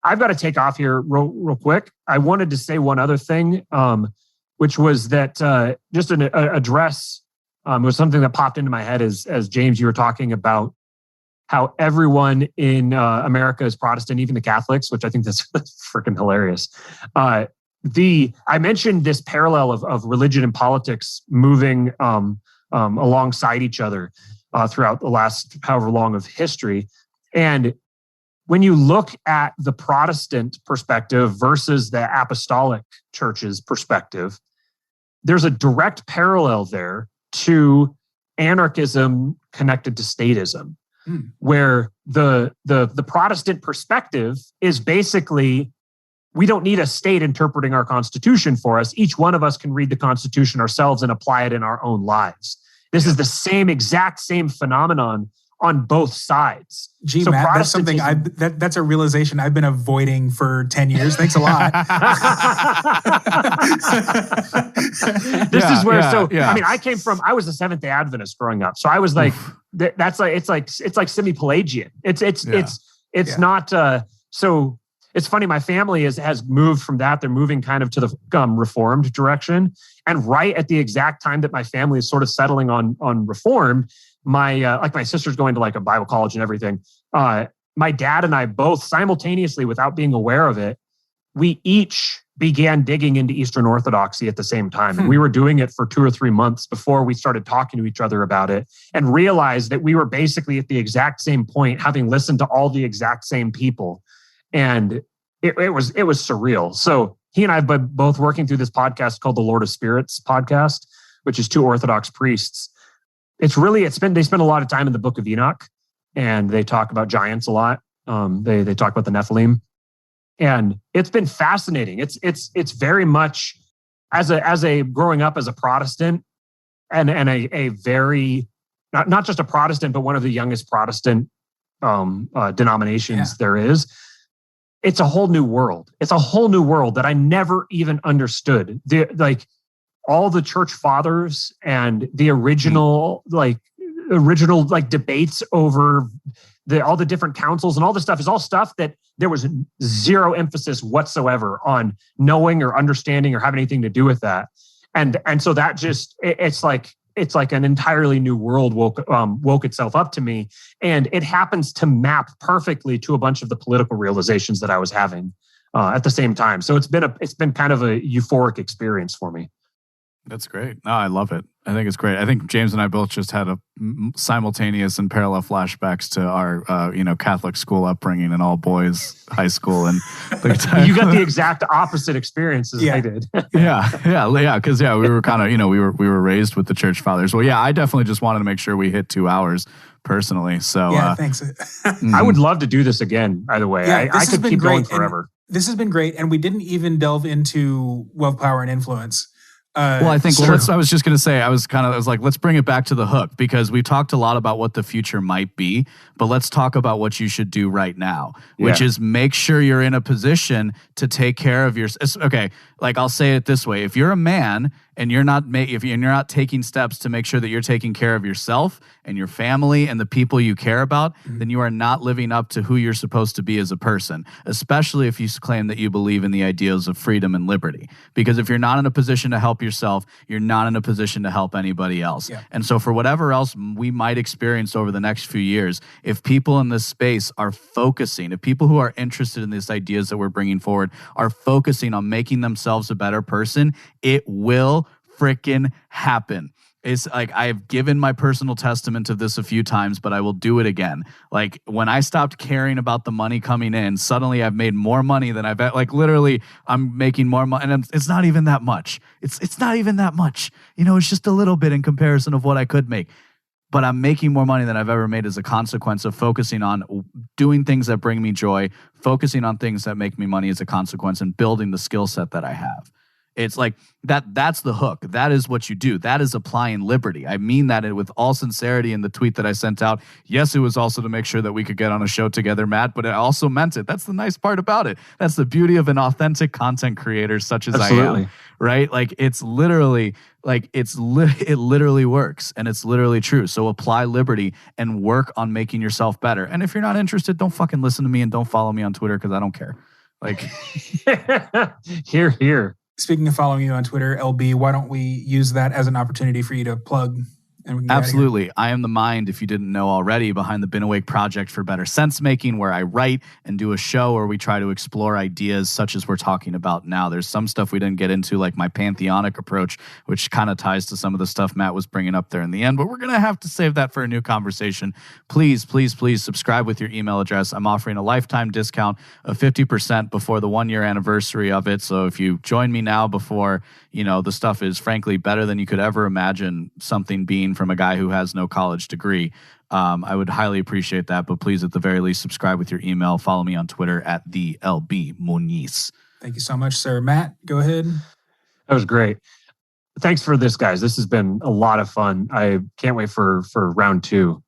Speaker 2: I've got to take off here real quick. I wanted to say one other thing, which was that just an address. It was something that popped into my head as James, you were talking about how everyone in America is Protestant, even the Catholics, which I think that's freaking hilarious. I mentioned this parallel of religion and politics moving alongside each other throughout the last however long of history. And when you look at the Protestant perspective versus the Apostolic Church's perspective, there's a direct parallel there to anarchism connected to statism, where the Protestant perspective is basically, we don't need a state interpreting our Constitution for us. Each one of us can read the Constitution ourselves and apply it in our own lives. This is the exact same phenomenon on both sides.
Speaker 1: Gee, so Matt, that's something that's a realization I've been avoiding for 10 years. Thanks a lot.
Speaker 2: This is where, I mean, I was a Seventh-day Adventist growing up. So I was like, it's like semi-Pelagian. It's not, so it's funny. My family has moved from that. They're moving kind of to the Reformed direction. And right at the exact time that my family is sort of settling on Reformed, my sister's going to like a Bible college and everything. my dad and I both simultaneously, without being aware of it, we each began digging into Eastern Orthodoxy at the same time. And we were doing it for 2 or 3 months before we started talking to each other about it, and realized that we were basically at the exact same point, having listened to all the exact same people. And it was surreal. So he and I have been both working through this podcast called the Lord of Spirits podcast, which is 2 Orthodox priests. They spend a lot of time in the Book of Enoch, and they talk about giants a lot. They talk about the Nephilim, and it's been fascinating. It's very much as a growing up as a Protestant, and a very not just a Protestant, but one of the youngest Protestant denominations there is. It's a whole new world. It's a whole new world that I never even understood. All the church fathers and the original debates over all the different councils and all this stuff is all stuff that there was zero emphasis whatsoever on knowing or understanding or having anything to do with that. And so that just, it's like an entirely new world woke itself up to me. And it happens to map perfectly to a bunch of the political realizations that I was having at the same time. So it's been kind of a euphoric experience for me.
Speaker 3: That's great. No, I love it. I think it's great. I think James and I both just had a simultaneous and parallel flashbacks to our, Catholic school upbringing and all boys high school, and
Speaker 2: you got the exact opposite experiences I did.
Speaker 3: yeah, because we were kind of, we were raised with the church fathers. Well, I definitely just wanted to make sure we hit 2 hours personally. So
Speaker 1: thanks.
Speaker 2: I would love to do this again. By the way, I could keep going forever.
Speaker 1: This has been great, and we didn't even delve into wealth, power, and influence.
Speaker 3: Well, I think I was just going to say, I was like, let's bring it back to the hook, because we talked a lot about what the future might be, but let's talk about what you should do right now, which is make sure you're in a position to take care of your. Okay, like I'll say it this way: if you're a man and you're not taking steps to make sure that you're taking care of yourself and your family and the people you care about, then you are not living up to who you're supposed to be as a person, especially if you claim that you believe in the ideals of freedom and liberty. Because if you're not in a position to help yourself, you're not in a position to help anybody else. Yeah. And so for whatever else we might experience over the next few years, if people in this space are focusing, if people who are interested in these ideas that we're bringing forward are focusing on making themselves a better person, it will freaking happen. It's like, I've given my personal testament to this a few times, but I will do it again. Like, when I stopped caring about the money coming in, suddenly I've made more money than I've, like, literally I'm making more money, and it's not even that much. It's not even that much. It's just a little bit in comparison of what I could make. But I'm making more money than I've ever made as a consequence of focusing on doing things that bring me joy, focusing on things that make me money as a consequence, and building the skill set that I have. It's like that's the hook. That is what you do. That is applying liberty. I mean that with all sincerity in the tweet that I sent out. Yes, it was also to make sure that we could get on a show together, Matt, but I also meant it. That's the nice part about it. That's the beauty of an authentic content creator such as
Speaker 2: Absolutely.
Speaker 3: I am, right? Like, it's literally, it literally works, and it's literally true. So apply liberty and work on making yourself better. And if you're not interested, don't fucking listen to me and don't follow me on Twitter, because I don't care. Like,
Speaker 2: Here.
Speaker 1: Speaking of following you on Twitter, LB, why don't we use that as an opportunity for you to plug? And we can
Speaker 3: Absolutely. I am the mind, if you didn't know already, behind the Been Awake Project for Better Sense Making, where I write and do a show where we try to explore ideas such as we're talking about now. There's some stuff we didn't get into, like my pantheonic approach, which kind of ties to some of the stuff Matt was bringing up there in the end, but we're going to have to save that for a new conversation. Please, please, please subscribe with your email address. I'm offering a lifetime discount of 50% before the 1-year anniversary of it. So if you join me now before, the stuff is frankly better than you could ever imagine something being from a guy who has no college degree, I would highly appreciate that. But please, at the very least, subscribe with your email. Follow me on Twitter at the LB Muñiz.
Speaker 1: Thank you so much, sir. Matt, go ahead.
Speaker 2: That was great. Thanks for this, guys. This has been a lot of fun. I can't wait for round 2.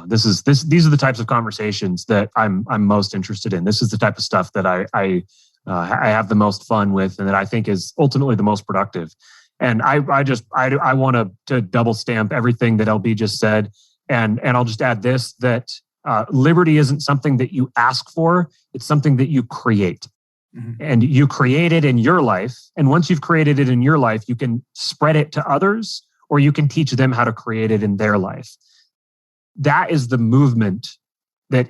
Speaker 2: These are the types of conversations that I'm most interested in. This is the type of stuff that I have the most fun with, and that I think is ultimately the most productive. And I want to double stamp everything that LB just said, and I'll just add this, that liberty isn't something that you ask for; it's something that you create. Mm-hmm. And you create it in your life, and once you've created it in your life, you can spread it to others, or you can teach them how to create it in their life. That is the movement that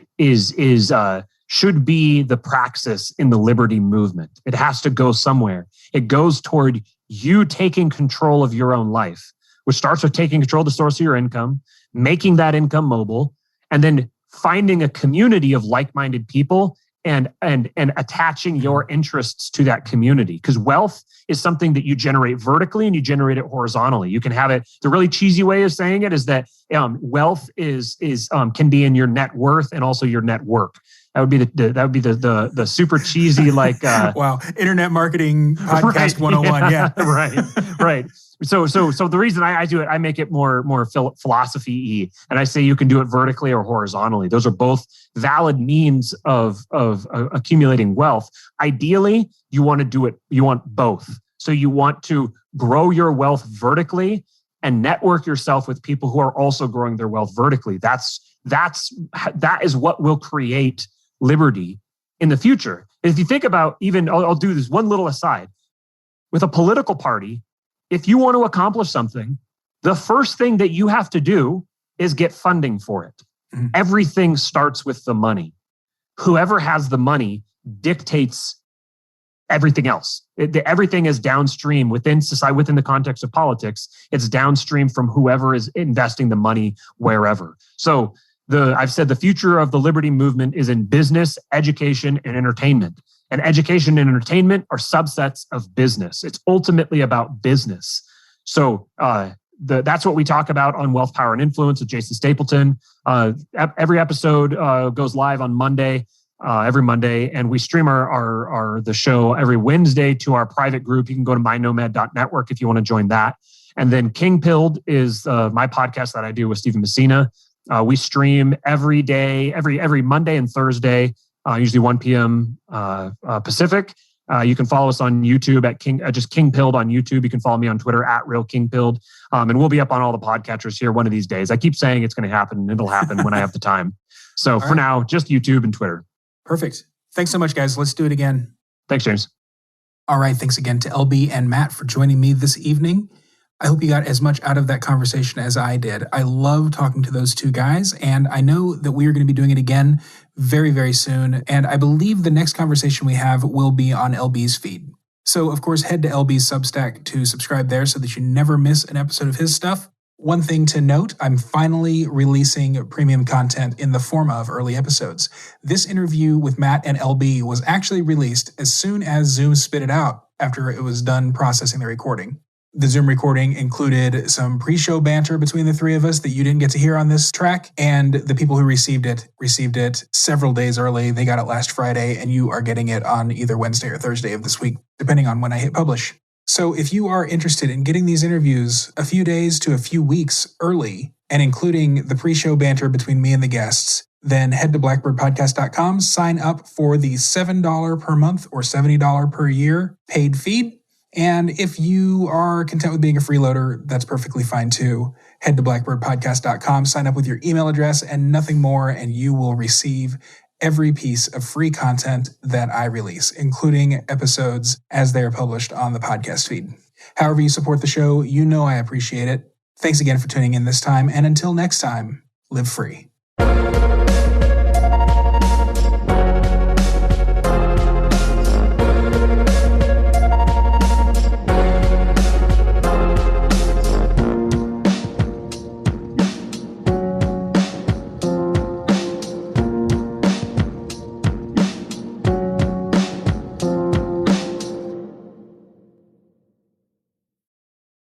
Speaker 2: should be the praxis in the liberty movement. It has to go somewhere. It goes toward you taking control of your own life, which starts with taking control of the source of your income, making that income mobile, and then finding a community of like-minded people and attaching your interests to that community. Because wealth is something that you generate vertically and you generate it horizontally. You can have it. The really cheesy way of saying it is that wealth can be in your net worth and also your net work. That would be the super cheesy
Speaker 1: wow, internet marketing podcast 101. Yeah.
Speaker 2: right. So the reason I do it, I make it more philosophy-y, and I say you can do it vertically or horizontally. Those are both valid means of accumulating wealth. Ideally, you want to do it. You want both. So you want to grow your wealth vertically and network yourself with people who are also growing their wealth vertically. That is what will create liberty in the future. If you think about I'll do this one little aside. With a political party, if you want to accomplish something, the first thing that you have to do is get funding for it. Mm-hmm. Everything starts with the money. Whoever has the money dictates everything else. Everything is downstream within society, within the context of politics. It's downstream from whoever is investing the money wherever. So I've said the future of the liberty movement is in business, education, and entertainment. And education and entertainment are subsets of business. It's ultimately about business. So that's what we talk about on Wealth, Power, and Influence with Jason Stapleton. Every episode goes live on Monday, every Monday, and we stream the show every Wednesday to our private group. You can go to mynomad.network if you want to join that. And then King Pilled is my podcast that I do with Stephen Messina. We stream every day, every Monday and Thursday. Usually 1 p.m. Pacific. You can follow us on YouTube at King Pilled on YouTube. You can follow me on Twitter at RealKingPilled. And we'll be up on all the podcatchers here one of these days. I keep saying it's going to happen, and it'll happen when I have the time. So for now, just YouTube and Twitter.
Speaker 1: Perfect. Thanks so much, guys. Let's do it again.
Speaker 2: Thanks, James.
Speaker 1: All right. Thanks again to LB and Matt for joining me this evening. I hope you got as much out of that conversation as I did. I love talking to those two guys, and I know that we are going to be doing it again very, very soon. And I believe the next conversation we have will be on LB's feed. So, of course, head to LB's Substack to subscribe there so that you never miss an episode of his stuff. One thing to note, I'm finally releasing premium content in the form of early episodes. This interview with Matt and LB was actually released as soon as Zoom spit it out after it was done processing the recording. The Zoom recording included some pre-show banter between the three of us that you didn't get to hear on this track, and the people who received it several days early. They got it last Friday, and you are getting it on either Wednesday or Thursday of this week, depending on when I hit publish. So if you are interested in getting these interviews a few days to a few weeks early, and including the pre-show banter between me and the guests, then head to blackbirdpodcast.com, sign up for the $7 per month or $70 per year paid feed. And if you are content with being a freeloader, that's perfectly fine too. Head to blackbirdpodcast.com, sign up with your email address and nothing more, and you will receive every piece of free content that I release, including episodes as they are published on the podcast feed. However you support the show, you know I appreciate it. Thanks again for tuning in this time, and until next time, live free.